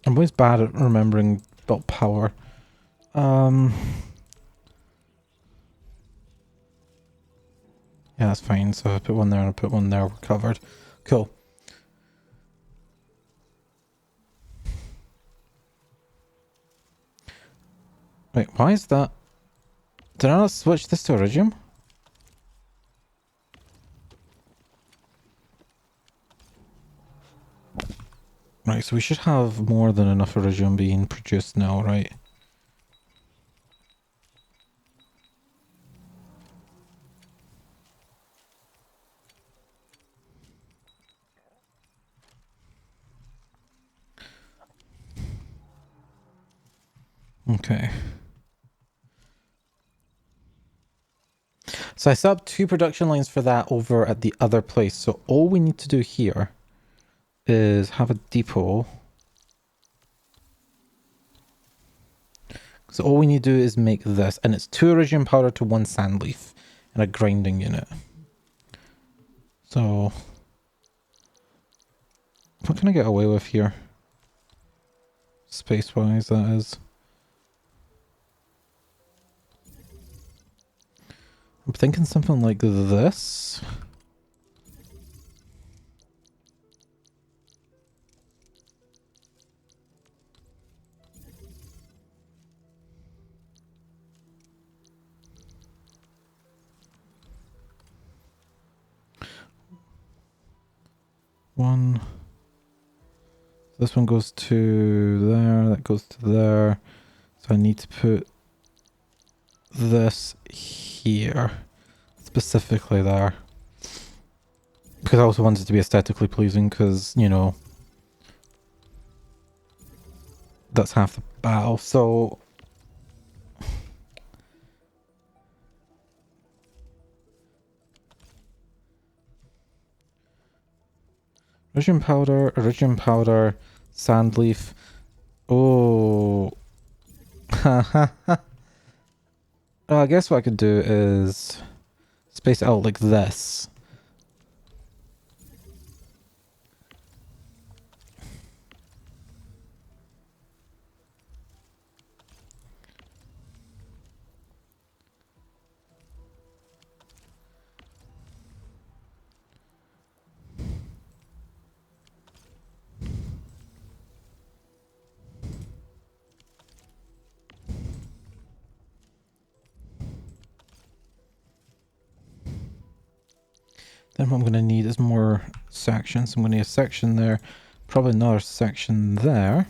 I'm always bad at remembering about power. Yeah, that's fine. So I put one there and I put one there. We're covered. Cool. Wait, why is that? Did I not switch this to iridium? Right, so we should have more than enough iridium being produced now, right? Okay. So I set up 2 production lines for that over at the other place. So all we need to do here is have a depot. So all we need to do is make this, and it's 2 iridium powder to 1 sand leaf and a grinding unit. So what can I get away with here? Space-wise, that is. I'm thinking something like this. One. This one goes to there, that goes to there. So I need to put this here. Specifically there. Because I also want it to be aesthetically pleasing because, you know, that's half the battle. So iridium powder, sand leaf. Oh. I guess what I could do is space it out like this. Then what I'm going to need is more sections. I'm going to need a section there, probably another section there.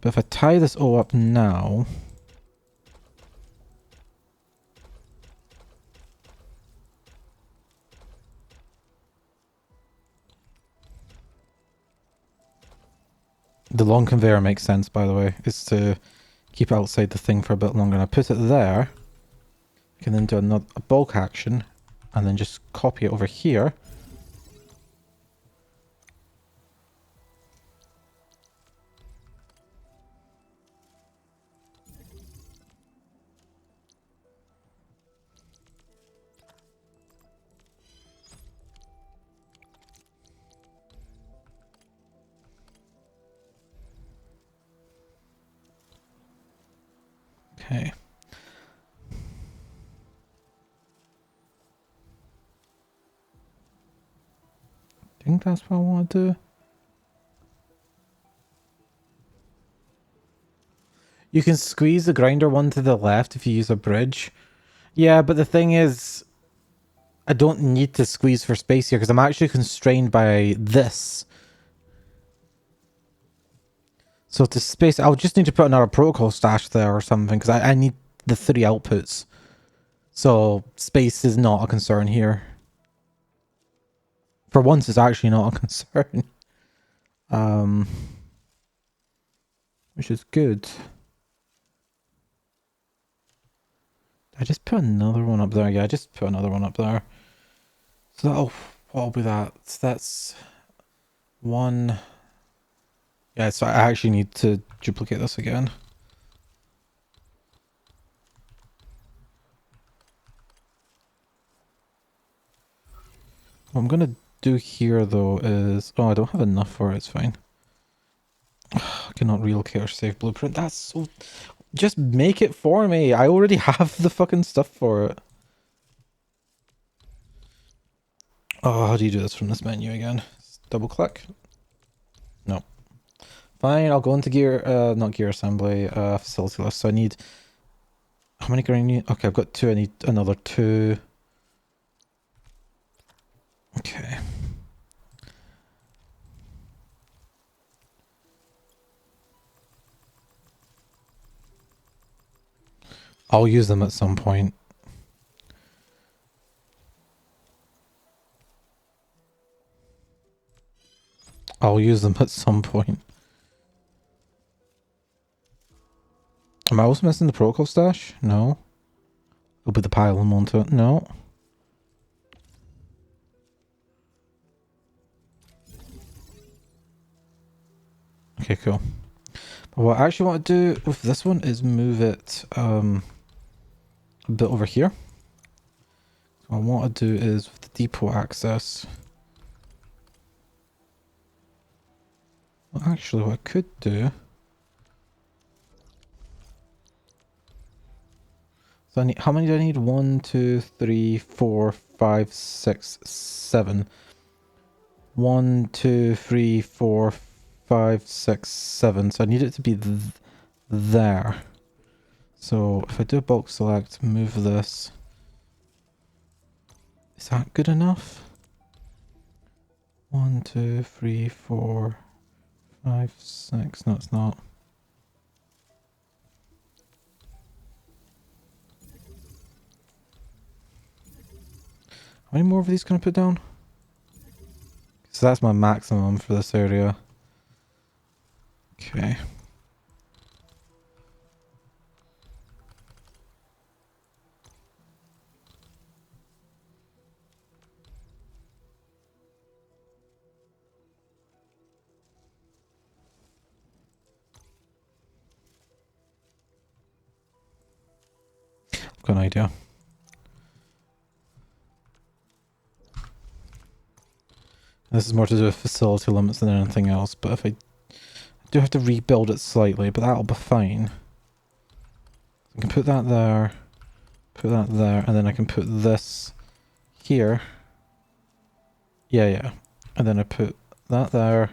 But if I tie this all up now, the long conveyor makes sense, by the way. It's to Keep it outside the thing for a bit longer. And I put it there. I can then do a bulk action and then just copy it over here. Okay. I think that's what I want to do. You can squeeze the grinder one to the left if you use a bridge. Yeah, but the thing is, I don't need to squeeze for space here because I'm actually constrained by this. So to space, I'll just need to put another protocol stash there or something because I need the 3 outputs. So space is not a concern here. For once, it's actually not a concern. Which is good. I just put another one up there. Yeah, I just put another one up there. So what'll be that? So that's 1. Yeah, so I actually need to duplicate this again. What I'm gonna do here though is... Oh, I don't have enough for it, it's fine. I cannot relocate or save blueprint. That's so... Just make it for me. I already have the fucking stuff for it. Oh, how do you do this from this menu again? Double click? No. Fine, I'll go into gear, not gear assembly, facility list. So I need... How many green need? Okay, I've got 2. I need another 2. Okay. I'll use them at some point. I'll use them at some point. Am I also missing the protocol stash? No. It'll be the pylon, won't it? No. Okay, cool. But what I actually want to do with this one is move it a bit over here. What I want to do is with the depot access. Well, actually, what I could do... So I need, how many do I need? 1, 2, 3, 4, 5, 6, 7. 1, 2, 3, 4, 5, 6, 7. So I need it to be there. So if I do a bulk select, move this. Is that good enough? 1, 2, 3, 4, 5, 6. No, it's not. How many more of these can I put down? So that's my maximum for this area. Okay. I've got an idea. This is more to do with facility limits than anything else, but if I do have to rebuild it slightly, but that'll be fine. I can put that there, and then I can put this here. Yeah. And then I put that there.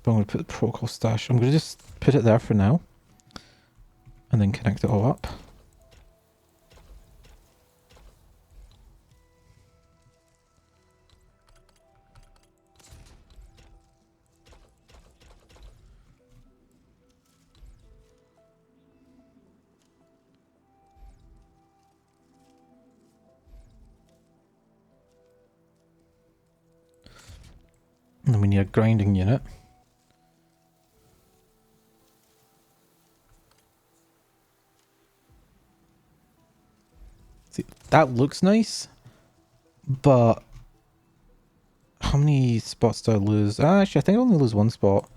But I'm going to put the protocol stash. I'm going to just put it there for now. And then connect it all up. And then we need a grinding unit. that looks nice, but how many spots do I lose? Actually, I think I only lose one spot.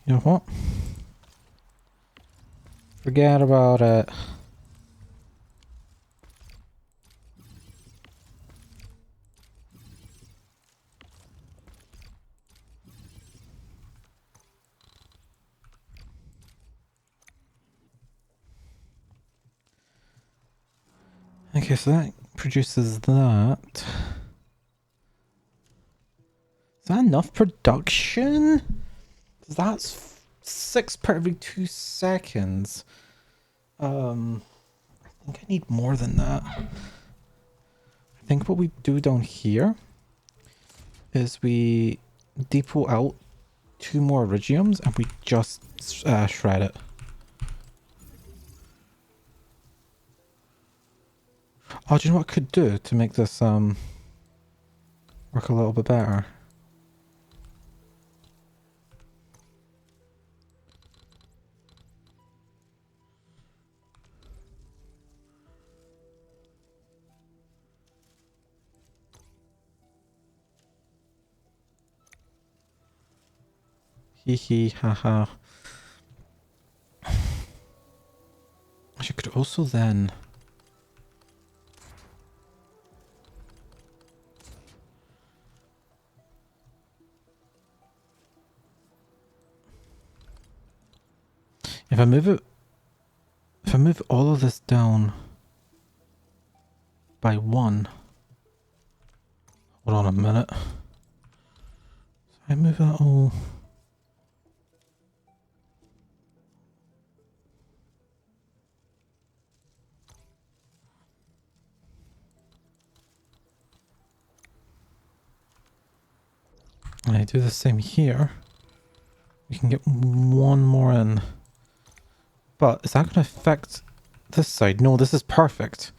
You know what? Forget about it. Okay, so that produces that. Is that enough production? That's 6 per every 2 seconds. I think I need more than that. I think what we do down here is we depot out 2 more iridiums and we just shred it. Oh, do you know what I could do to make this work a little bit better? Hee hee haha. You could also then if I move all of this down by 1. Hold on a minute. So I move that all. And I do the same here. We can get 1 more in. But is that going to affect this side? No, this is perfect.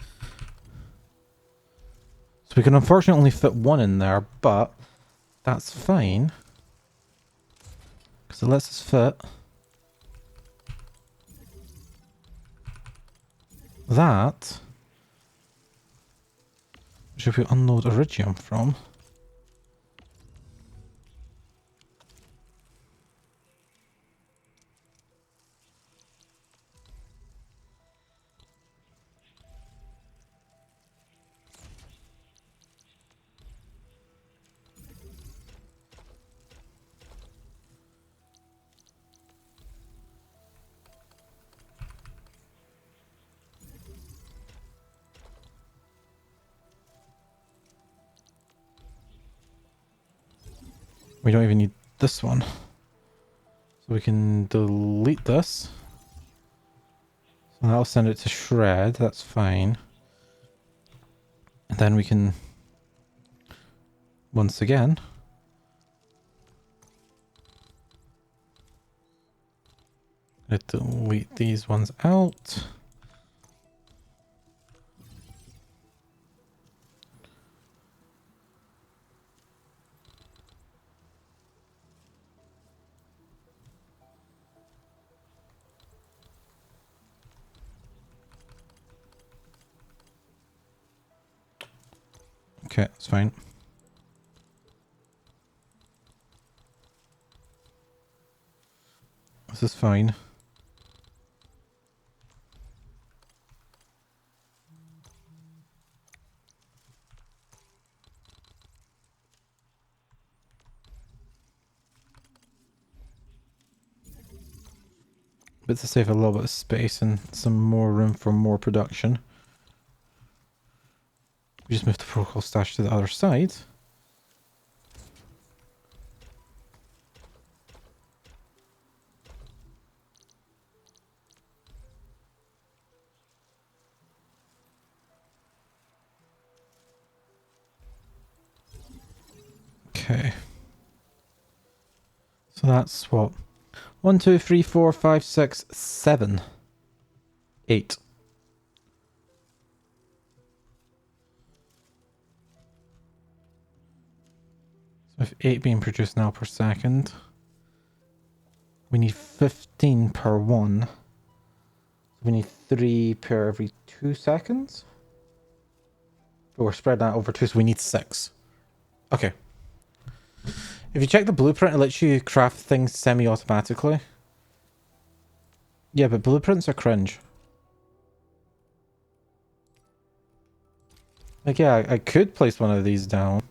So we can unfortunately only fit 1 in there, but that's fine. Because it lets us fit that, which if we unload iridium from. We don't even need this one. So we can delete this. So that'll send it to shred, that's fine. And then we can, once again, delete these ones out. Okay, that's fine. This is fine. But to save a little bit of space and some more room for more production, we just move the protocol stash to the other side. Okay. So that's what? 1, 2, 3, 4, 5, 6, 7, 8. So with 8 being produced now per second, we need 15 per one. We need 3 per every 2 seconds. But we're spread that over 2, so we need 6. Okay. If you check the blueprint, it lets you craft things semi-automatically. Yeah, but blueprints are cringe. Like, yeah, I could place one of these down.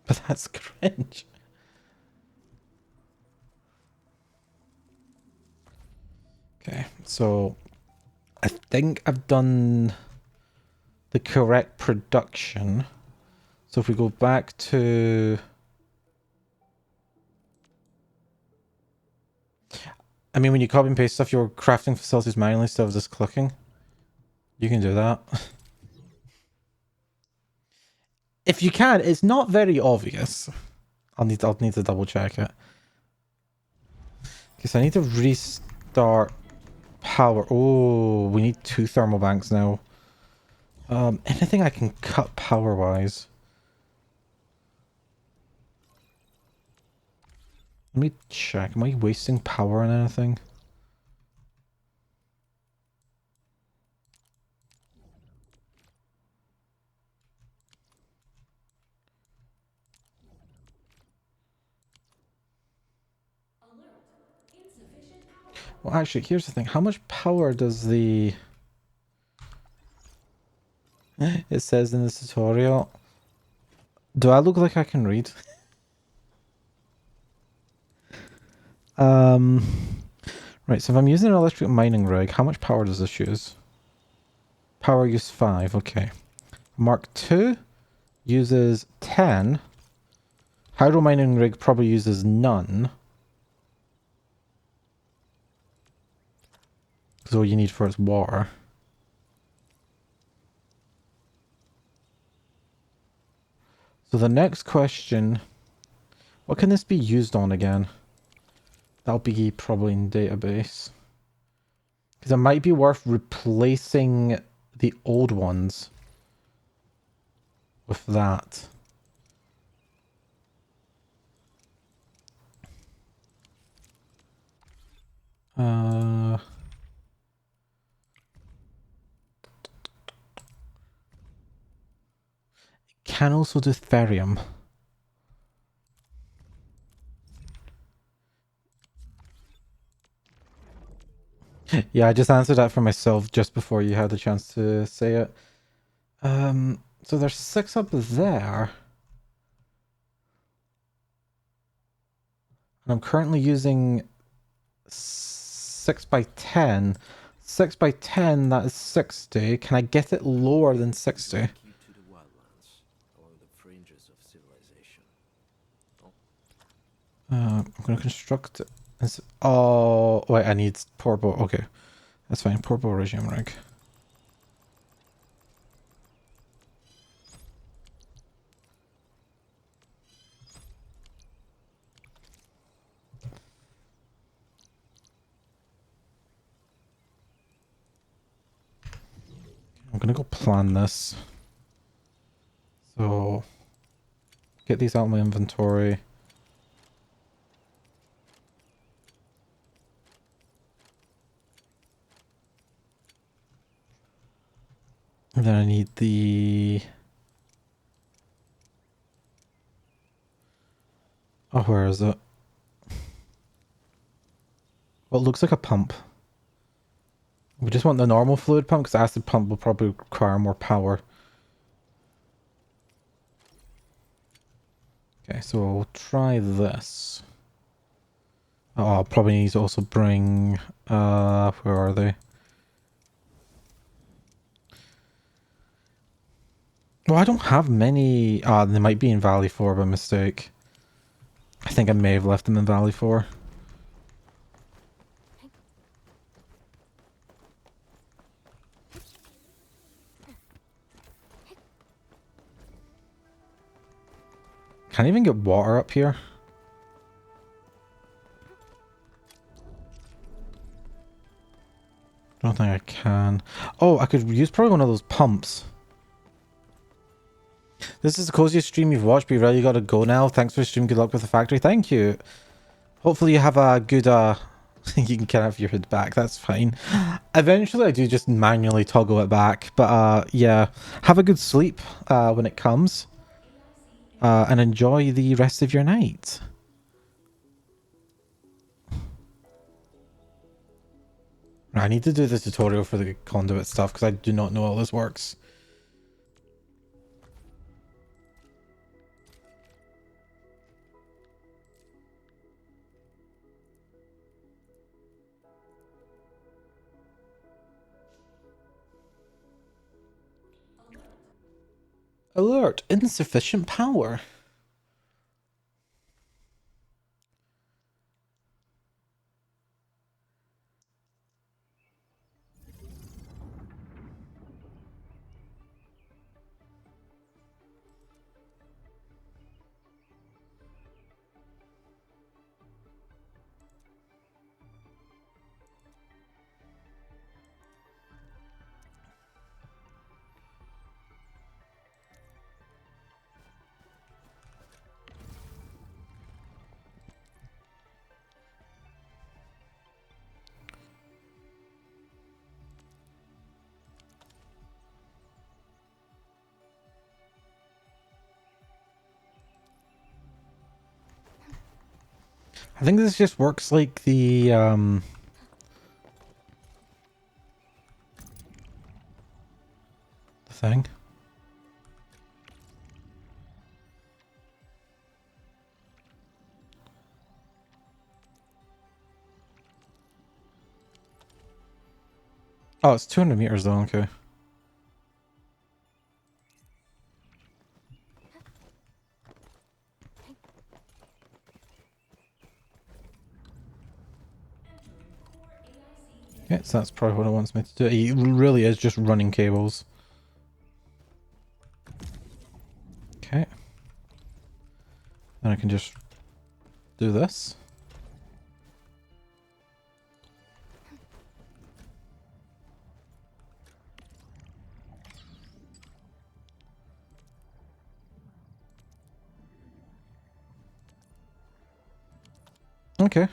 But that's cringe. Okay, so I think I've done the correct production. So if we go back to... I mean, when you copy and paste stuff, you're crafting facilities manually instead of just clicking. You can do that. If you can, it's not very obvious. I'll need to double check it. Okay, so I need to restart power. Oh, we need 2 thermal banks now. Anything I can cut power wise. Let me check. Am I wasting power on anything? Well, actually, here's the thing. How much power does the... It says in the tutorial. Do I look like I can read? Right, so if I'm using an electric mining rig, how much power does this use? Power use 5, okay. Mark II uses 10. Hydro mining rig probably uses none. Because all you need for it is water. So the next question, what can this be used on again? That'll be probably in database. Because it might be worth replacing the old ones with that. Can also do therium. Yeah, I just answered that for myself just before you had the chance to say it. So there's 6 up there. And I'm currently using 6 by 10. 6 by 10, that is 60. Can I get it lower than 60? You to the wildlands, along the fringes of civilization. I'm going to construct it. Oh, wait, I need portable. Okay, that's fine. Portable regime rig. I'm going to go plan this. So, get these out of my inventory. And then I need the... Oh, where is it? Well, it looks like a pump. We just want the normal fluid pump because the acid pump will probably require more power. Okay, so we'll try this. Oh, I'll probably need to also bring... where are they? Well, I don't have many... Ah, they might be in Valley 4 by mistake. I think I may have left them in Valley 4. can't even get water up here. Don't think I can. Oh, I could use probably one of those pumps. This is the coziest stream you've watched, but you really gotta go now. Thanks for the stream. Good luck with the factory. Thank you. Hopefully you have a good, you can kind of have your hood back. That's fine. Eventually I do just manually toggle it back. But, yeah. Have a good sleep, when it comes. And enjoy the rest of your night. I need to do the tutorial for the conduit stuff because I do not know how this works. Alert! Insufficient power. I think this just works like the thing. Oh, it's 200 meters though, okay. Okay, so that's probably what it wants me to do. It really is just running cables. Okay. Then I can just do this. Okay.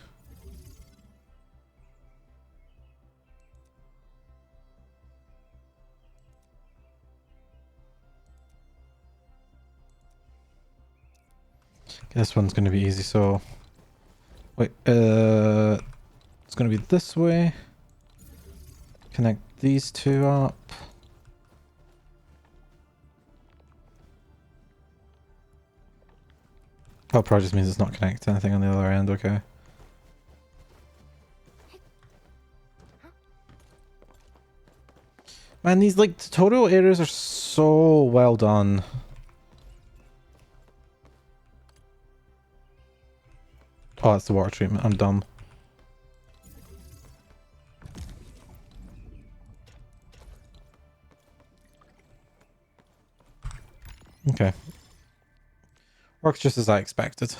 This one's going to be easy, so... Wait, it's going to be this way. Connect these two up. Oh, probably just means it's not connected to anything on the other end, okay. Man, these, like, tutorial areas are so well done. Oh, that's the water treatment. I'm dumb. Okay. Works just as I expected.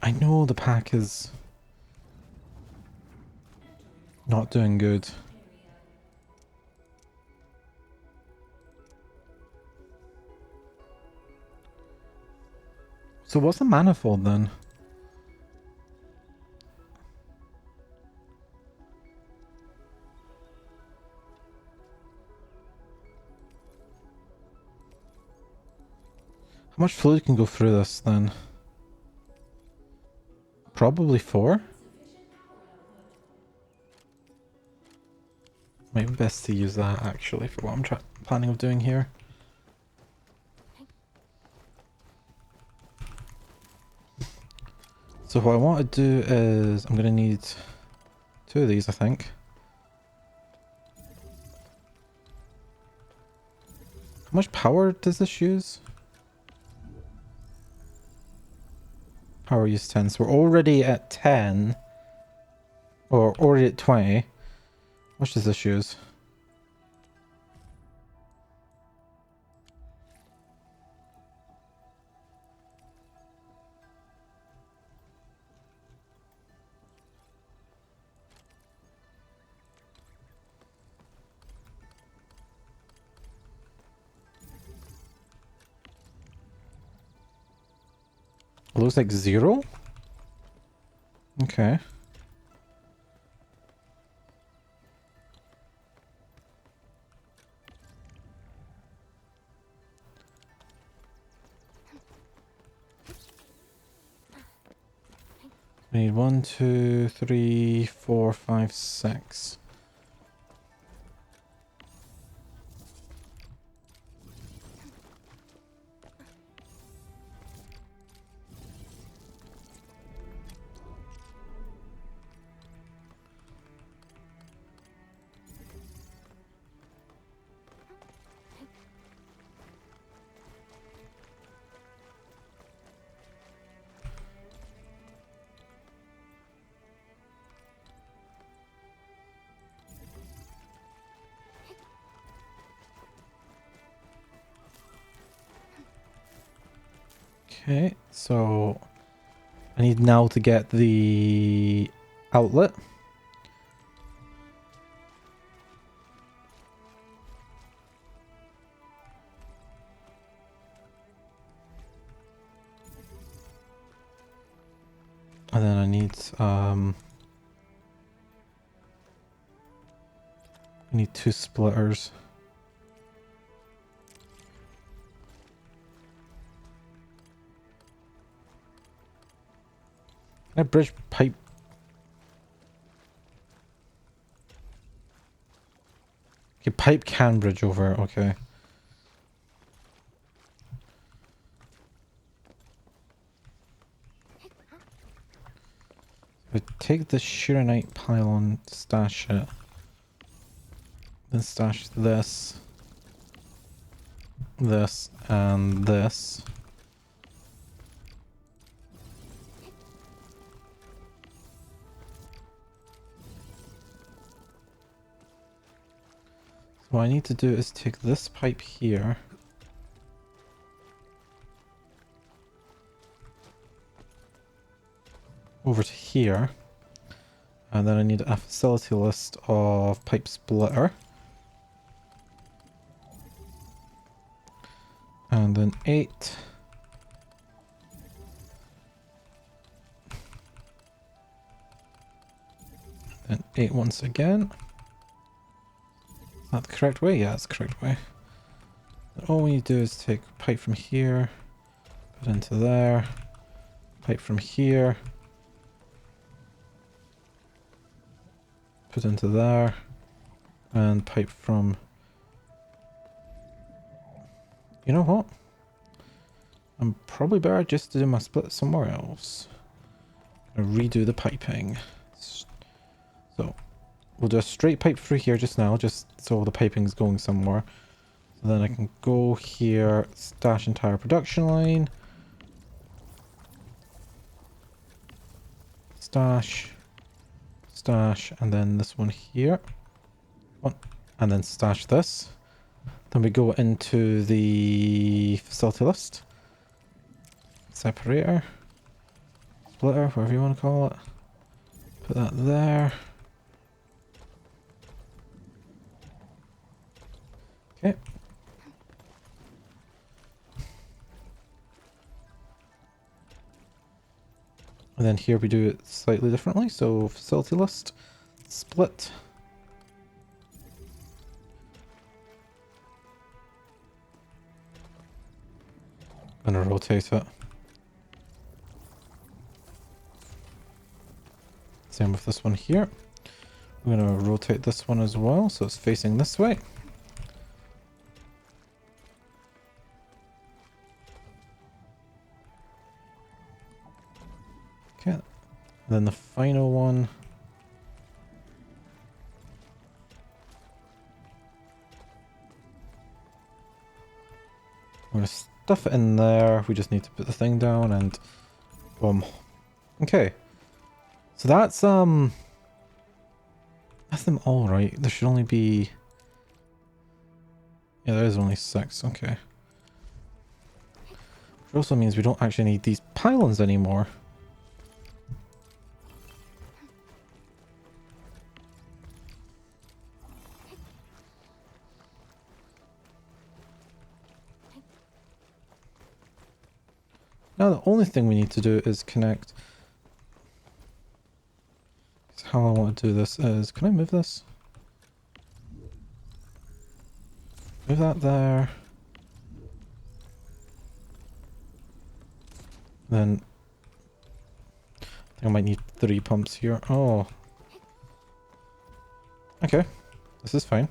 I know the pack is not doing good. So what's the manifold then? How much fluid can go through this then? Probably 4? Might be best to use that actually for what I'm planning of doing here. So what I want to do is I'm going to need 2 of these, I think. How much power does this use? Power use 10. So we're already at 10. Or already at 20. How much does this use? It looks like 0? Okay. We need 1, 2, 3, 4, 5, 6. Okay, so I need now to get the outlet. And then I need 2 splitters. Can I bridge pipe? Okay, pipe can bridge over, okay. We take the Shironite pylon, stash it. Then stash this, and this. So what I need to do is take this pipe here. Over to here. And then I need a facility list of pipe splitter. And then 8. Then 8 once again. Is that the correct way? Yeah, it's the correct way. And all we need to do is take pipe from here, put into there, pipe from here, put into there, and pipe from... You know what? I'm probably better just to do my split somewhere else. I'm gonna redo the piping. So we'll do a straight pipe through here just now, just so the piping's going somewhere. So then I can go here, stash entire production line. Stash, and then this one here. And then stash this. Then we go into the facility list. Separator. Splitter, whatever you want to call it. Put that there. Okay. And then here we do it slightly differently. So facility list, split. I'm gonna rotate it. Same with this one here. We're gonna rotate this one as well, so it's facing this way. Okay. Then the final one. I'm gonna stuff it in there. We just need to put the thing down and boom. Okay. So that's them all, right? There should only be, yeah, there is only 6. Okay. Which also means we don't actually need these pylons anymore. Now the only thing we need to do is connect. How I want to do this is, can I move this? Move that there. Then I think I might need 3 pumps here. Oh. Okay. This is fine.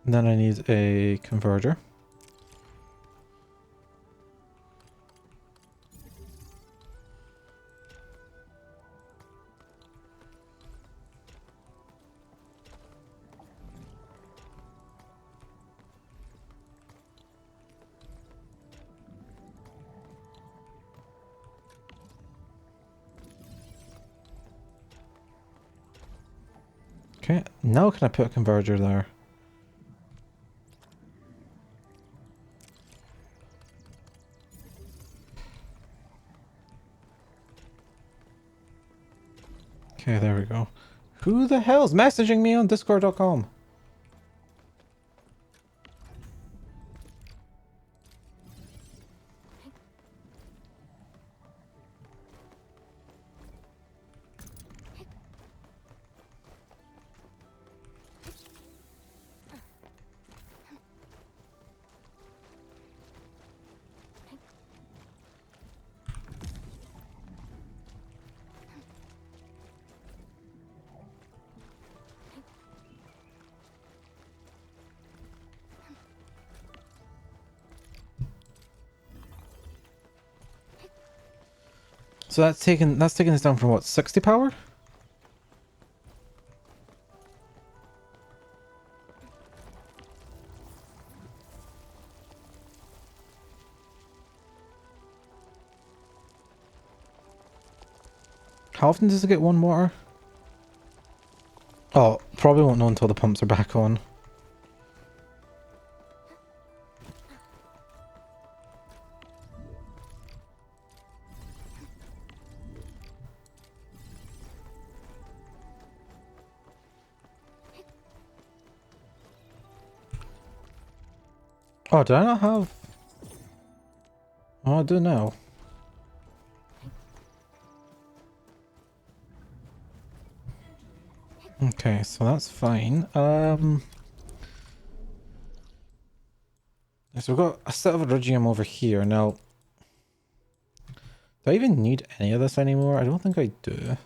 And then I need a converter. Okay, now can I put a converter there? Okay, there we go. Who the hell's messaging me on Discord.com? So that's taken us down from what, 60 power? How often does it get 1 water? Oh, probably won't know until the pumps are back on. Oh, did I not have... Oh, I do now. Okay, so that's fine. So we've got a set of iridium over here. Now, do I even need any of this anymore? I don't think I do.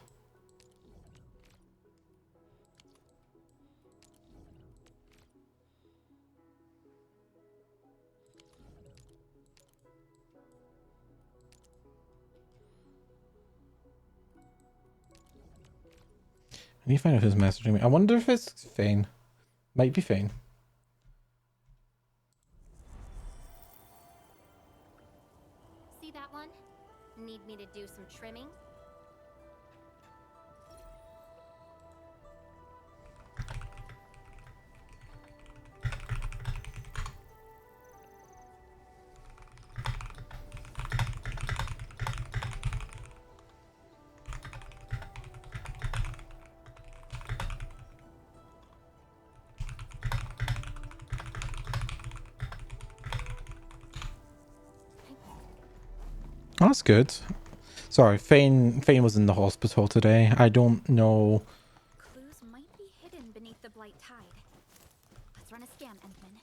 I need to find out who's messaging me. I wonder if it's Fane. Might be Fane. See that one? Need me to do some trimming? Oh, that's good. Sorry, Fane was in the hospital today. I don't know. Clues might be hidden beneath the blight tide. Let's run a scan, Endman.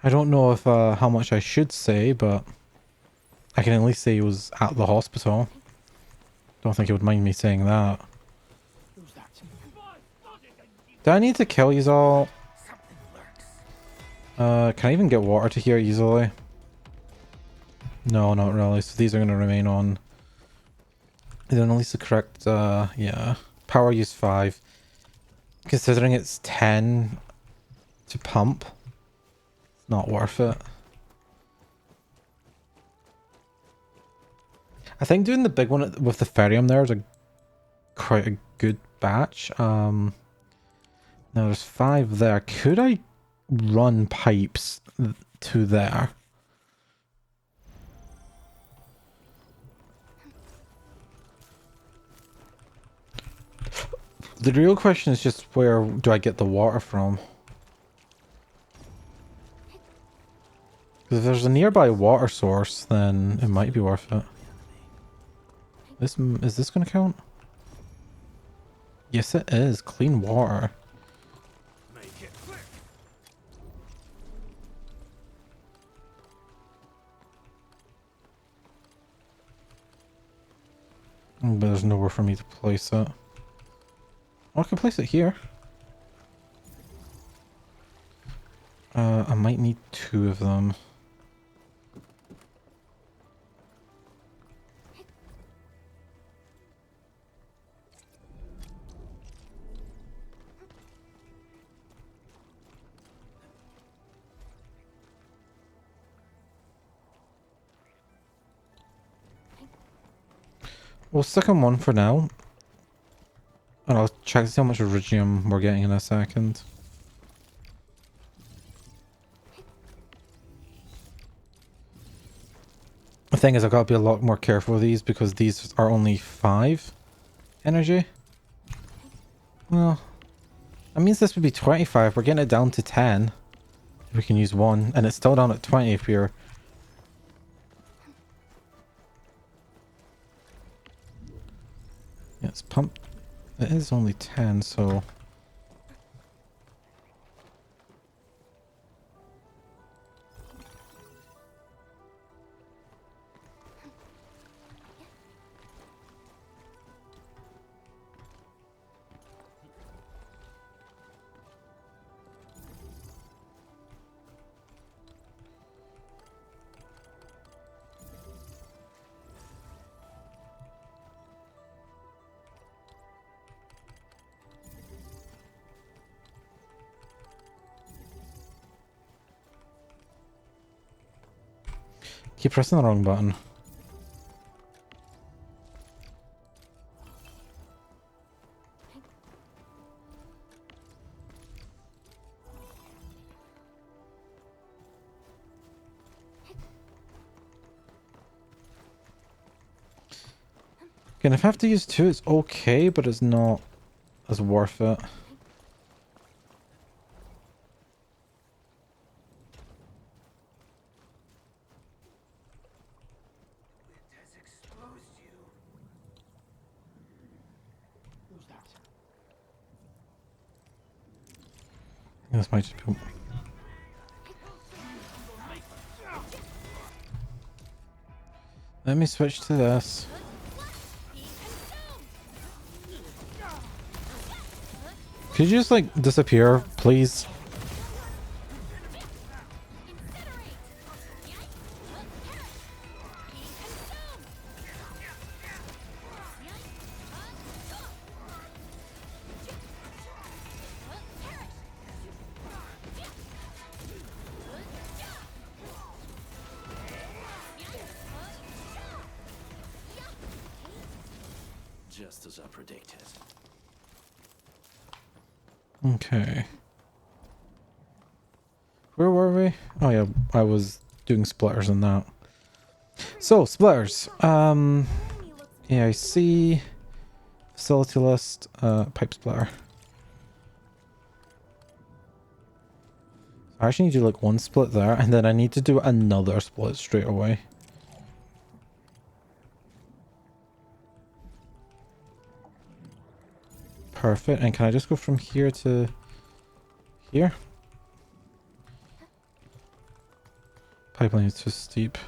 I don't know if how much I should say, but I can at least say he was at the hospital. Don't think he would mind me saying that. Do I need to kill you all? Can I even get water to here easily? No, not really. So these are going to remain on. Then at least the correct, yeah. Power use 5. Considering it's 10 to pump, it's not worth it. I think doing the big one with the ferrium there is quite a good batch. Now there's 5 there. Could I run pipes to there? The real question is just where do I get the water from? Because if there's a nearby water source, then it might be worth it. Is this going to count? Yes, it is. Clean water. But there's nowhere for me to place it. Oh, I can place it here. I might need 2 of them. We'll stick on 1 for now. And I'll check to see how much iridium we're getting in a second. The thing is, I've got to be a lot more careful with these because these are only 5 energy. Well, that means this would be 25. We're getting it down to 10. If we can use 1. And it's still down at 20 if we're... Yeah, it's pumped. It is only 10, so... Keep pressing the wrong button. Again, if I have to use 2, it's okay, but it's not as worth it. This might just be... Let me switch to this. Could you just like disappear, please? Just as I predicted. Okay. Where were we? Oh yeah, I was doing splitters and that. So, splitters. Yeah, I see. Facility list, pipe splitter. I actually need to do like 1 split there, and then I need to do another split straight away. Perfect. And can I just go from here to here? pipeline is too steep.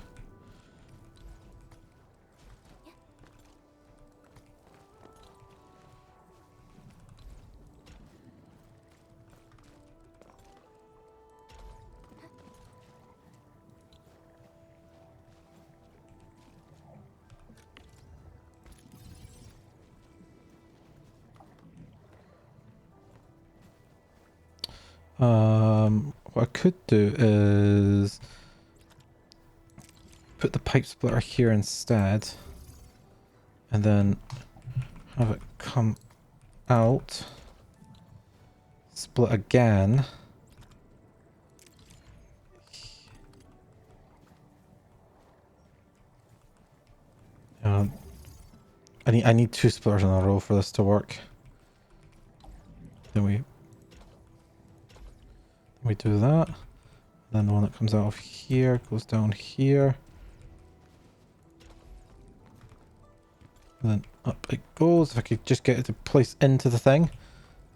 What I could do is put the pipe splitter here instead, and then have it come out, split again. I need 2 splitters in a row for this to work. Then we do that. Then the one that comes out of here goes down here. And then up it goes. If I could just get it to place into the thing.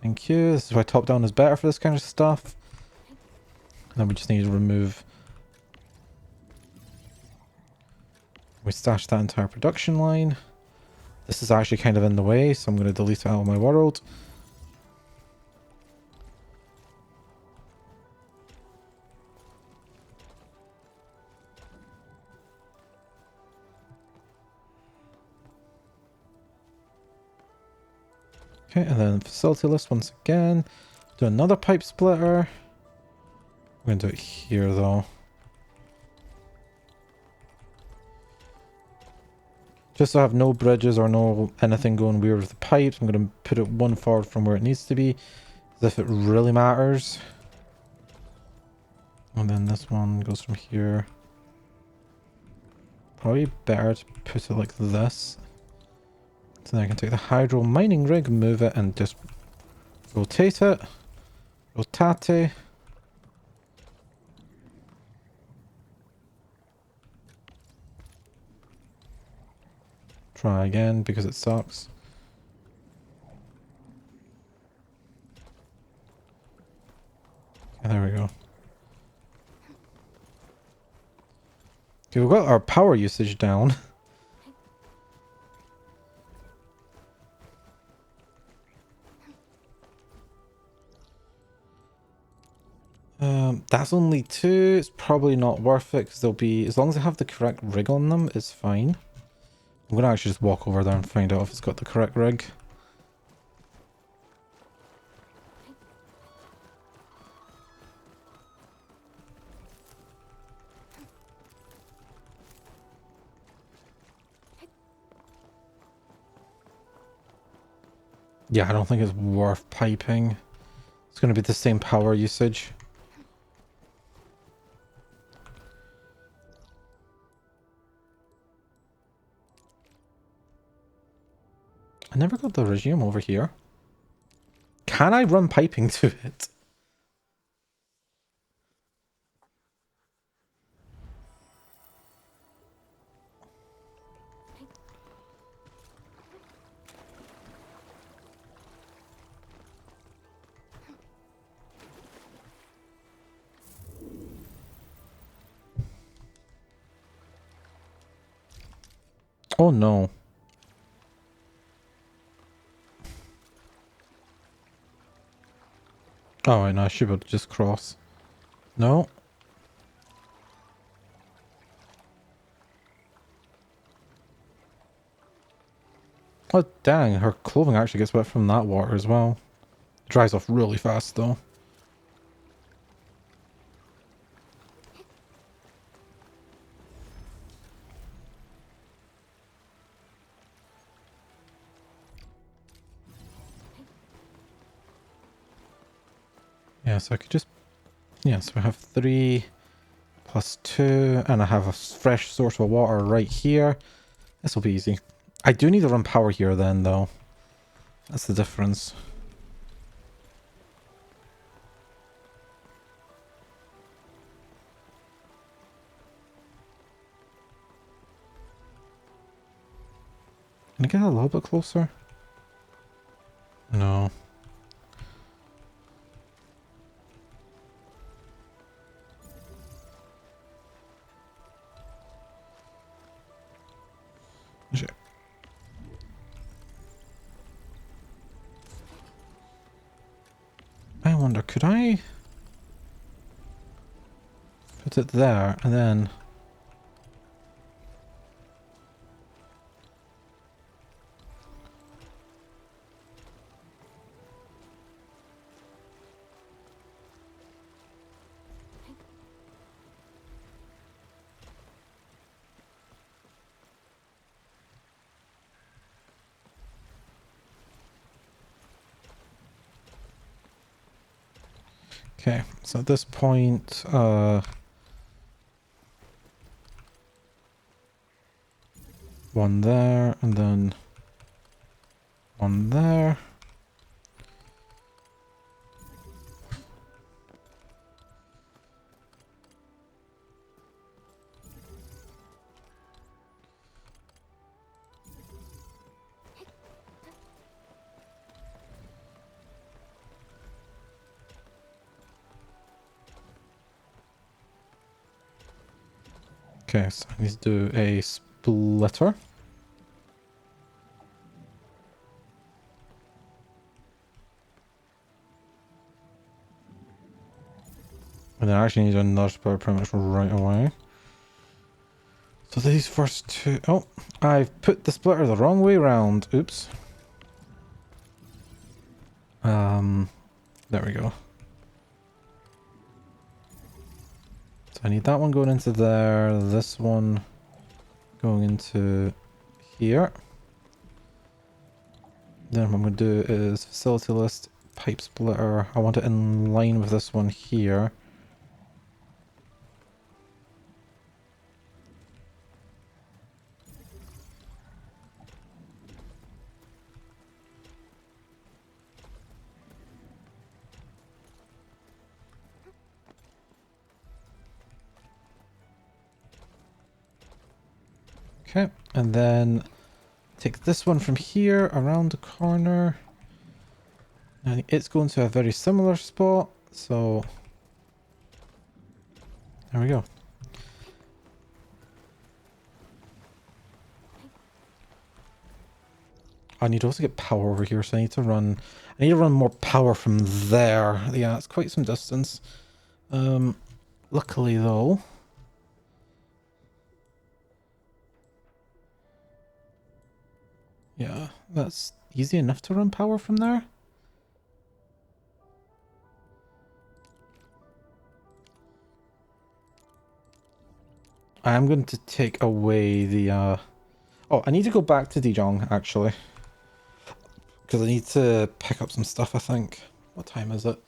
Thank you. This is why top down is better for this kind of stuff. And then we just need to remove. We stash that entire production line. This is actually kind of in the way, so I'm going to delete it out of my world. Okay, and then facility list once again. Do another pipe splitter. I'm going to do it here though. Just so I have no bridges or no anything going weird with the pipes, I'm going to put it one forward from where it needs to be, as if it really matters. And then this one goes from here. Probably better to put it like this. So then I can take the hydro mining rig, move it, and just rotate it. Rotate. Try again because it sucks. Okay, there we go. Okay, we've got our power usage down. That's only 2. It's probably not worth it because they'll be, as long as I have the correct rig on them, it's fine. I'm gonna actually just walk over there and find out if it's got the correct rig. Yeah, I don't think it's worth piping. It's gonna be the same power usage. I never got the regime over here. Can I run piping to it? Oh no. Oh, wait, no, I should be able to just cross. No. Oh, dang, her clothing actually gets wet from that water as well. It dries off really fast, though. Yeah, so I could just... Yeah, so I have 3 plus 2, and I have a fresh source of water right here. This will be easy. I do need to run power here then, though. That's the difference. Can I get a little bit closer? No. Shit. I wonder, could I put it there and then... Okay, so at this point, one there, and then one there. Okay, so I need to do a splitter. And then I actually need another splitter pretty much right away. So these first two... Oh, I've put the splitter the wrong way around. Oops. There we go. So I need that one going into there, this one going into here. Then what I'm going to do is facility list, pipe splitter. I want it in line with this one here. Okay, and then take this one from here around the corner. And it's going to a very similar spot, so there we go. I need to also get power over here, so I need to run more power from there. Yeah, it's quite some distance. Luckily though, yeah, that's easy enough to run power from there. I am going to take away the oh, I need to go back to Dijon actually, because I need to pick up some stuff, I think. What time is it?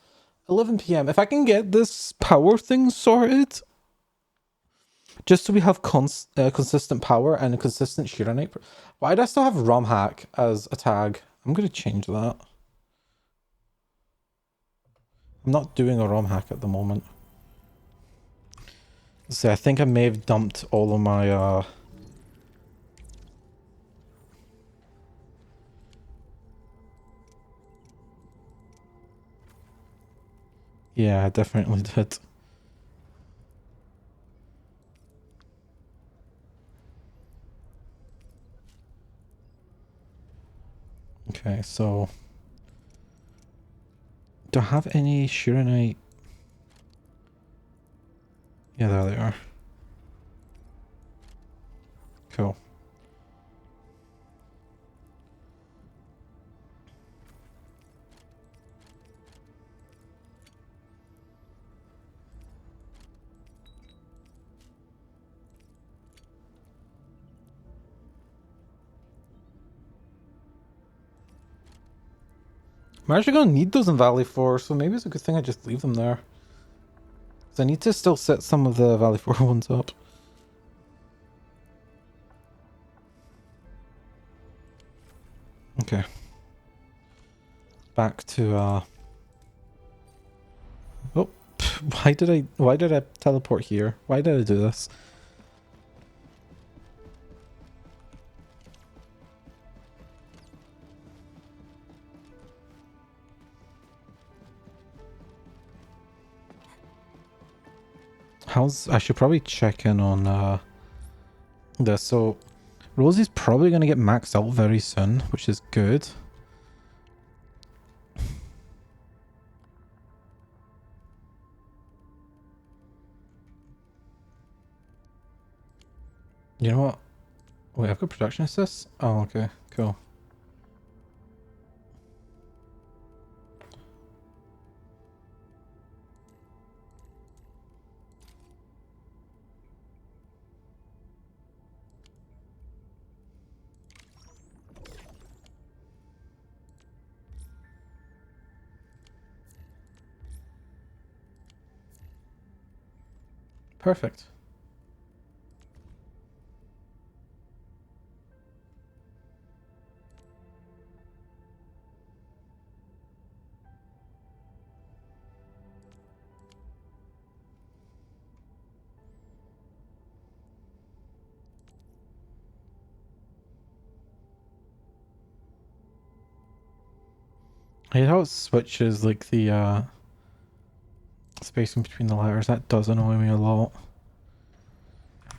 11 PM. If I can get this power thing sorted, just so we have consistent power and a consistent shooter night. Why do I still have ROM hack as a tag? I'm going to change that. I'm not doing a ROM hack at the moment. So I think I may have dumped all of my yeah, I definitely did. Okay, so do I have any Shuranite? Yeah, there they are. Cool. I'm actually going to need those in Valley 4, so maybe it's a good thing I just leave them there. Because I need to still set some of the Valley 4 ones up. Okay. Back to, oh, why did I teleport here? Why did I do this? I should probably check in on this. So Rosie's probably going to get maxed out very soon, which is good. You know what? Wait, I've got production assists? Oh, okay. Cool. Perfect. I hate how it switches like the spacing between the letters. That does annoy me a lot.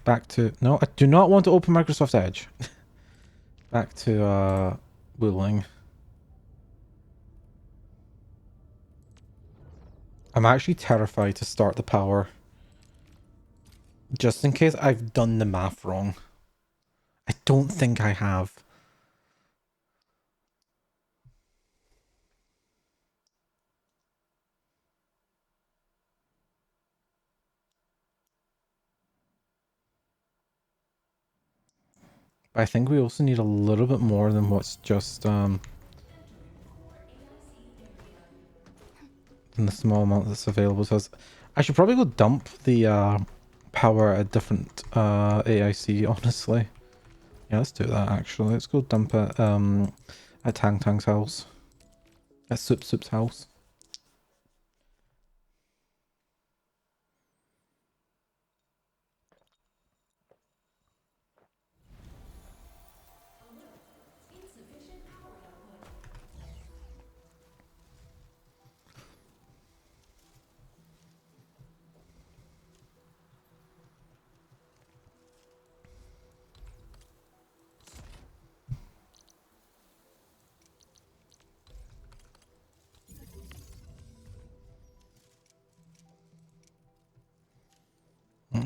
Back to... No, I do not want to open Microsoft Edge. Back to Wuling. I'm actually terrified to start the power. Just in case I've done the math wrong. I don't think I have. I think we also need a little bit more than what's just in the small amount that's available to us. I should probably go dump the power at different AIC, honestly. Yeah, let's do that actually. Let's go dump it at Tang Tang's house. At Soup Soup's house.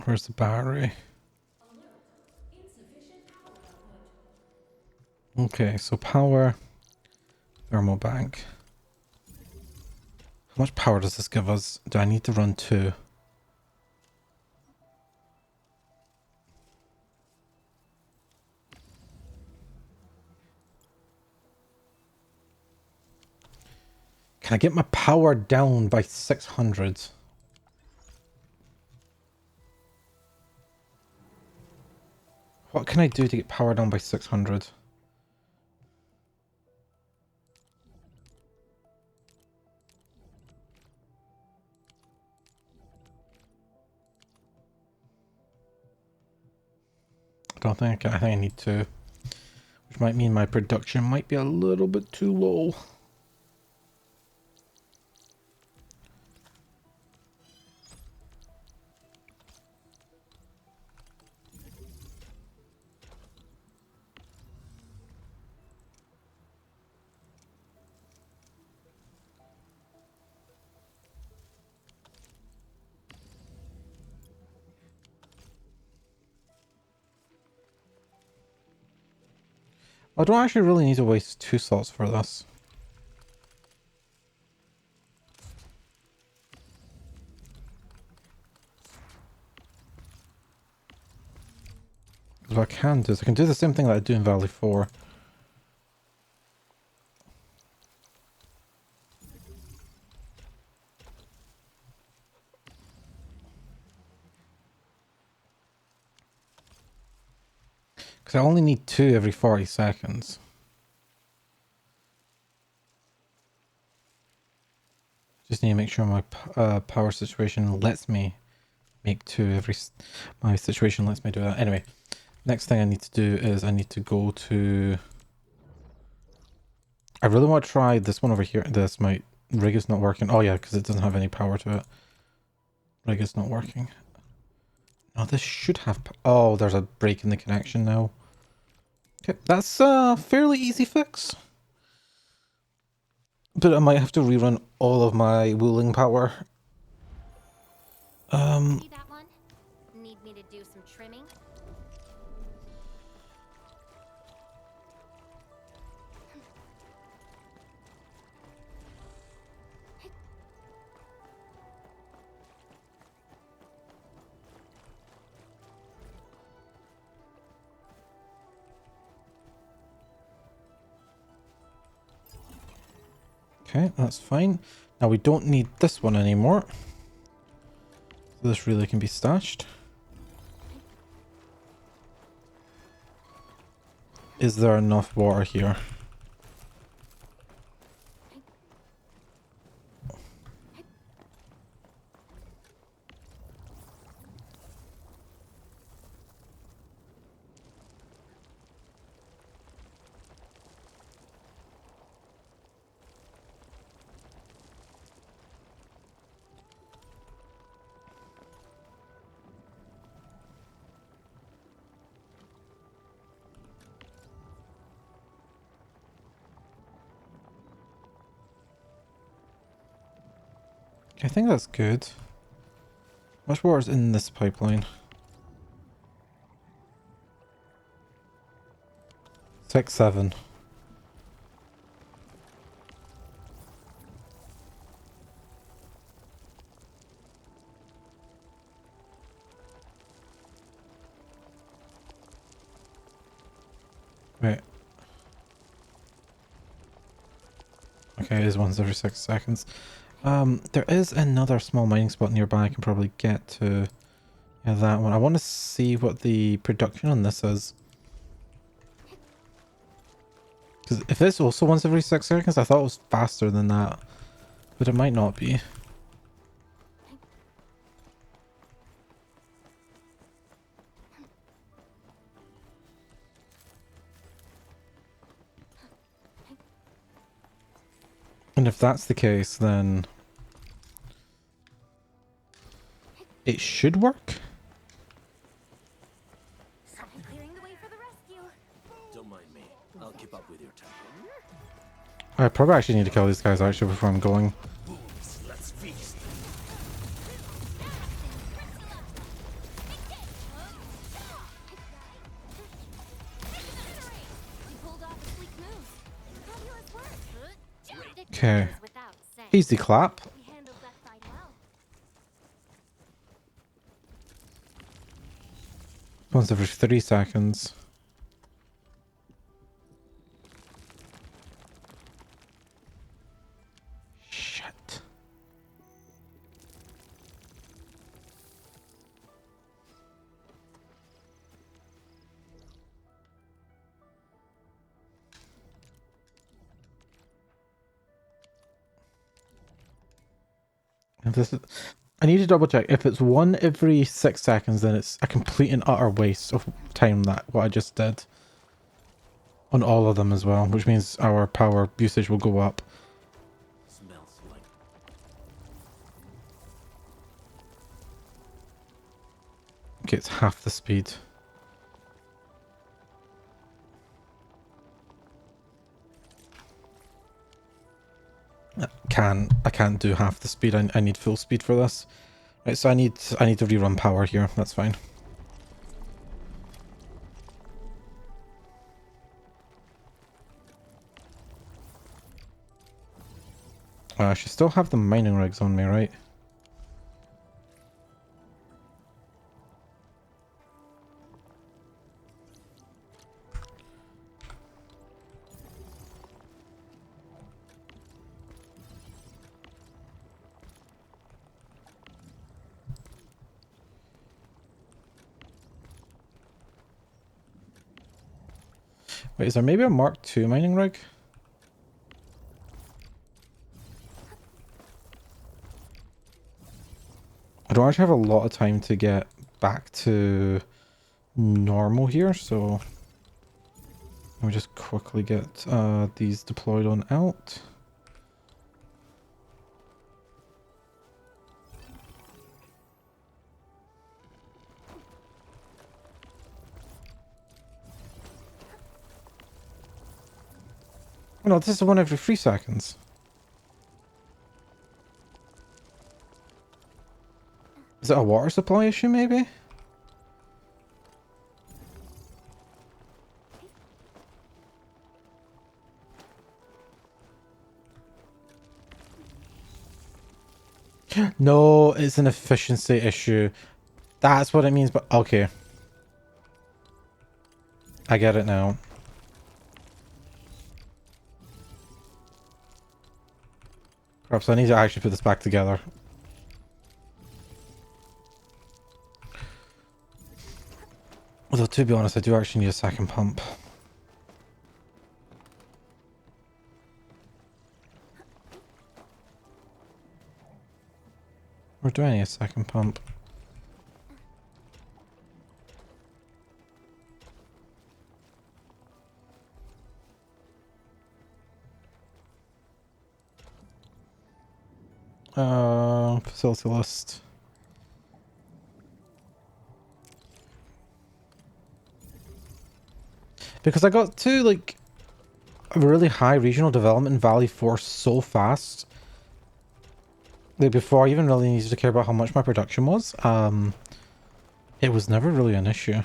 Where's the battery? Okay, so power, thermal bank. How much power does this give us? Do I need to run 2? Can I get my power down by 600? What can I do to get power down by 600? I don't think I think I need to. Which might mean my production might be a little bit too low. I don't actually really need to waste 2 slots for this. What I can do is I can do the same thing that I do in Valley 4. Because I only need 2 every 40 seconds. Just need to make sure my power situation lets me make 2 every... My situation lets me do that. Anyway, next thing I need to do is I need to go to... I really want to try this one over here. This, my rig is not working. Oh yeah, because it doesn't have any power to it. Rig is not working. No, this should have... Oh, there's a break in the connection now. Okay, that's a fairly easy fix. But I might have to rerun all of my wooling power. See that one? Need me to do some trimming? Okay, that's fine. Now we don't need this one anymore. So this really can be stashed. Is there enough water here? I think that's good. How much water is in this pipeline? 6, 7. Wait. Okay, it is once every 6 seconds. There is another small mining spot nearby I can probably get to. Yeah, that one. I want to see what the production on this is. Because if it's also once every 6 seconds, I thought it was faster than that. But it might not be. And if that's the case, then it should work. Someone clearing the way for the rescue. Don't mind me. I'll keep up with your tempo. I probably actually need to kill these guys actually before I'm going. Booms, let's feast. You pulled off a sleek move. Fabulous work. Okay. Without saying. Easy clap. We handled that fight well. Once every 3 seconds. Shit. And this is, I need to double check. If it's 1 every 6 seconds, then it's a complete and utter waste of time, that what I just did. On all of them as well, which means our power usage will go up. Smells like Okay, it's half the speed. I can't do half the speed. I need full speed for this. Right, so I need to rerun power here. That's fine. I should still have the mining rigs on me, right? Wait, is there maybe a Mark II mining rig? I don't actually have a lot of time to get back to normal here, so let me just quickly get these deployed on out. Oh no, this is one every 3 seconds. Is it a water supply issue, maybe? No, it's an efficiency issue. That's what it means, but okay. I get it now. Perhaps I need to actually put this back together. Although, to be honest, I do actually need a second pump. Or do I need a second pump? Facility list. Because I got to, like, a really high regional development in Valley 4 so fast. Like, before I even really needed to care about how much my production was, it was never really an issue.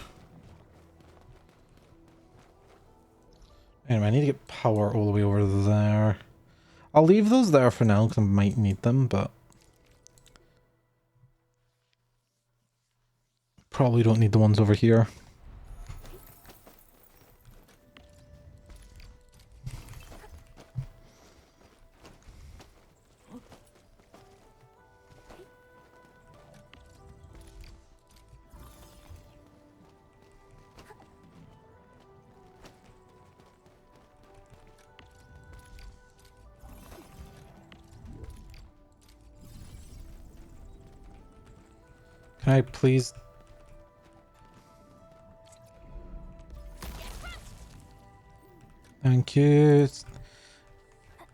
Anyway, I need to get power all the way over there. I'll leave those there for now because I might need them, but probably don't need the ones over here. Can I please... Thank you.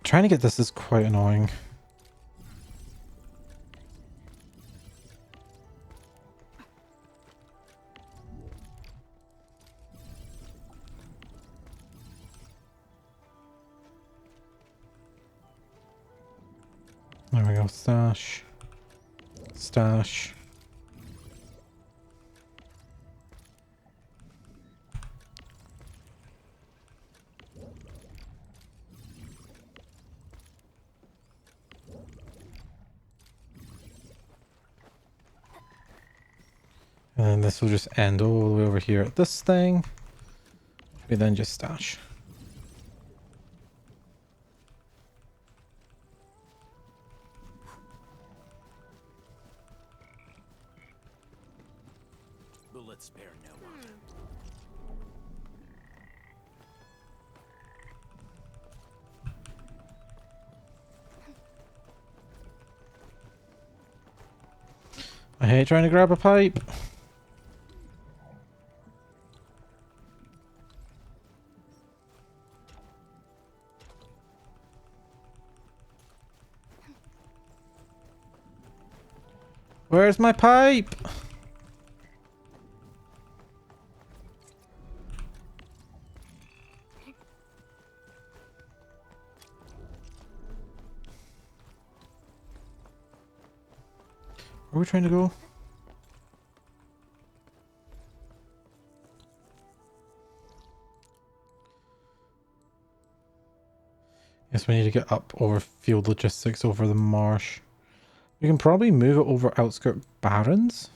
Trying to get this is quite annoying. There we go. Stash. Stash. And then this will just end all the way over here at this thing. We then just stash. Bullets spare no one. I hate trying to grab a pipe. Where's my pipe? Where are we trying to go? Yes, we need to get up over field logistics over the marsh. We can probably move it over outskirt barrens.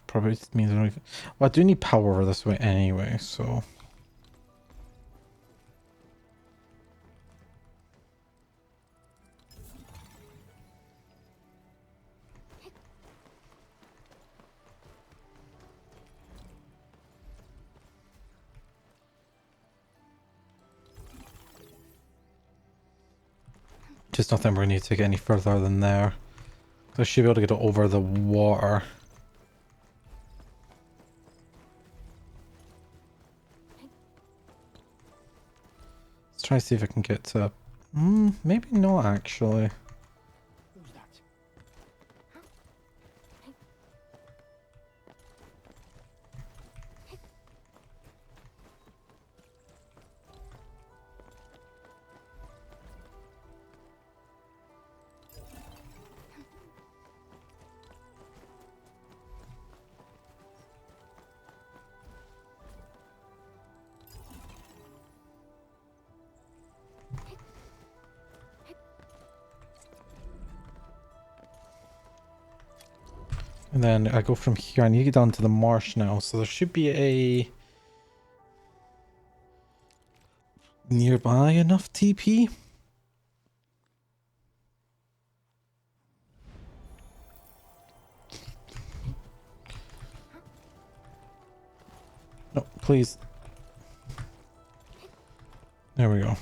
Probably means I don't even... Well, I do need power over this way anyway, so... Just nothing we need to get any further than there. I should be able to get it over the water. Let's try to see if I can get to... maybe not actually. Who's that? And then I go from here. I need to get down to the marsh now. So there should be a nearby enough TP. No, please. There we go.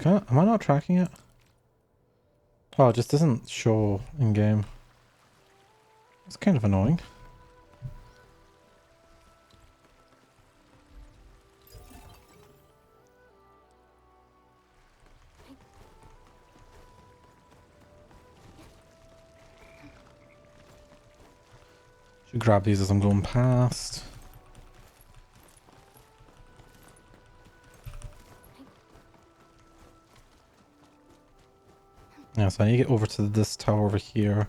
Okay, am I not tracking it? Oh, it just doesn't show in game. It's kind of annoying. Should grab these as I'm going past. Yeah, so I need to get over to this tower over here.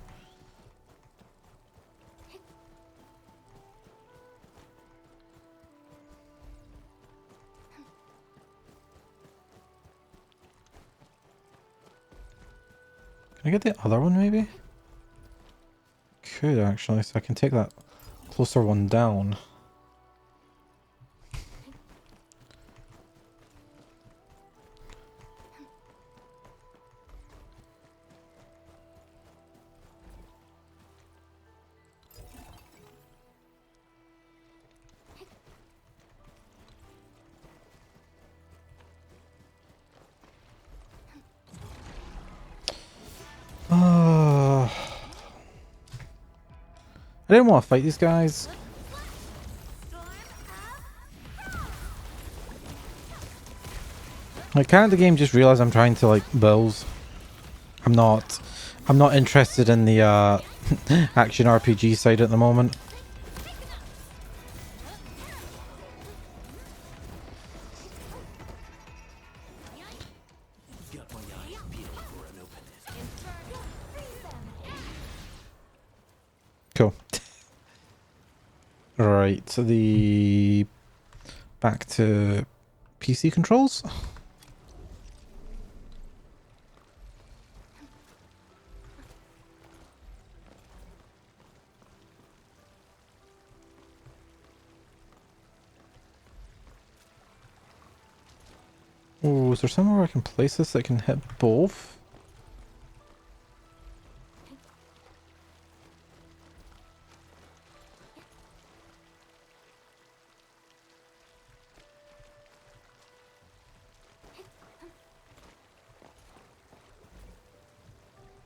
Can I get the other one maybe? Could actually, so I can take that closer one down. I didn't want to fight these guys. Like, can't the game just realize I'm trying to like build? I'm not interested in the action RPG side at the moment. Cool. Right, so the back to PC controls. Oh, is there somewhere I can place this that can hit both?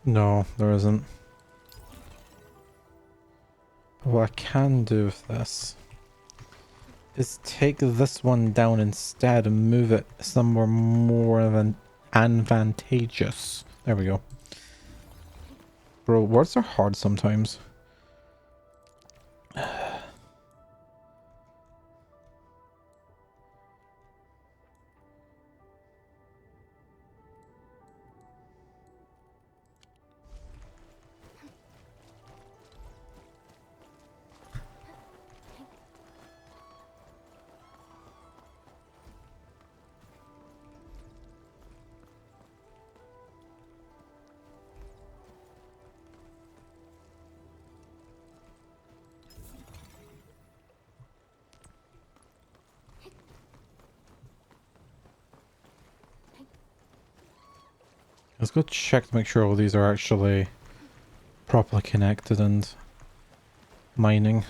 No, there isn't. But what I can do with this is take this one down instead and move it somewhere more of an advantageous. There we go. Bro, words are hard sometimes. Let's go check to make sure all these are actually properly connected and mining.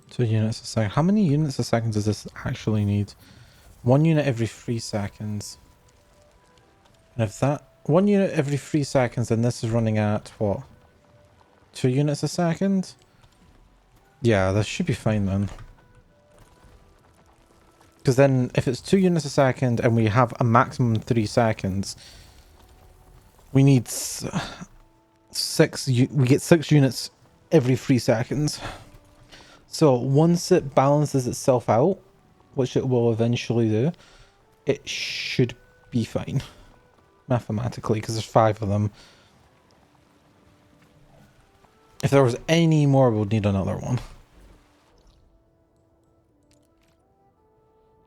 Two units a second. How many units a second does this actually need? 1 unit every 3 seconds. And if that 1 unit every 3 seconds, then this is running at what? 2 units a second? Yeah, this should be fine then. Because then if it's 2 units a second and we have a maximum 3 seconds, we need we get 6 units every 3 seconds. So once it balances itself out, which it will eventually do, it should be fine mathematically, because there's 5 of them. If there was any more, we'd need another one.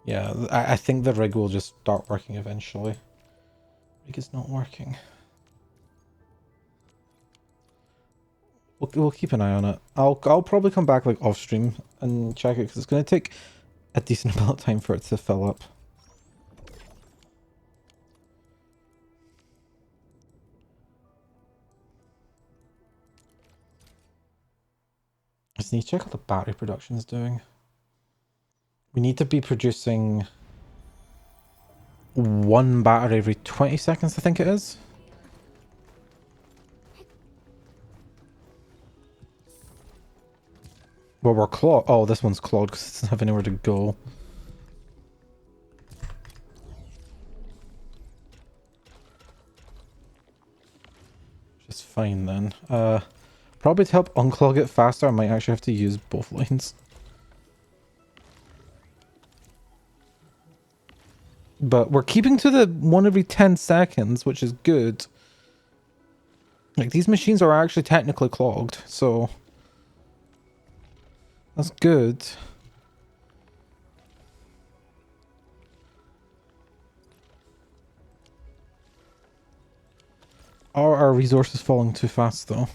Yeah, I think the rig will just start working eventually. Rig is not working. We'll keep an eye on it. I'll probably come back like off stream and check it, because it's going to take a decent amount of time for it to fill up. I just need to check how the battery production is doing. We need to be producing 1 battery every 20 seconds, I think it is. Well, we're clogged. Oh, this one's clogged because it doesn't have anywhere to go. Just fine then. Probably to help unclog it faster, I might actually have to use both lines. But we're keeping to the 1 every 10 seconds, which is good. Like, these machines are actually technically clogged, so that's good. Are our resources falling too fast, though?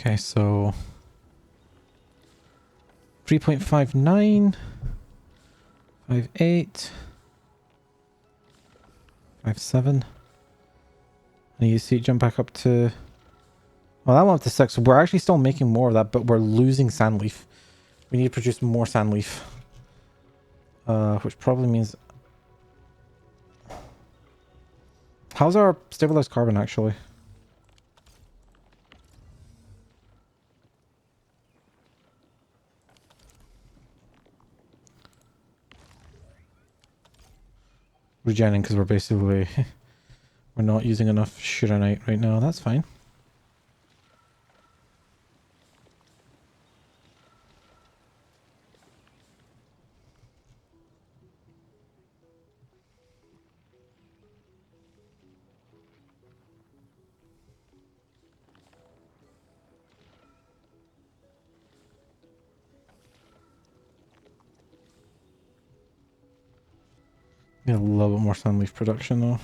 Okay, so 3.59, 5.8, 5.7. And you see it jump back up to... Well, that went up to 6. So we're actually still making more of that, but we're losing sandleaf. We need to produce more sandleaf. Which probably means... How's our stabilized carbon, actually? Regenning, because we're basically... we're not using enough Shuranite right now. That's fine. Need a little bit more sunleaf production though.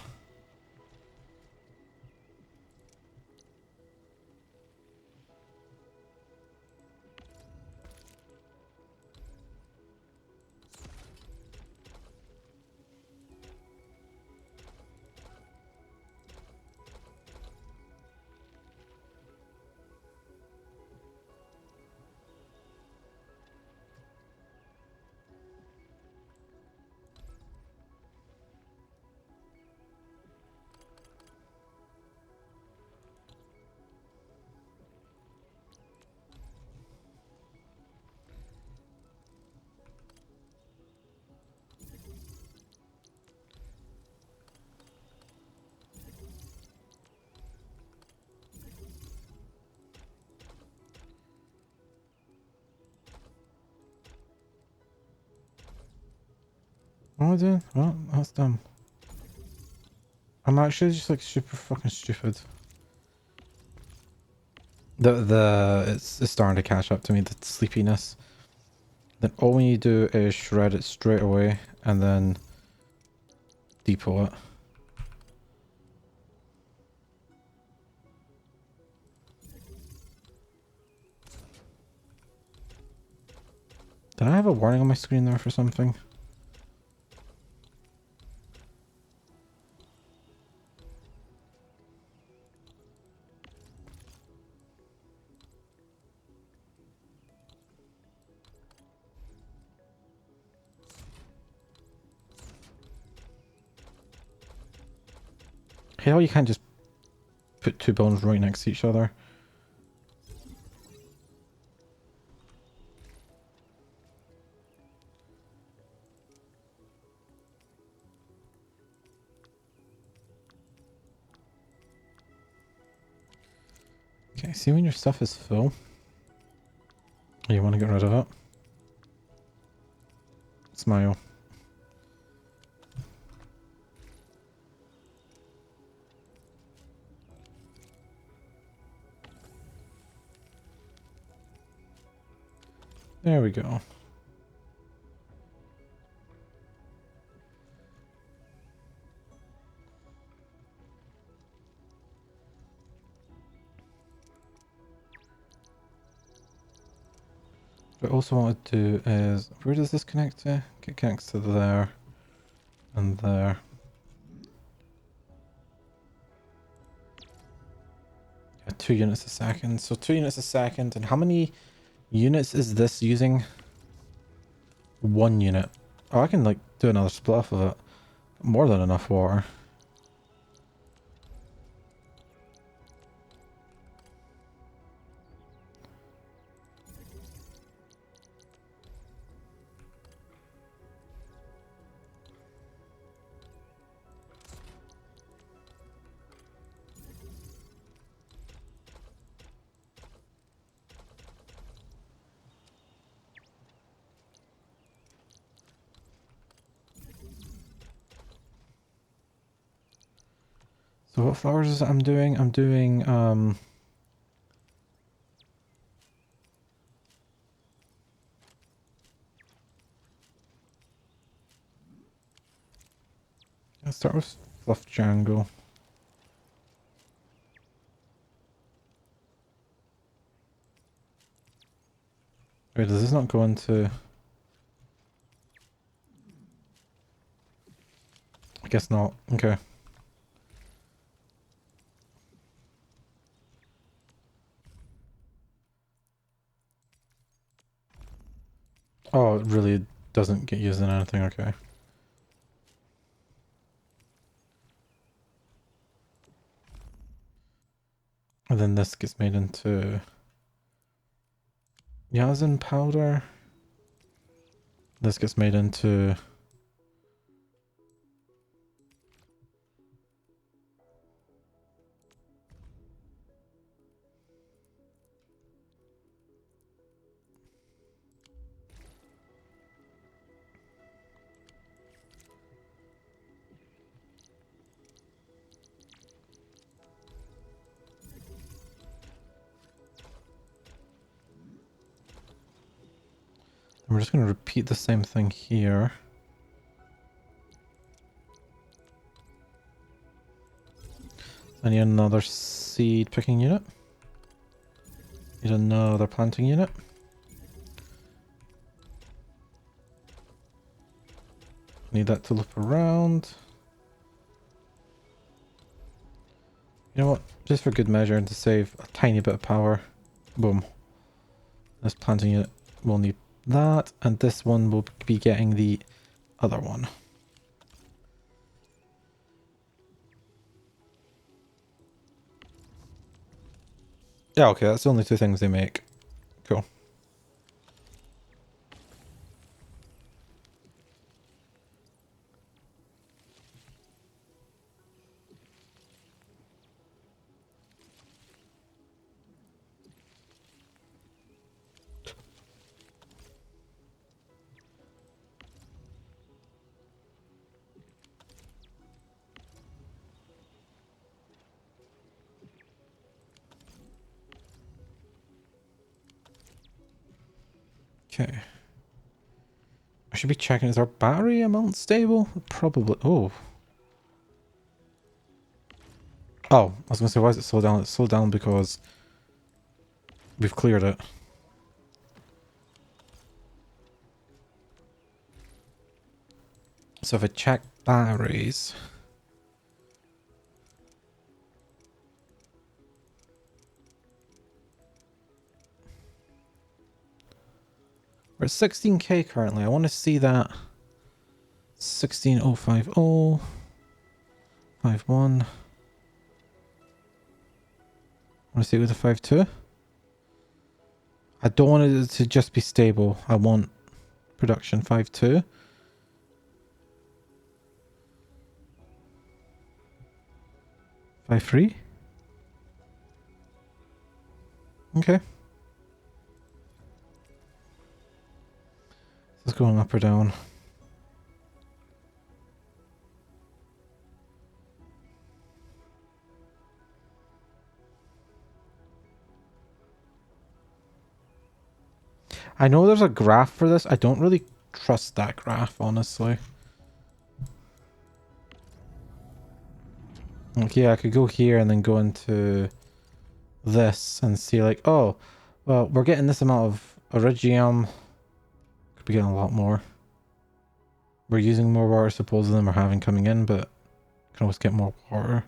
What am I doing? Well, that's dumb. I'm actually just like super fucking stupid. It's starting to catch up to me, the sleepiness. Then all we need to do is shred it straight away and then depot it. Did I have a warning on my screen there for something? hate how you can't just put two buildings right next to each other. Okay, see when your stuff is full. You want to get rid of it. Smile. There we go. What I also want to do is, where does this connect to? It connects to there and there. Yeah, 2 units a second. So 2 units a second. And how many units is this using? 1 unit. Oh, I can like do another split off of it. More than enough water. So what flowers is it I'm doing? I'm doing I'll start with Fluff Jungle. Wait, does this not go into... I guess not. Okay. Oh, it really doesn't get used in anything, okay. And then this gets made into Yazin powder. This gets made into and we're just going to repeat the same thing here. I need another seed picking unit. Need another planting unit. Need that to loop around. You know what? Just for good measure and to save a tiny bit of power. Boom. This planting unit will need that, and this one will be getting the other one. Yeah, okay, that's the only 2 things they make. Cool. Okay. I should be checking, is our battery amount stable? Probably. Oh. Oh, I was going to say, why is it slowed down? It's slowed down because we've cleared it. So if I check batteries... We're at 16k currently. I want to see that 16050 51. Want to stay with the 5.2? I don't want it to just be stable. I want production 5.2. Five three. Okay. Let's go up or down. I know there's a graph for this. I don't really trust that graph, honestly. Like, yeah, I could go here and then go into this and see like, oh, well, we're getting this amount of iridium. Could be getting a lot more. We're using more water supposedly than we're having coming in, but can always get more water.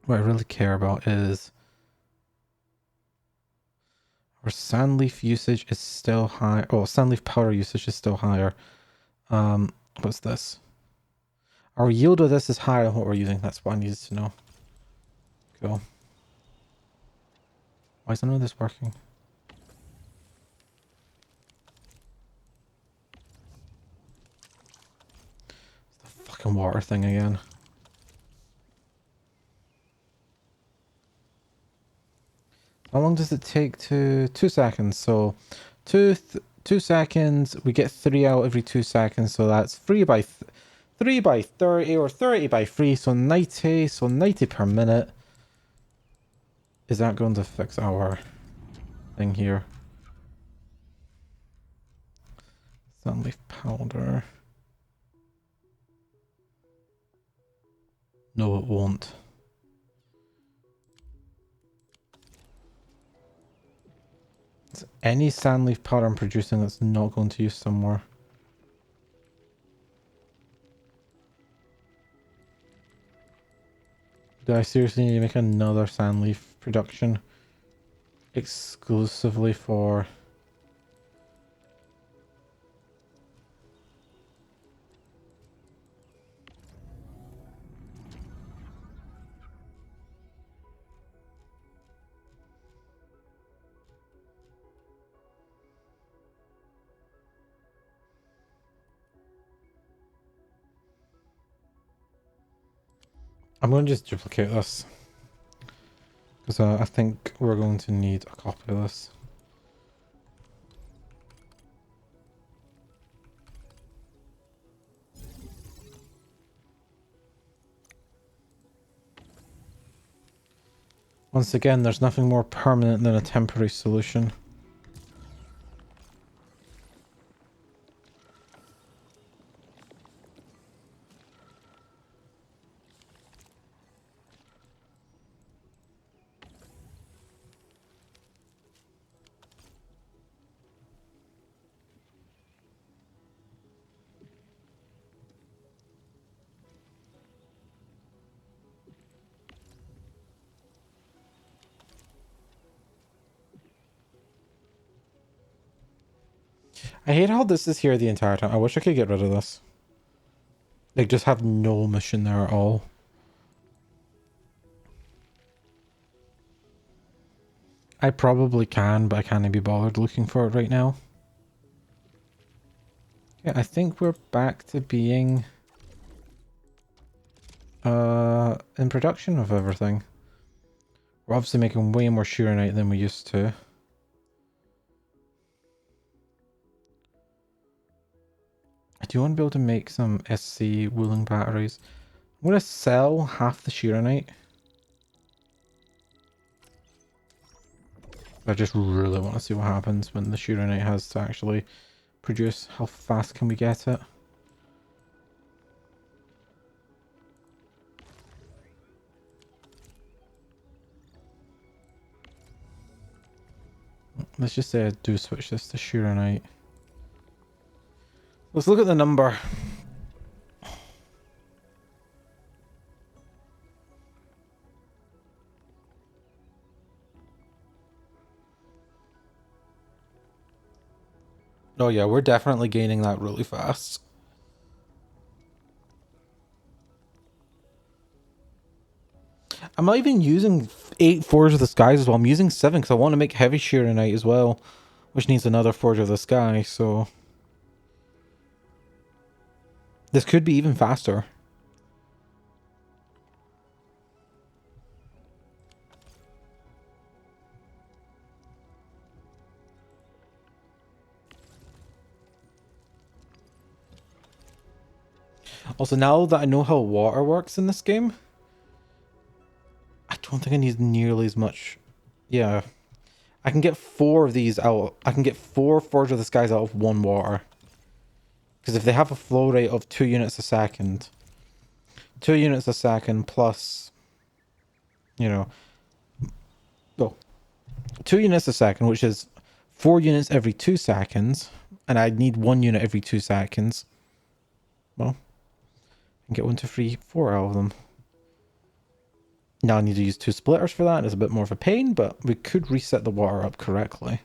What I really care about is our sandleaf usage is still high. Oh, sandleaf powder usage is still higher. What's this? Our yield of this is higher than what we're using. That's what I needed to know. Cool. Why is none of this working? It's the fucking water thing again. How long does it take to 2 seconds? So 2 seconds, we get 3 out every 2 seconds, so that's 3 by 30 or 30 by 3, so 90, so 90 per minute. Is that going to fix our thing here? Sunleaf powder. No, it won't. Is any sandleaf powder I'm producing that's not going to use somewhere? Do I seriously need to make another sandleaf production exclusively for... I'm going to just duplicate this. Because I think we're going to need a copy of this. Once again, there's nothing more permanent than a temporary solution. I hate how this is here the entire time. I wish I could get rid of this. Like, just have no mission there at all. I probably can, but I can't be bothered looking for it right now. Yeah, I think we're back to being in production of everything. We're obviously making way more Shurenite than we used to. I do want to be able to make some SC wooling batteries. I'm going to sell half the Shurenite. I just really want to see what happens when the Shurenite has to actually produce. How fast can we get it? Let's just say I do switch this to Shurenite. Let's look at the number. Oh yeah, we're definitely gaining that really fast. I'm not even using 8 Forge of the Skies as well. I'm using 7 because I want to make Heavy Shearonite as well, which needs another Forge of the Sky, so... This could be even faster. Also, now that I know how water works in this game, I don't think I need nearly as much. Yeah. I can get 4 of these out. I can get 4 Forge of the Skies out of 1 water. Because if they have a flow rate of 2 units a second, 2 units a second plus, you know, well, 2 units a second, which is 4 units every 2 seconds, and I need 1 unit every 2 seconds. Well, I can get 1, 2, 3, 4 out of them. Now I need to use 2 splitters for that. It's a bit more of a pain, but we could reset the water up correctly.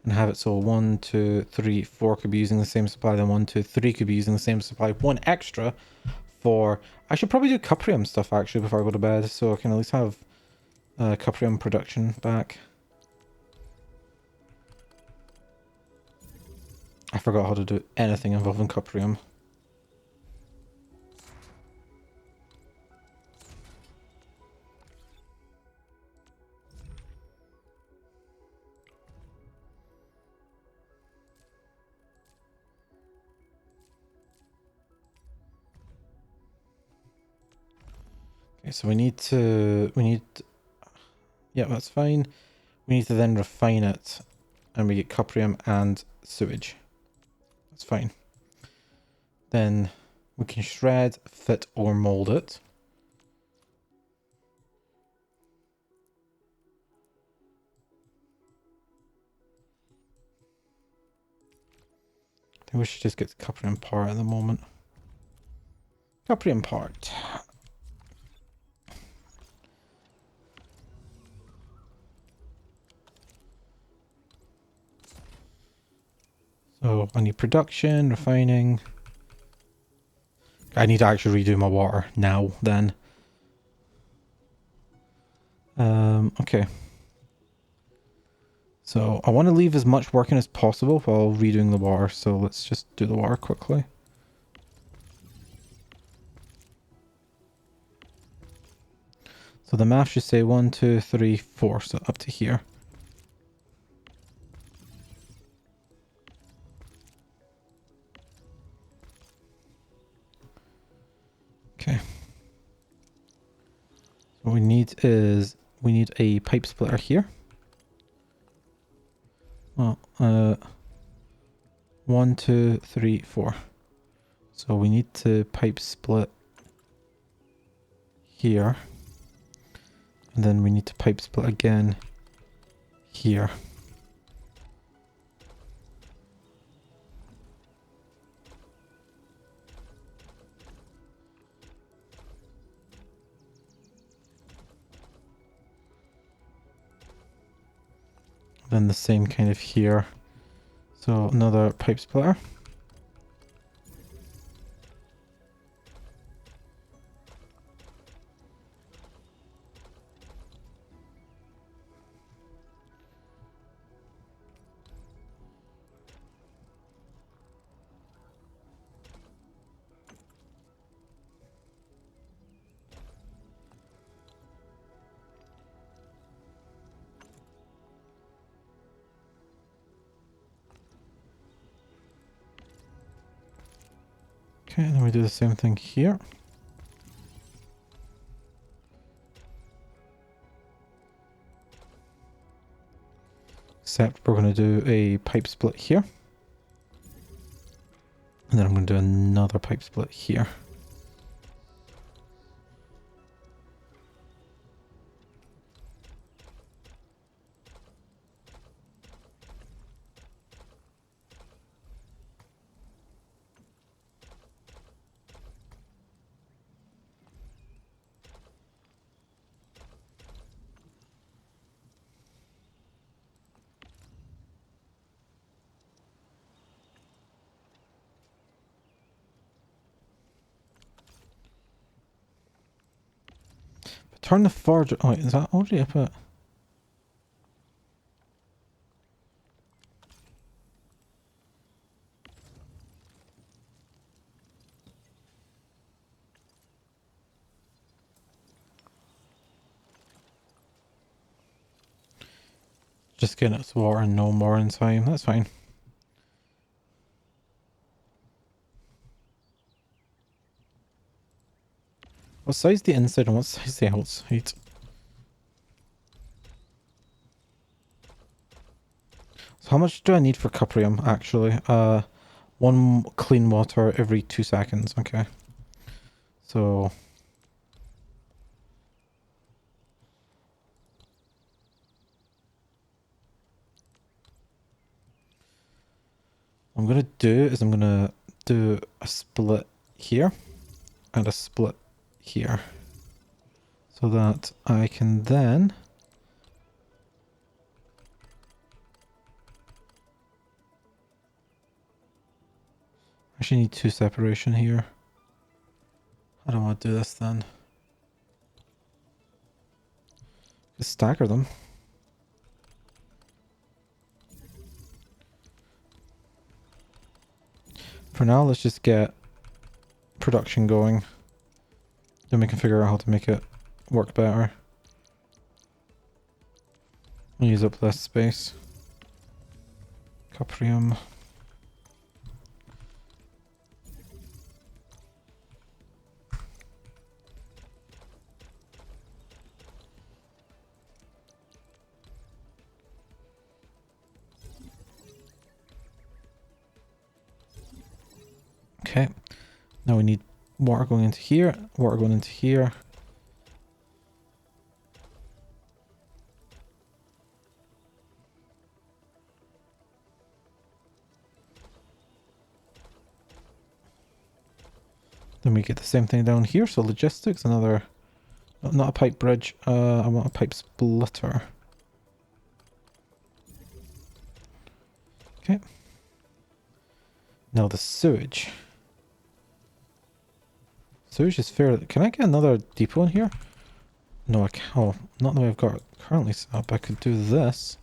And have it so 1, 2, 3, 4 could be using the same supply, then 1, 2, 3 could be using the same supply. 1 extra for... I should probably do Cuprium stuff actually before I go to bed, so I can at least have Cuprium production back. I forgot how to do anything involving Cuprium. Okay, so we need... Yeah, that's fine. We need to then refine it, and we get Cuprium and sewage. That's fine. Then we can shred, fit, or mold it. I think we should just get the Cuprium part at the moment. Cuprium part. So I need production, refining. I need to actually redo my water now then. Okay. So I want to leave as much working as possible while redoing the water, so let's just do the water quickly. So the math should say 1, 2, 3, 4, so up to here. Okay. What we need is, we need a pipe splitter here. Well, 1, 2, 3, 4. So we need to pipe split here. And then we need to pipe split again here. Then the same kind of here. So another pipe splitter. Okay, and then we do the same thing here. Except we're going to do a pipe split here. And then I'm going to do another pipe split here. Turn the forge. Oh, wait, is that already up it? Just getting its water and no more in time. That's fine. What size the inside and what size the outside? So how much do I need for cuprium, actually? One clean water every 2 seconds. Okay. So... what I'm gonna do is I'm gonna do a split here and a split here so that I can then actually need 2 separation here. I don't want to do this then. Just stagger them. For now, let's just get production going. Then we can figure out how to make it work better. Use up less space. Cuprium. Okay, now we need water going into here, water going into here. Then we get the same thing down here, so logistics, another, not a pipe bridge, I want a pipe splitter. Okay. Now the sewage. Sewage is fair. Can I get another depot in here? No, I can't. Oh, not the way I've got it currently set up. I could do this.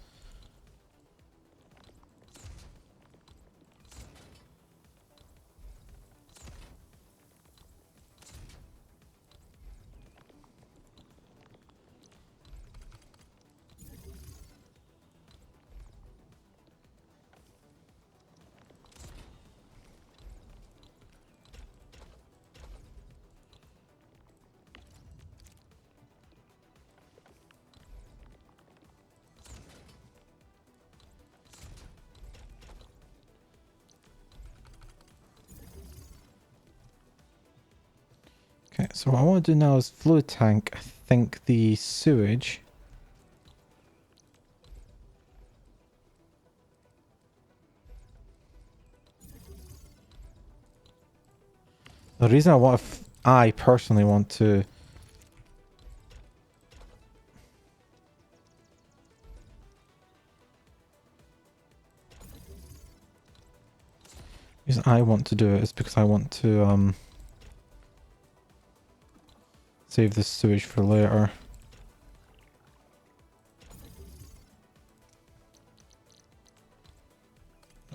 Okay, so what I want to do now is fluid tank. I think the sewage. The reason I personally want to do it is because I want to save this sewage for later.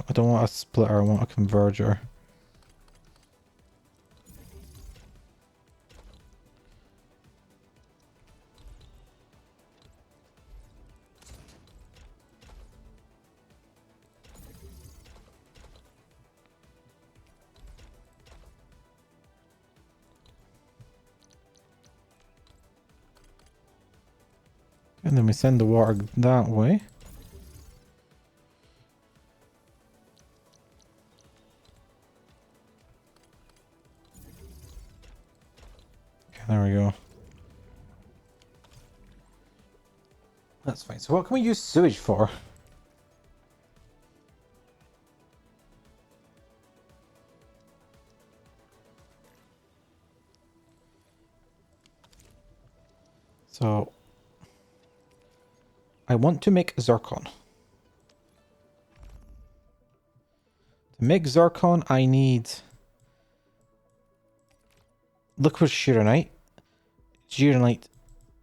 I don't want a splitter, I want a converger. And then we send the water that way. Okay, there we go. That's fine. So what can we use sewage for? So I want to make zircon. To make zircon, I need liquid shearonite,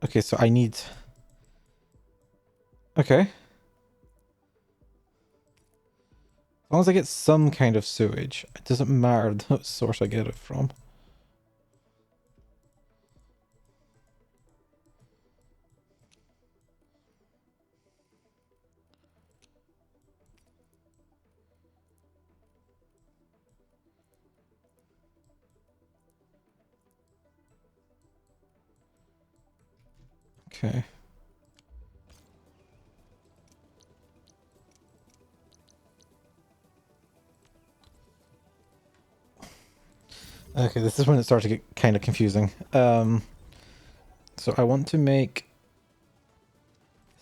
Okay, so I need... Okay. As long as I get some kind of sewage, it doesn't matter the source I get it from. Okay. Okay, this is when it starts to get kind of confusing. So I want to make...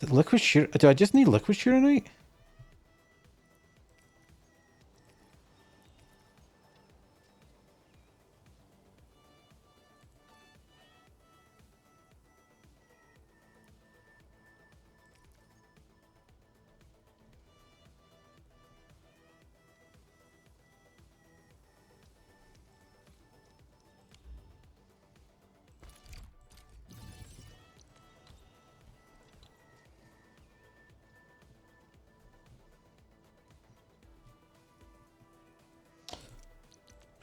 Is it liquid shear... Do I just need liquid shearonite?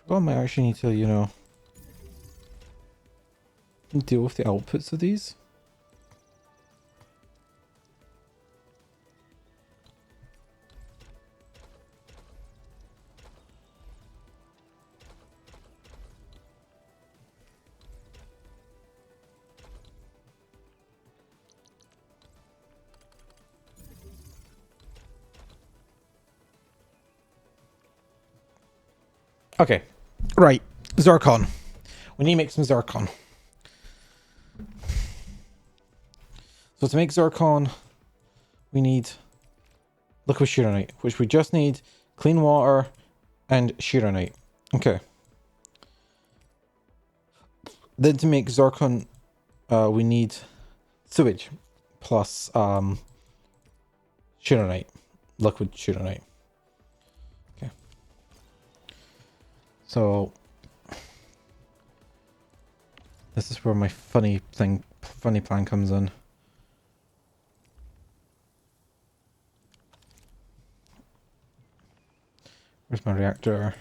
Well, I might actually need to, you know, deal with the outputs of these. Okay, right, zircon. We need to make some zircon. So to make zircon, we need liquid shearonite, which we just need clean water and shearonite. Okay. Then to make zircon, we need sewage plus shearonite, liquid shearonite. Okay. So this is where my funny plan comes in. Where's my reactor?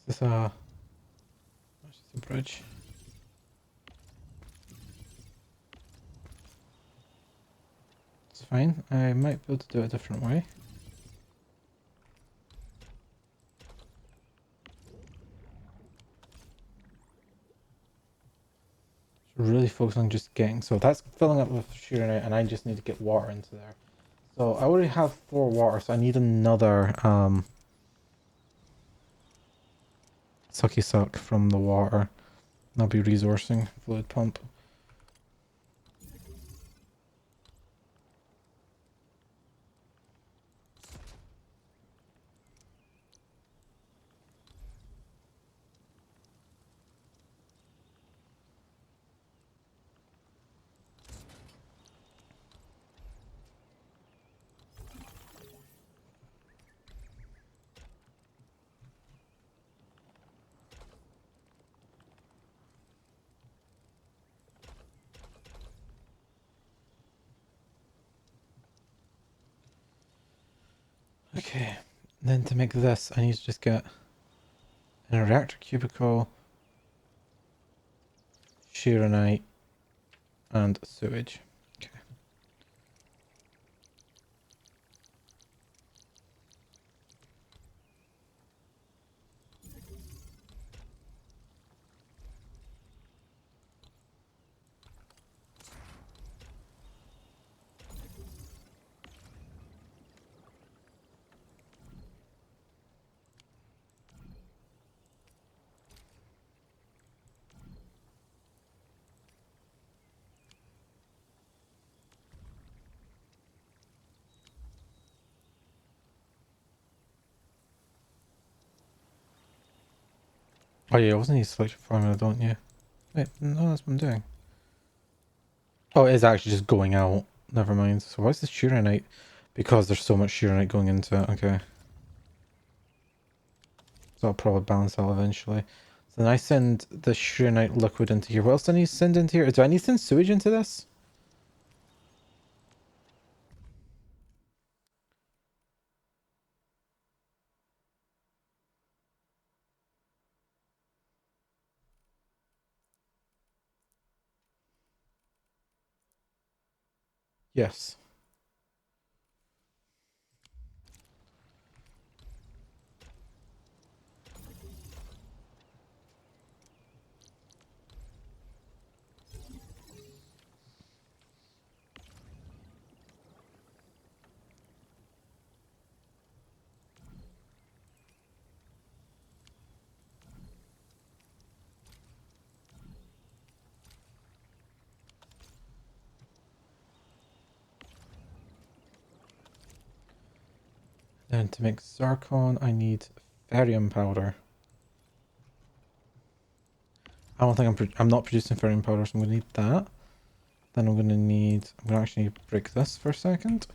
Is this a... What's the bridge? It's fine. I might be able to do it a different way. Really focus on just getting... So that's filling up with shearonite, and I just need to get water into there. So I already have 4 water, so I need another sucky suck from the water. I'll be resourcing fluid pump. Okay, then to make this, I need to just get an reactor cubicle, Sheeranite, and sewage. Okay. Oh yeah, wasn't he selected formula, don't you? Wait, no, that's what I'm doing. Oh, it is actually just going out. Never mind. So why is this Sheeranite? Because there's so much Sheeranite going into it. Okay. So I'll probably balance out eventually. So then I send the Sheeranite liquid into here. What else do I need to send into here? Do I need to send sewage into this? Yes. Then to make zircon, I need ferrium powder. I don't think I'm not producing ferrium powder, so I'm gonna need that. Then I'm gonna actually break this for a second.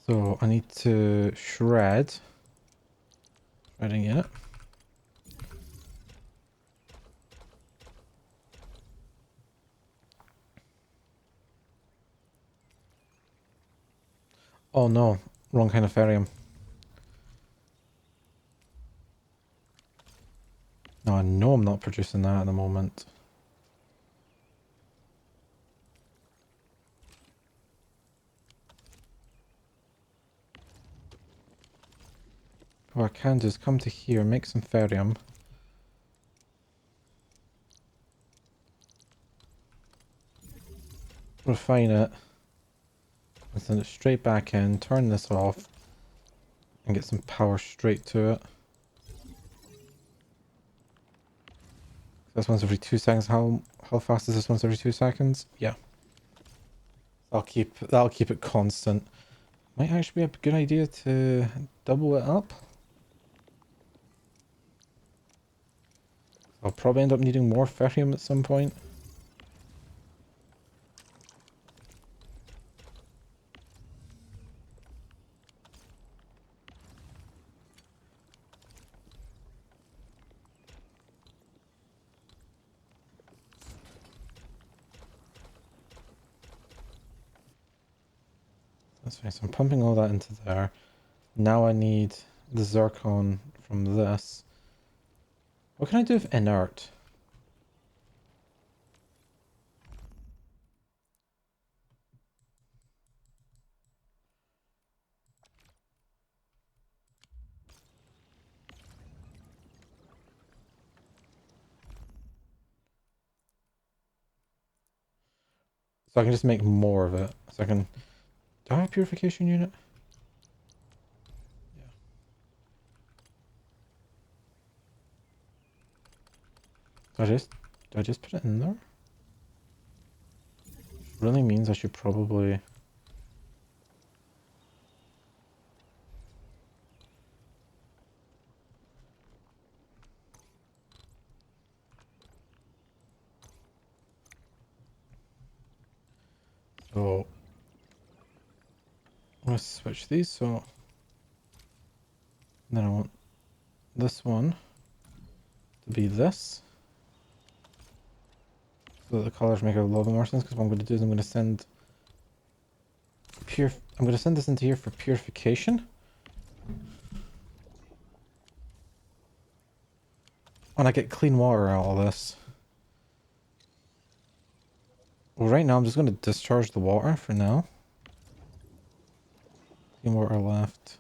So I need to shredding it. Oh no, wrong kind of ferrium. No, I know I'm not producing that at the moment. What I can do is come to here, make some ferrium. Refine it. And send it straight back in, turn this off. And get some power straight to it. This one's every 2 seconds. How fast is this one's every 2 seconds? Yeah. That'll keep it constant. Might actually be a good idea to double it up. I'll probably end up needing more ferrium at some point. That's fine. So I'm pumping all that into there. Now I need the zircon from this. What can I do with inert? So I can just make more of it. So I can... Do I have a purification unit? Yeah. Do I just put it in there? Which really means I should probably... So... I'm going to switch these, so... Then I want this one to be this. So that the colors make a little bit more sense, because what I'm going to do is I'm going to send I'm gonna send this into here for purification. And I get clean water out of this. Well, right now I'm just gonna discharge the water for now. Clean water left.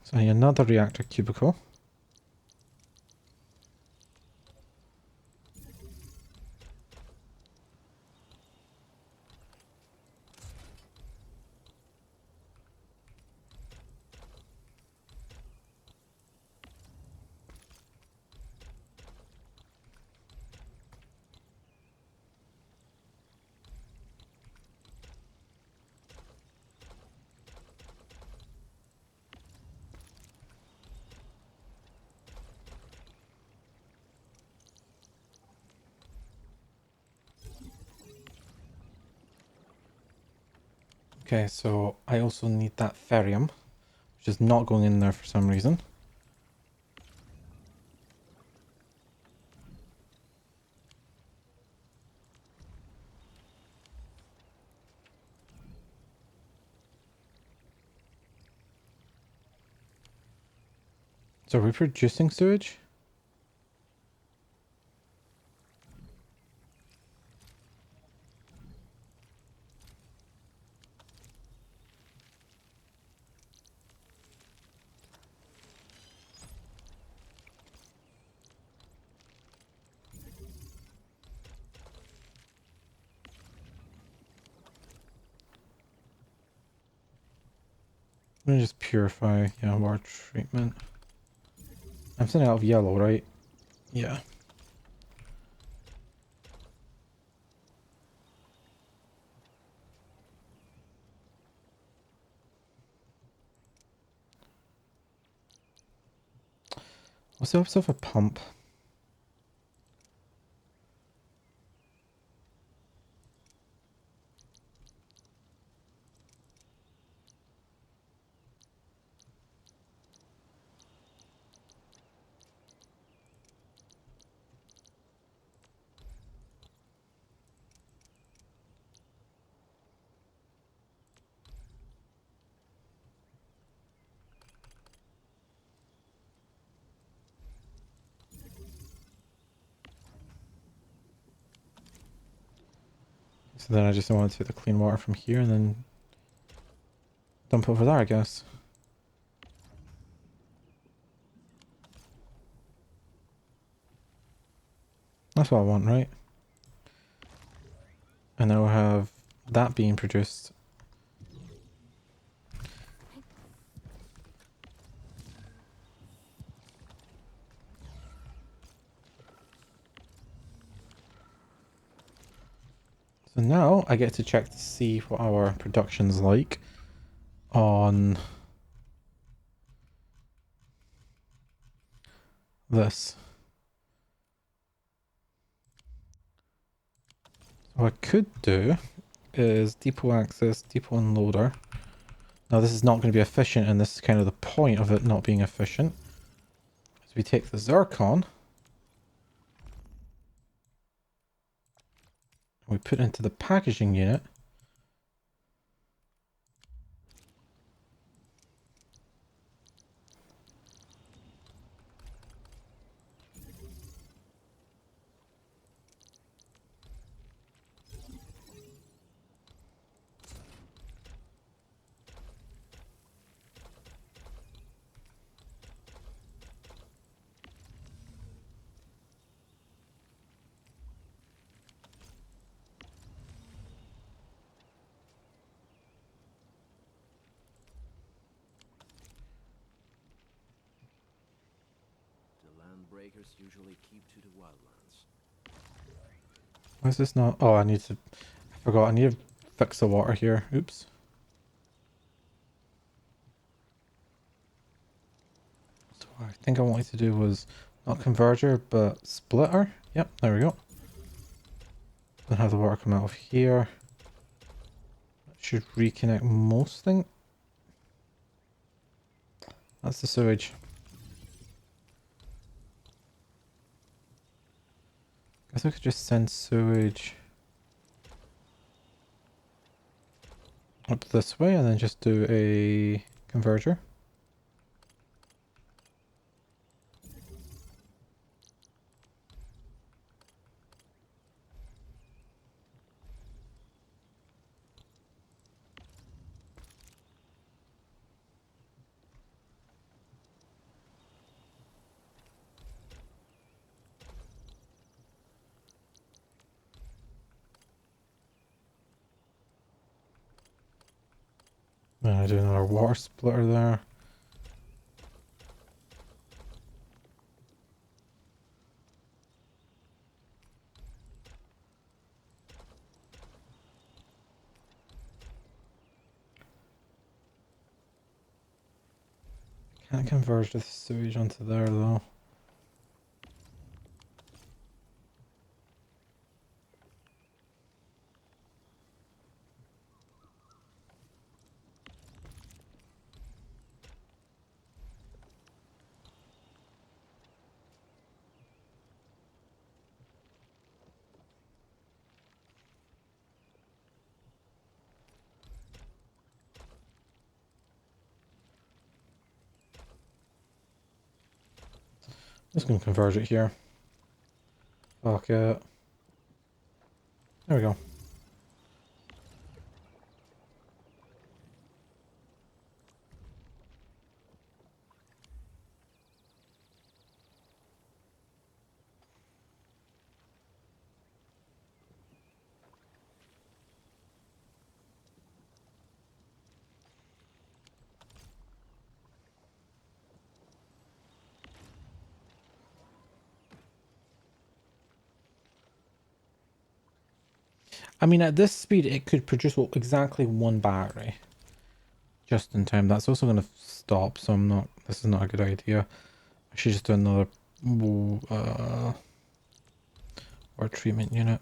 So I need another reactor cubicle. Okay, so I also need that ferrium, which is not going in there for some reason. So are we producing sewage? I'm gonna just purify, yeah, water treatment. I'm sending out of yellow, right? Yeah. What's the opposite of a pump? So then I just want to take the clean water from here and then dump over there, I guess. That's what I want, right? And now we have that being produced. So now I get to check to see what our production's like on this. So what I could do is depot access, depot unloader. Now this is not going to be efficient, and this is kind of the point of it not being efficient. So we take the zircon, and we put it into the packaging unit. The land breakers usually keep to the wildlands. Why is this not? Oh, I need to. I forgot. I need to fix the water here. Oops. So what I think I wanted to do was not converter, but splitter. Yep, there we go. Then have the water come out of here. That should reconnect most things. That's the sewage. Guess we could just send sewage up this way and then just do a converter. Do another water splitter there. Can't converge the sewage onto there though. Just gonna converge it here. Fuck it. There we go. I mean, at this speed, it could produce exactly one battery. Just in time. That's also going to stop, so I'm not... This is not a good idea. I should just do another... or treatment unit.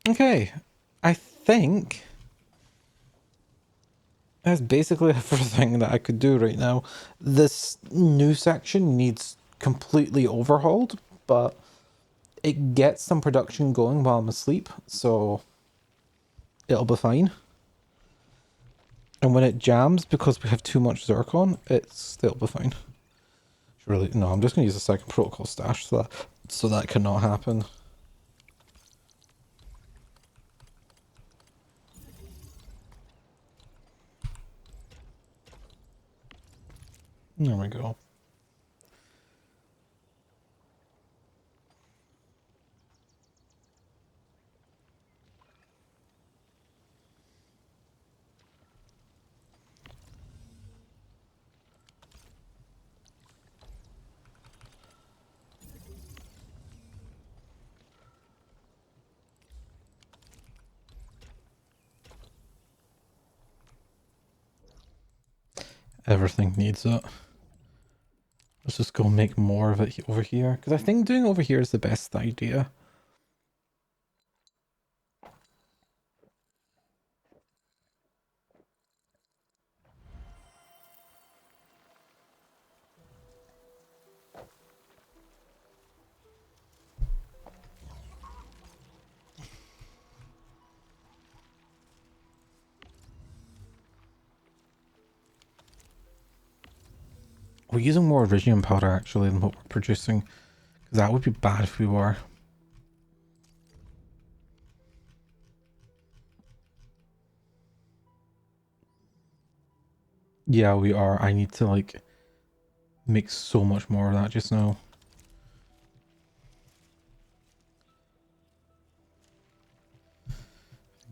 Okay. I think... that's basically everything that I could do right now. This new section needs completely overhauled, but it gets some production going while I'm asleep, so it'll be fine. And when it jams, because we have too much zircon, it'll be fine. Really, no, I'm just gonna use a second protocol stash so that cannot happen. There we go. Everything needs it. Let's just go make more of it over here. Because I think doing over here is the best idea. We're using more iridium powder actually than what we're producing. Because that would be bad if we were. Yeah, we are. I need to like make so much more of that just now.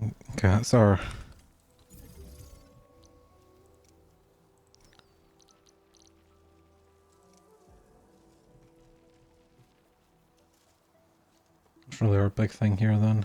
Okay, that's our... that's really our big thing here then.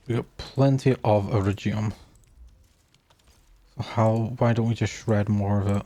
We got plenty of iridium. So why don't we just shred more of it?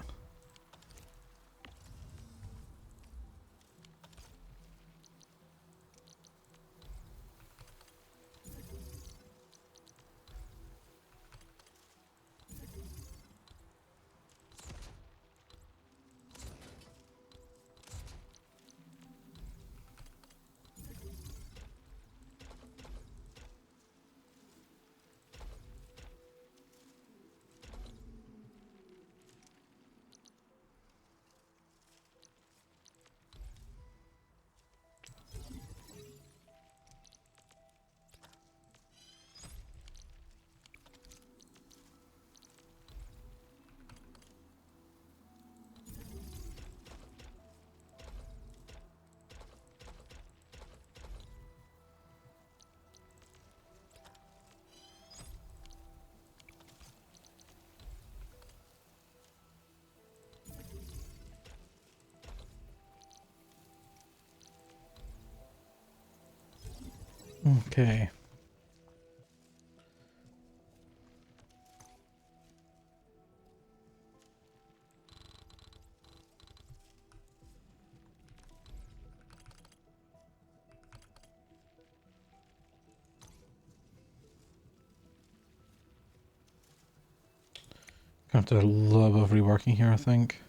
Okay. Gonna have to do a little bit of reworking here, I think.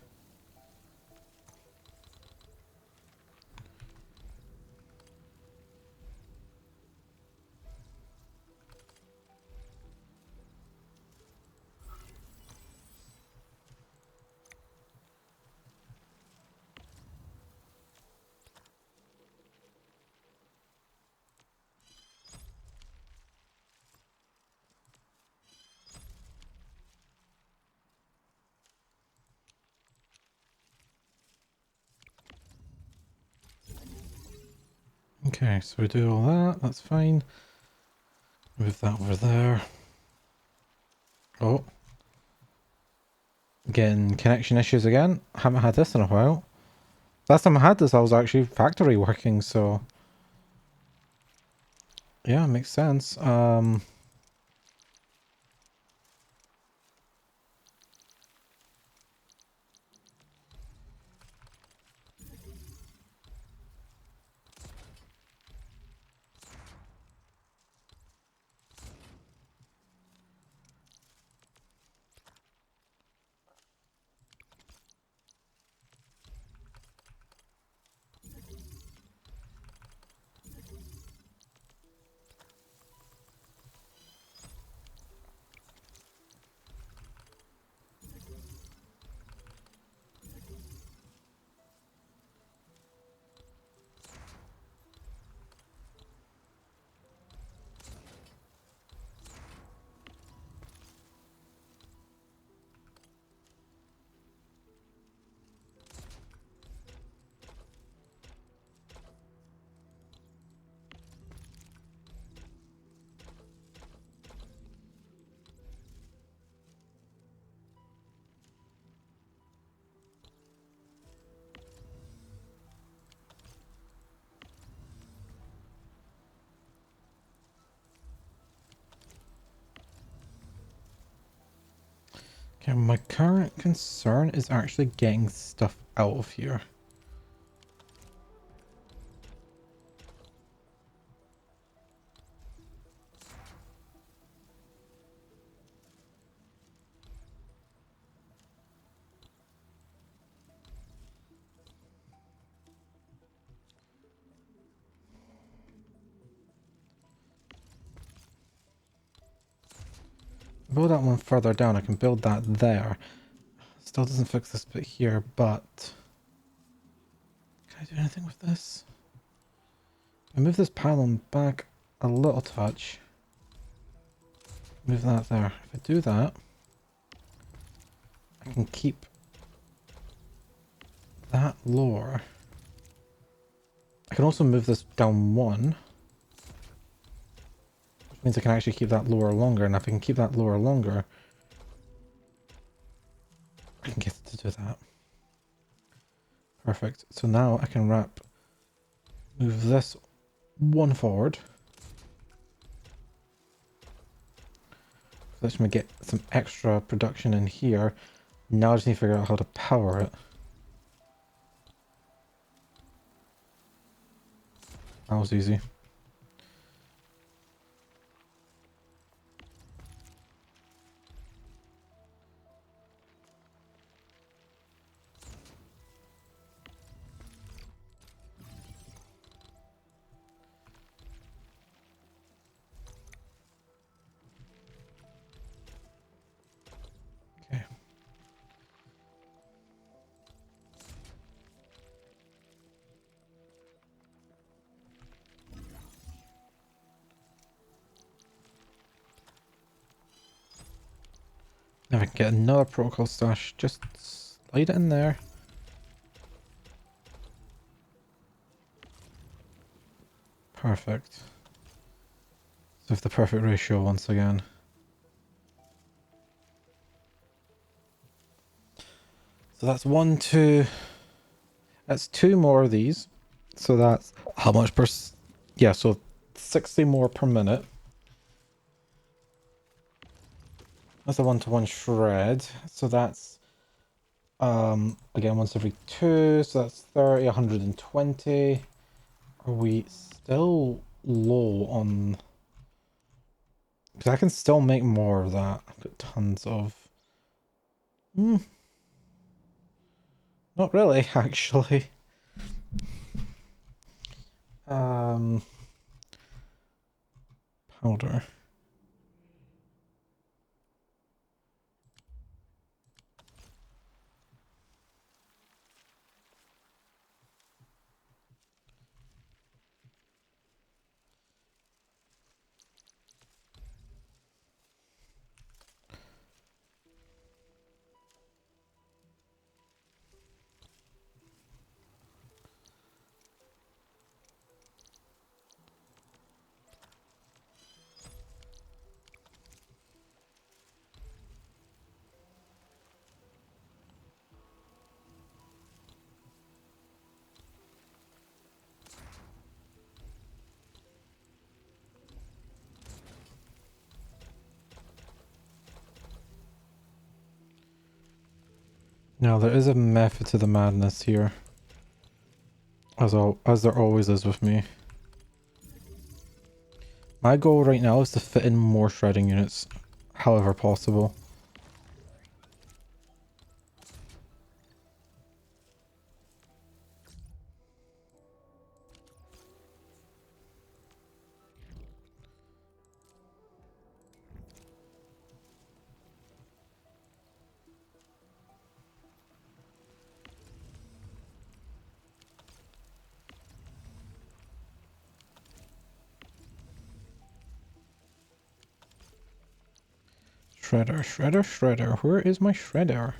Okay, so we do all that, that's fine. Move that over there. Oh. Getting connection issues again. Haven't had this in a while. Last time I had this, I was actually factory working, so... Yeah, makes sense. Okay, my current concern is actually getting stuff out of here. Build that one further down, I can build that there. Still doesn't fix this bit here, but... Can I do anything with this? I move this pylon back a little touch. Move that there. If I do that, I can keep that lower. I can also move this down one, which means I can actually keep that lower longer, and if I can keep that lower longer, I can get it to do that. Perfect. So now I can move this one forward. Let's get some extra production in here. Now I just need to figure out how to power it. That was easy. Okay. Now we can get another protocol stash. Just slide it in there. Perfect. So have the perfect ratio once again. So that's 1, 2. That's 2 more of these. So that's how much per... Yeah, so 60 more per minute. That's a 1-to-1 shred. So that's again once every 2. So that's 30, 120. Are we still low on... Because I can still make more of that. I've got tons of... Not really, actually. Powder. Now there is a method to the madness here. As there always is with me. My goal right now is to fit in more shredding units, however possible. Shredder, shredder, shredder. Where is my shredder?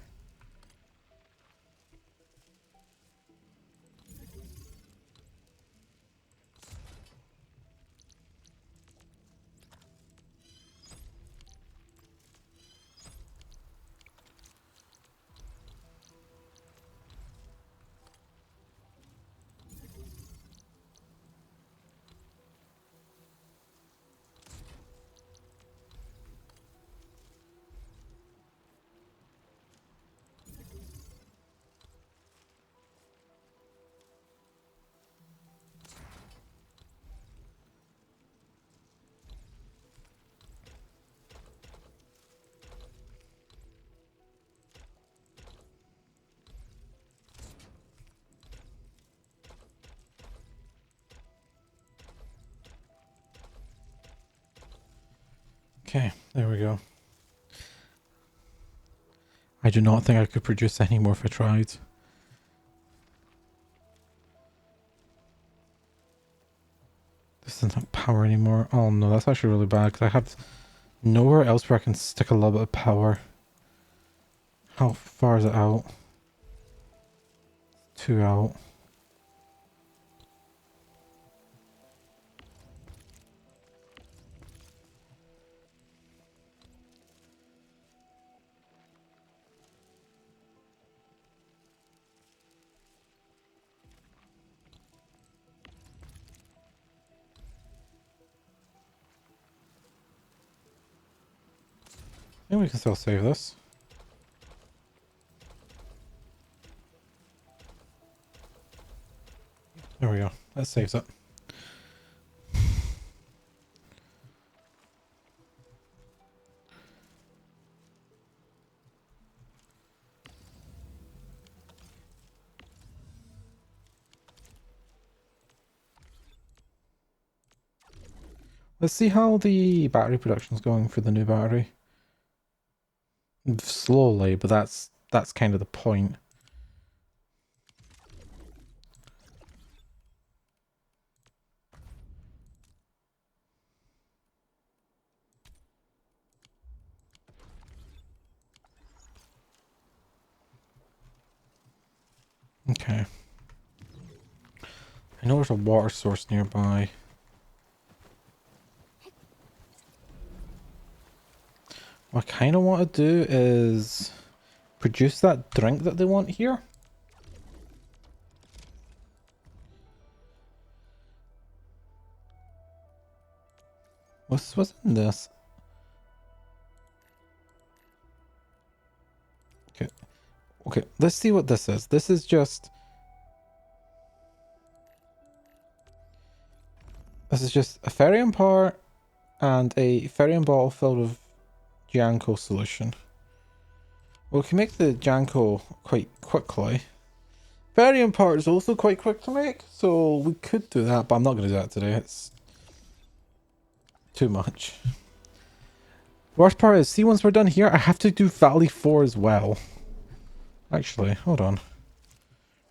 Okay, there we go. I do not think I could produce any more if I tried. This doesn't have power anymore. Oh no, that's actually really bad because I have nowhere else where I can stick a little bit of power. How far is it out? 2 out. think we can still save this. There we go. That saves it. Let's see how the battery production is going for the new battery. Slowly, but that's kind of the point. Okay. I know there's a water source nearby. What I kind of want to do is produce that drink that they want here. What's in this? Okay. Okay, let's see what this is. This is just... This is just a ferrium part and a ferrium bottle filled with Janko solution. Well, we can make the Janko quite quickly. Ferrium part is also quite quick to make, so we could do that, but I'm not going to do that today. It's too much. Worst part is, see, once we're done here, I have to do Valley 4 as well. Actually, hold on.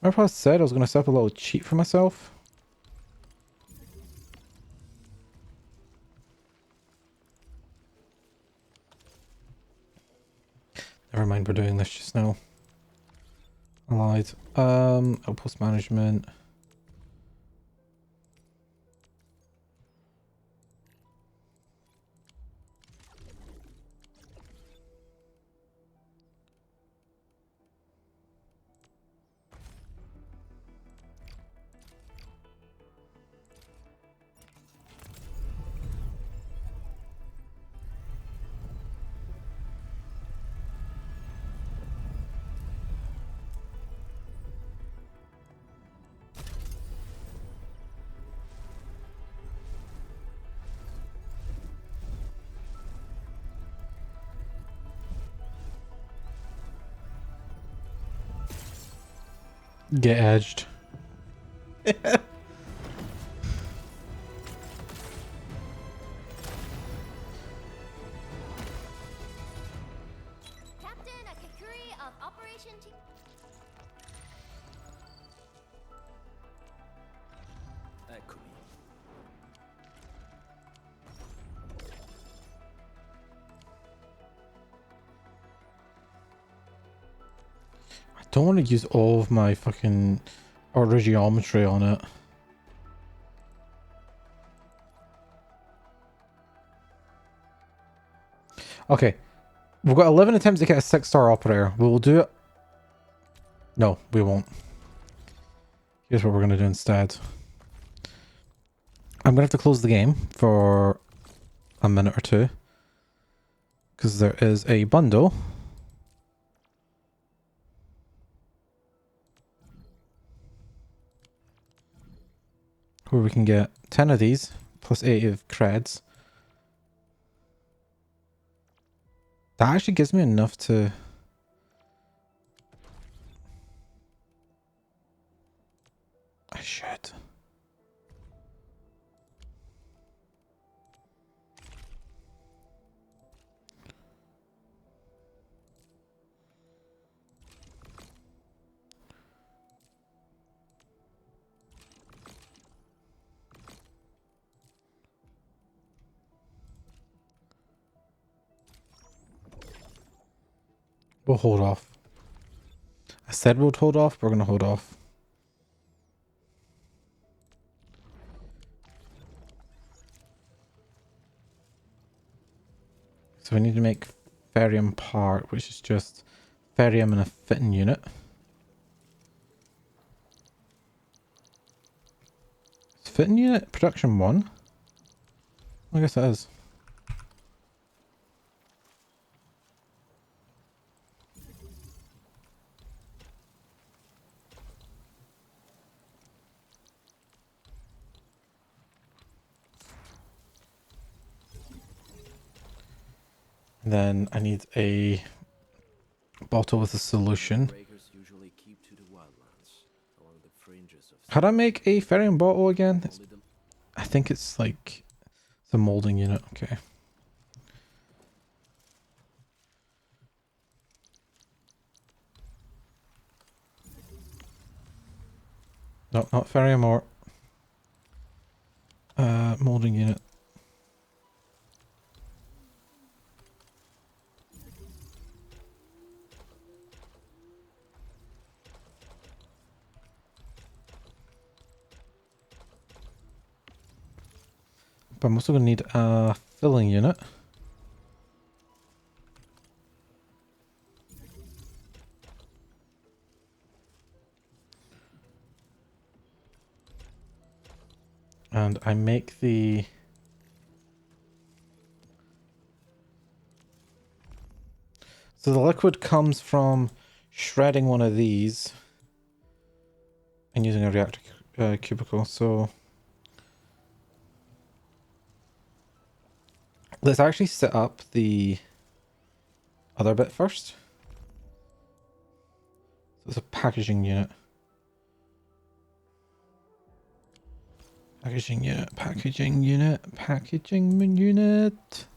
Remember how I said I was going to set up a little cheat for myself? Never mind, we're doing this just now. I lied. Outpost management. Get edged. Captain Akakuri of Operation T. I don't want to use all of my fucking origiometry on it. Okay. We've got 11 attempts to get a 6-star operator. We'll do it. No, we won't. Here's what we're going to do instead. I'm going to have to close the game for a minute or two. Because there is a bundle. Where we can get 10 of these, plus 8 of creds. That actually gives me enough to... I should. We'll hold off. I said we'd hold off, but we're going to hold off. So we need to make ferrium part, which is just ferrium and a fitting unit. Is fitting unit production 1? I guess it is. Then I need a bottle with a solution. Breakers usually keep to the wildlands, along the fringes of How do I make a ferrium bottle again? only the I think it's like the molding unit. Okay. No, not ferrium ore. Molding unit. But I'm also going to need a filling unit. And I make the... So the liquid comes from shredding one of these and using a reactor cubicle. So let's actually set up the other bit first. So it's a packaging unit. Packaging unit, packaging unit, packaging unit.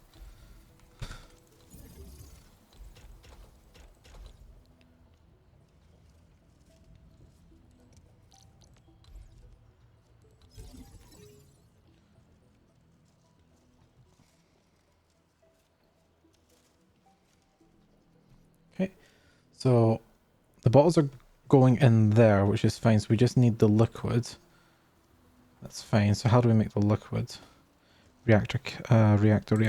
Okay, so the bottles are going in there, which is fine. So we just need the liquid. That's fine. So how do we make the liquid? Reactor, reactor.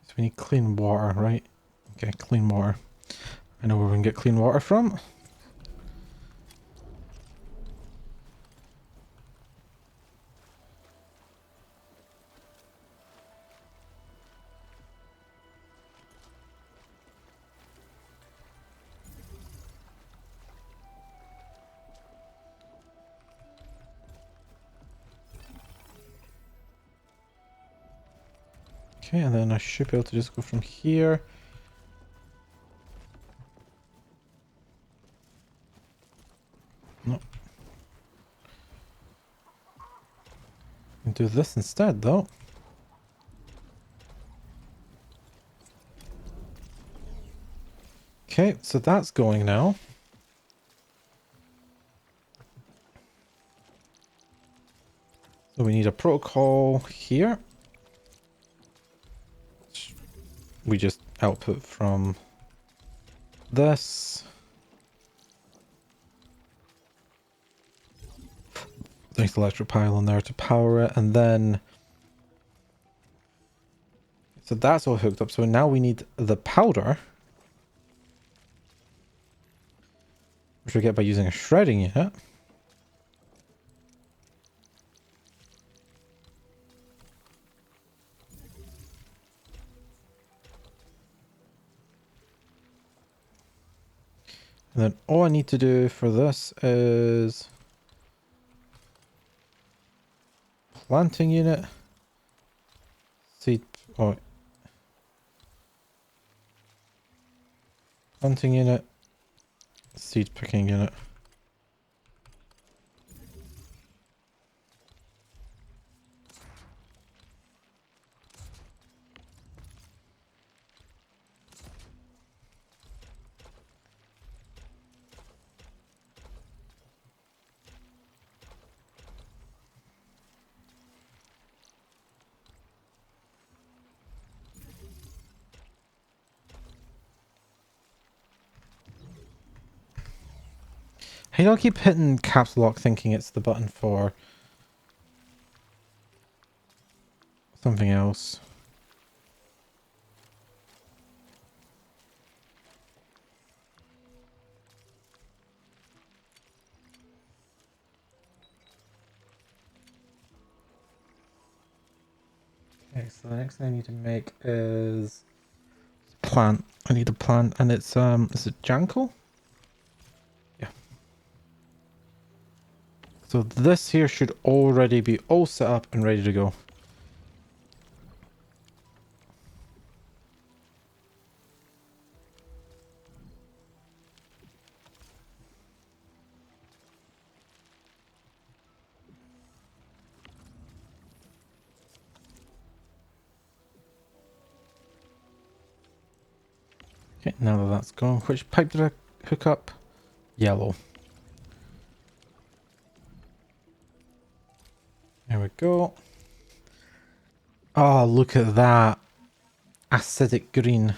So we need clean water, right? Okay, clean water. I know where we can get clean water from. Okay, and then I should be able to just go from here. No. And do this instead, though. Okay, so that's going now. So we need a protocol here. We just output from this. There's the electric pile in there to power it, and then... So that's all hooked up. So now we need the powder, which we get by using a shredding unit. And then all I need to do for this is planting unit, seed, oh, planting unit, seed picking unit. Hey, do I keep hitting caps lock thinking it's the button for something else? Okay, so the next thing I need to make is plant. I need a plant, and it's is it Janko? Yeah. So this here should already be all set up and ready to go. Okay, now that that's gone, which pipe did I hook up? Yellow. There we go. Oh, look at that. Acidic green.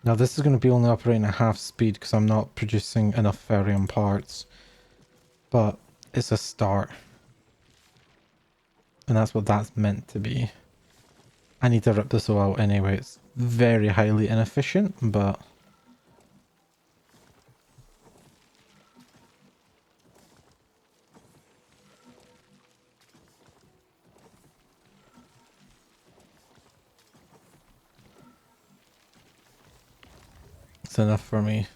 Now this is going to be only operating at half speed because I'm not producing enough ferrium parts. But it's a start. And that's what that's meant to be. I need to rip this all out anyway. It's very highly inefficient, but... it's enough for me.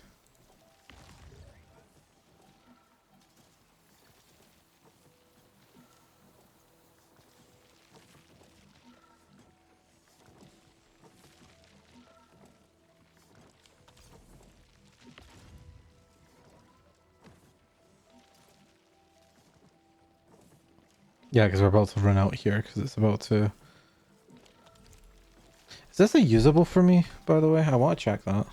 Yeah, because we're about to run out here, because it's about to... Is this a usable for me, by the way? I want to check that.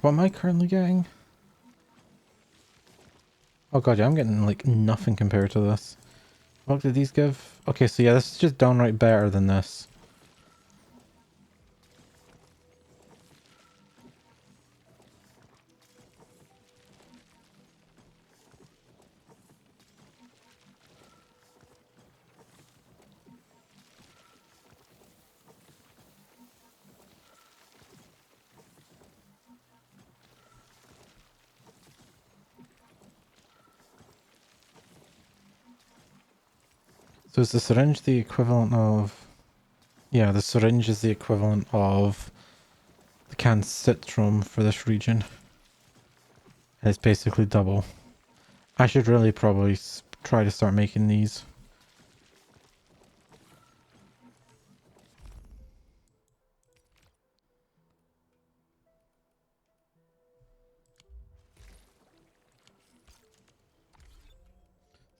What am I currently getting? Oh god, yeah, I'm getting like nothing compared to this. What did these give? Okay, so yeah, this is just downright better than this. So is the syringe the equivalent of... Yeah, the syringe is the equivalent of the canned citron for this region. And it's basically double. I should really probably try to start making these.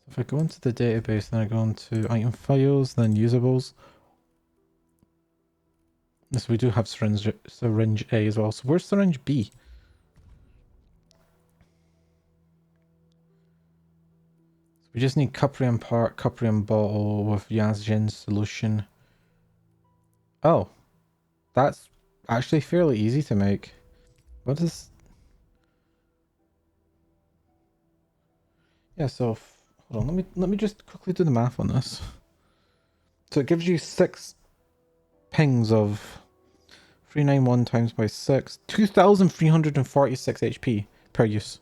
If I go into the database, then I go into item files, then usables. Yes, we do have syringe A as well. So where's syringe B? So we just need cuprium part, cuprium bottle with Yazjin solution. Oh, that's actually fairly easy to make. What is... Yeah, so hold on, let me just quickly do the math on this. So it gives you 6 pings of 391 times by 6, 2,346 HP per use.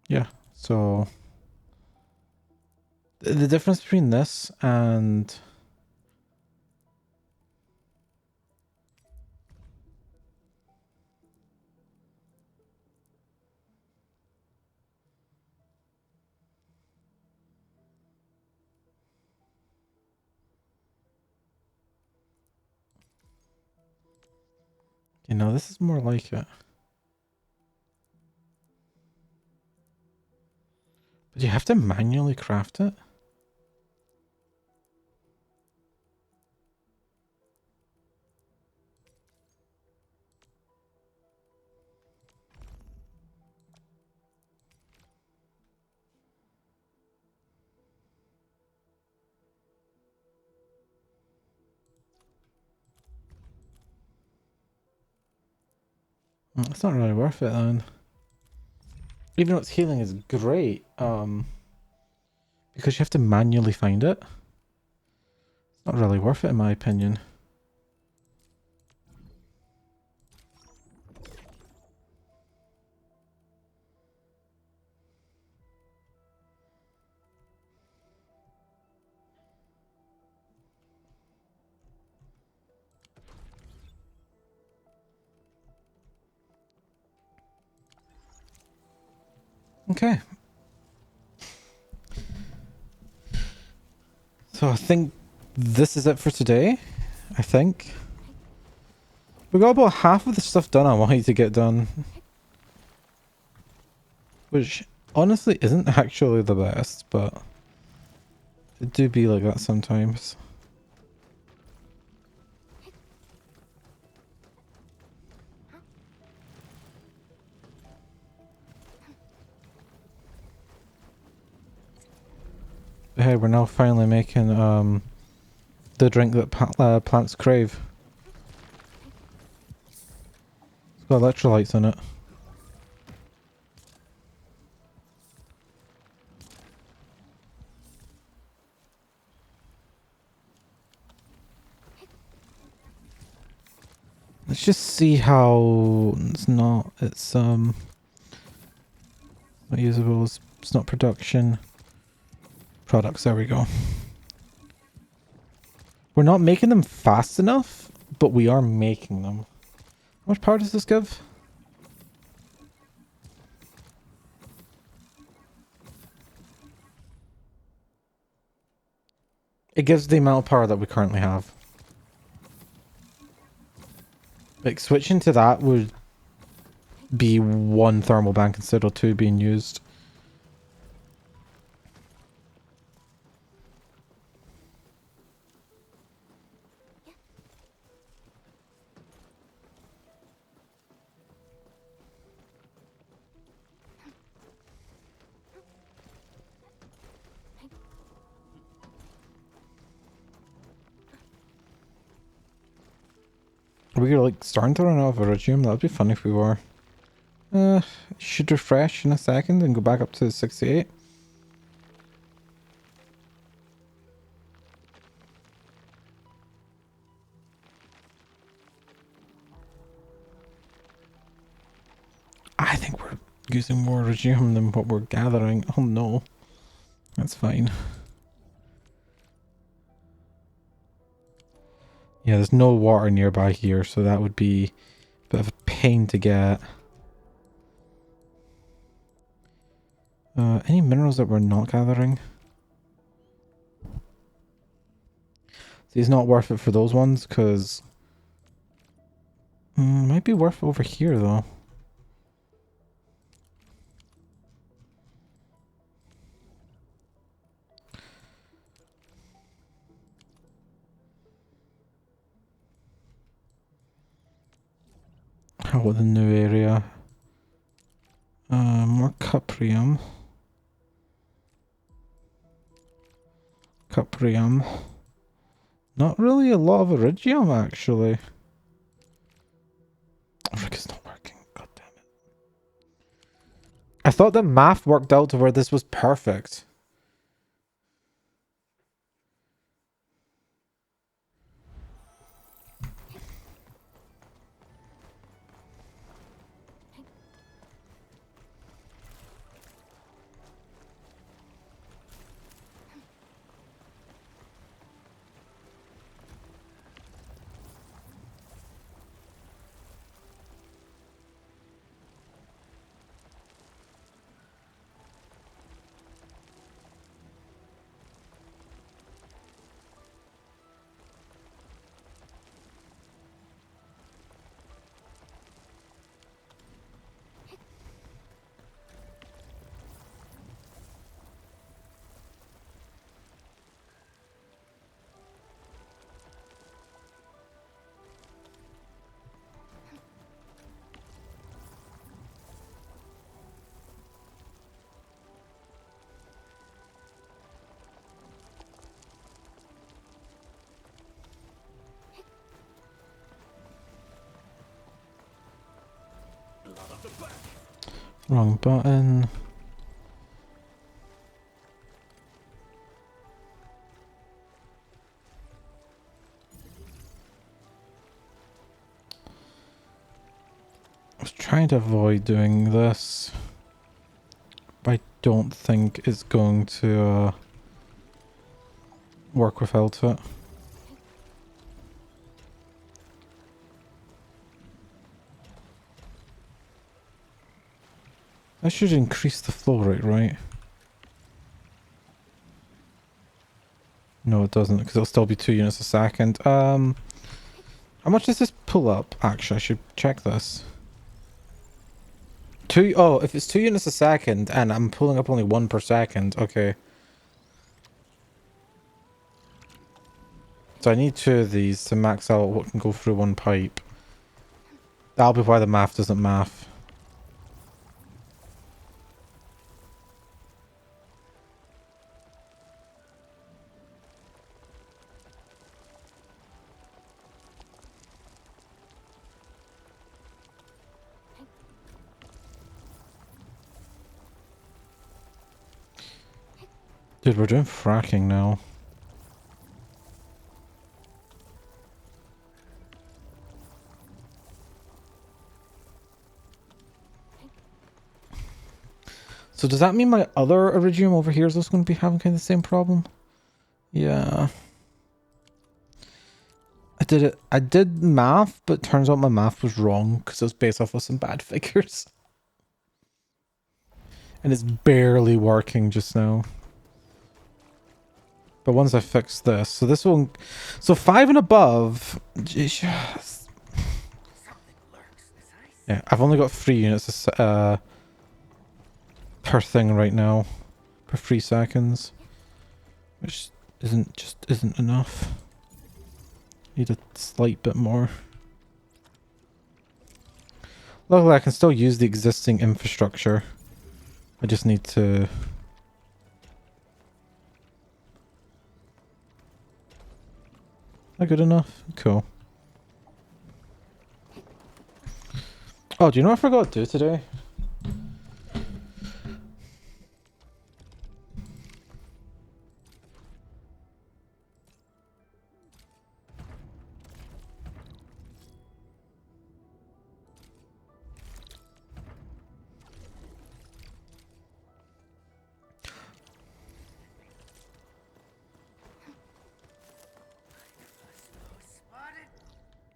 Yeah, so The difference between this and... You know, this is more like it. But you have to manually craft it? It's not really worth it then. Even though its healing is great, because you have to manually find it. It's not really worth it in my opinion. Okay. So I think this is it for today. I think. We got about half of the stuff done I wanted to get done. Which honestly isn't actually the best, but it do be like that sometimes. But hey, we're now finally making the drink that plants crave. It's got electrolytes in it. Let's just see how it's not usable, it's not production. Products, there we go. We're not making them fast enough, but we are making them. How much power does this give? It gives the amount of power that we currently have. Like, switching to that would be one thermal bank instead of two being used. Are we gonna like starting to run out of iridium? That would be fun if we were. Should refresh in a second and go back up to 68. I think we're using more iridium than what we're gathering. Oh no. That's fine. Yeah, there's no water nearby here, so that would be a bit of a pain to get. Any minerals that we're not gathering? See, it's not worth it for those ones, because... might be worth it over here, though. How about the new area? More cuprium. Cuprium. Not really a lot of iridium, actually. Frick, it's not working. God damn it. I thought the math worked out to where this was perfect. Wrong button. I was trying to avoid doing this, but I don't think it's going to work without it. That should increase the flow rate, right? No, it doesn't, because it'll still be 2 units a second. How much does this pull up? Actually, I should check this. Oh, if it's 2 units a second and I'm pulling up only 1 per second, okay. So I need 2 of these to max out what can go through 1 pipe. That'll be why the math doesn't math. Dude, we're doing fracking now. So does that mean my other Iridium over here is also going to be having kind of the same problem? Yeah. I did math, but turns out my math was wrong because it was based off of some bad figures. And it's barely working just now. But once I fix this, so this will, so 5 and above, just, yeah, I've only got 3 units per thing right now, per 3 seconds, which isn't enough. Need a slight bit more. Luckily, I can still use the existing infrastructure. I just need to. Not good enough? Cool. Oh, do you know what I forgot to do today?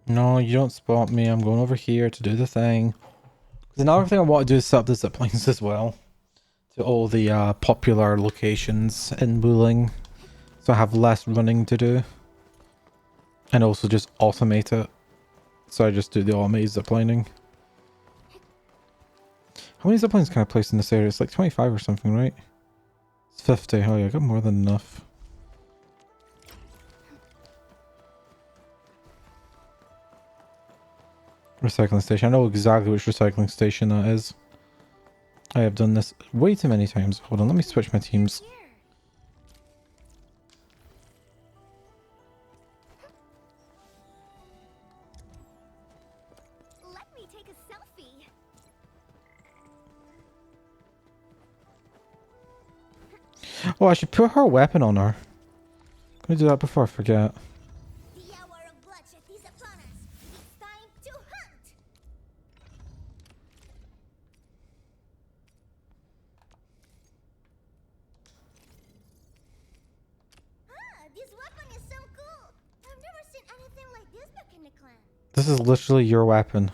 No, you don't spot me. I'm going over here to do the thing. Another thing I want to do is set up the ziplines as well. To all the popular locations in Wuling. So I have less running to do. And also just automate it. So I just do the automated ziplining. How many ziplines can I place in this area? It's like 25 or something, right? It's 50. Oh yeah, I got more than enough. Recycling station. I know exactly which recycling station that is. I have done this way too many times. Hold on, let me switch my teams. Let me take a selfie. Oh, I should put her weapon on her. I'm gonna do that before I forget. The hour of bloodshed is upon us. It's time to hunt. This weapon is so cool. I've never seen anything like this back in the clan. This is literally your weapon.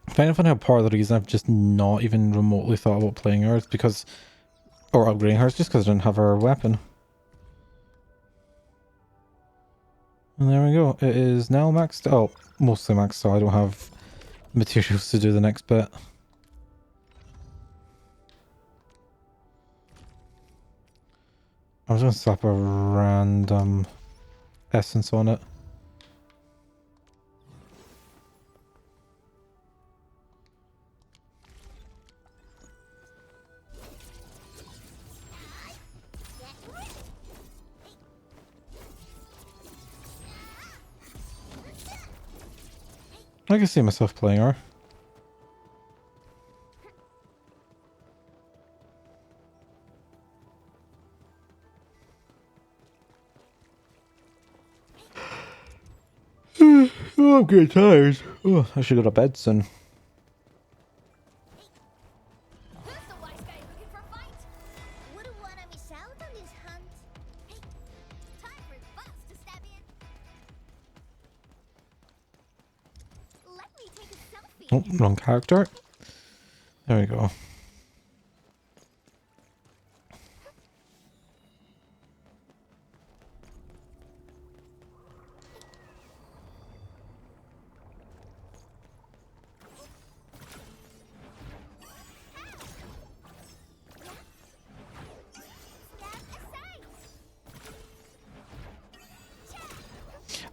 I find it funny how part of the reason I've just not even remotely thought about playing her is because, or upgrading her, is just because I didn't have her weapon. And there we go. It is now maxed. Oh, mostly maxed, so I don't have materials to do the next bit. I was going to slap a random essence on it. I can see myself playing her. Oh, I'm getting tired. Oh, I should go to bed soon. Who's the wise guy looking for fight? Wouldn't wanna miss out on this hunt. Hey, time for the boss to step in. Let me take a selfie. Oh, wrong character. There we go.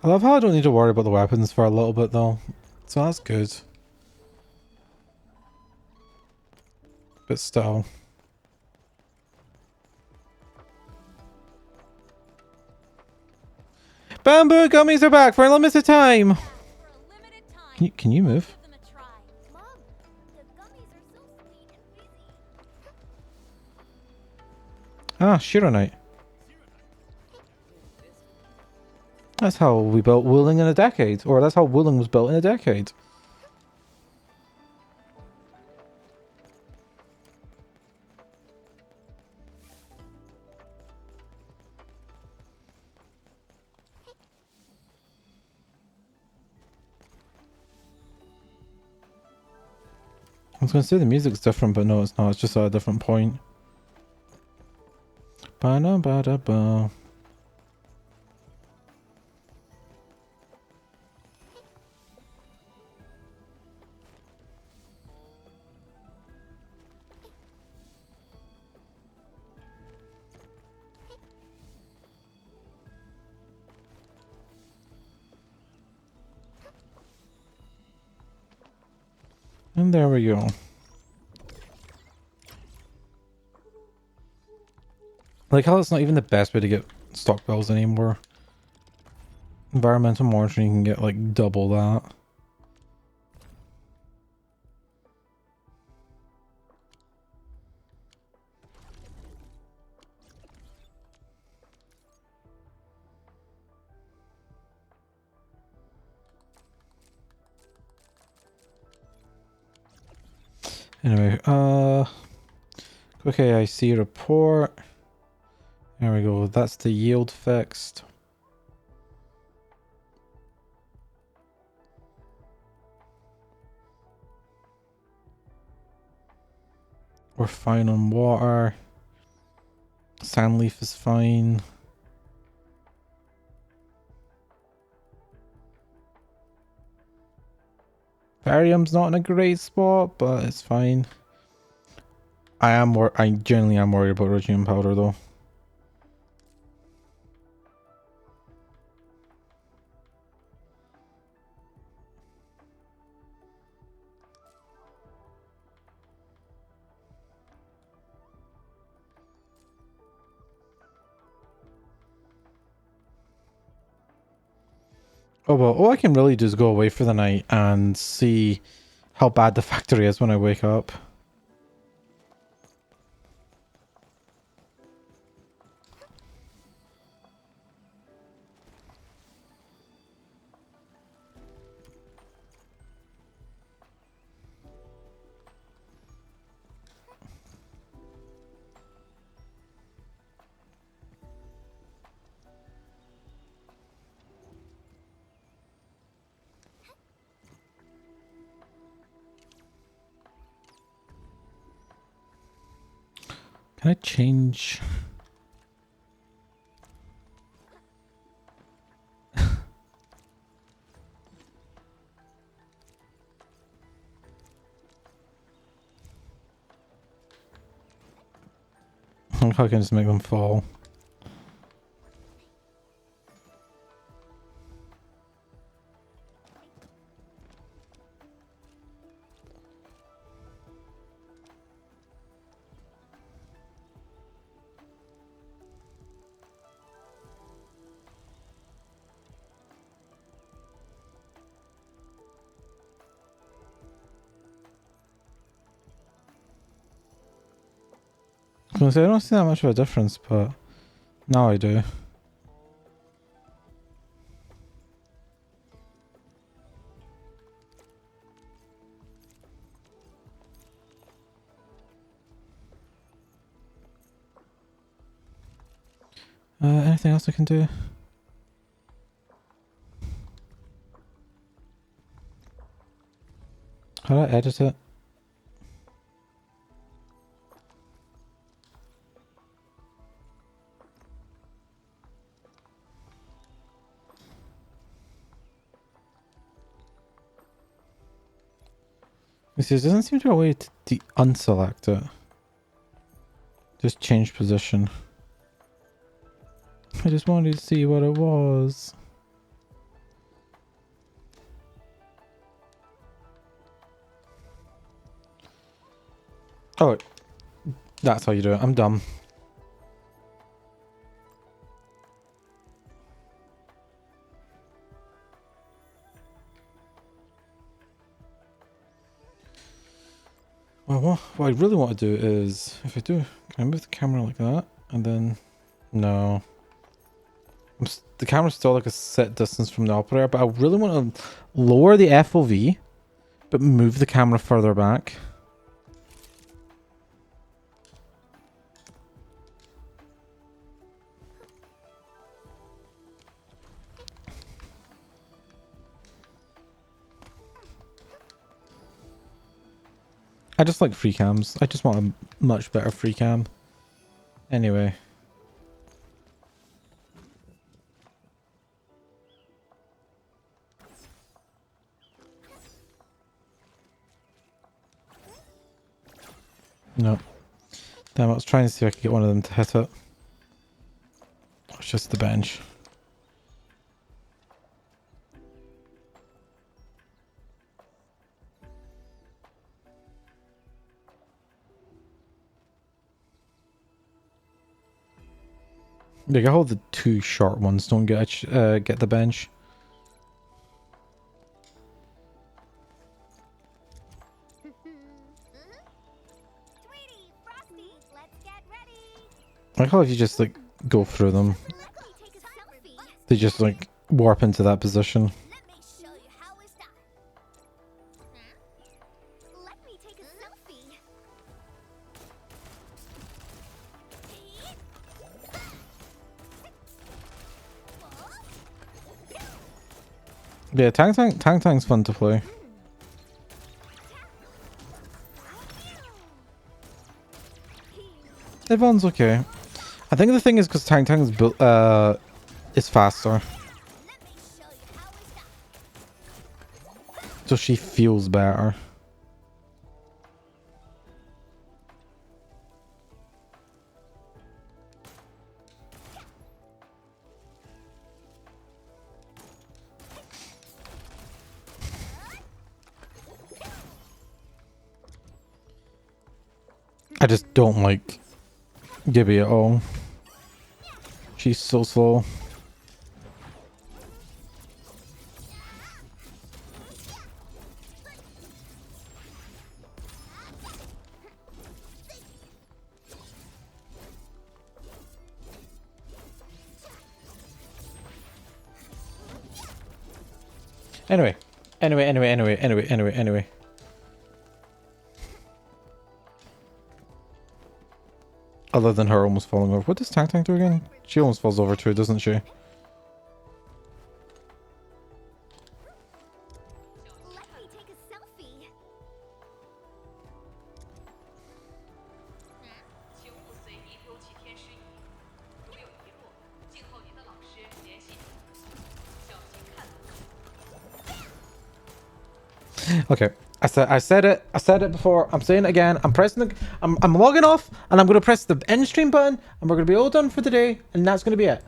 I love how I don't need to worry about the weapons for a little bit though. So that's good. But still. Bamboo gummies are back for a limited time! Can you move? Mom, the gummies are so sweet and fizzy. Ah, Shironite. That's how we built Wooling in a decade. Or that's how Wooling was built in a decade. I was going to say the music's different, but no, it's not. It's just at a different point. Ba-da-ba-da-ba. And there we go. Like how it's not even the best way to get stock bills anymore. Environmental monitoring, you can get like double that. Anyway, quick AIC report. There we go. That's the yield fixed. We're fine on water. Sandleaf is fine. Barium's not in a great spot, but it's fine. I generally am worried about Rhodium powder though. Oh well, all I can really do is go away for the night and see how bad the factory is when I wake up. Can I change? I can just make them fall. gonna say I don't see that much of a difference, but now I do. Anything else I can do? How do I edit it? You see, there doesn't seem to be a way to unselect it. Just change position. I just wanted to see what it was. Oh, that's how you do it. I'm dumb. Well, what I really want to do is, if I do, can I move the camera like that? And then, no. The camera's still like a set distance from the operator, but I really want to lower the FOV, but move the camera further back. I just like free cams. I just want a much better free cam. Anyway. No. Damn, I was trying to see if I could get one of them to hit it. It's just the bench. Like, I hold the two short ones, don't get the bench. Tweety, Frosty, let's get ready. I like how if you just like go through them, Let me take a selfie. they just like warp into that position. Let me show you how it's done. Let me take a selfie. Yeah, Tang's fun to play. Everyone's okay. I think the thing is because Tang's built is faster, Let me show you how it's done. so she feels better. I just don't like Gibby at all. She's so slow. Anyway. Other than her almost falling over. What does Tang do again? She almost falls over too, doesn't she? Let me take a selfie. 请勿随意丢弃天师仪，如有遗落，静候您的老师联系。小心看路。 Okay. I said it before. I'm saying it again. I'm logging off and I'm gonna press the end stream button and we're gonna be all done for the day and that's gonna be it.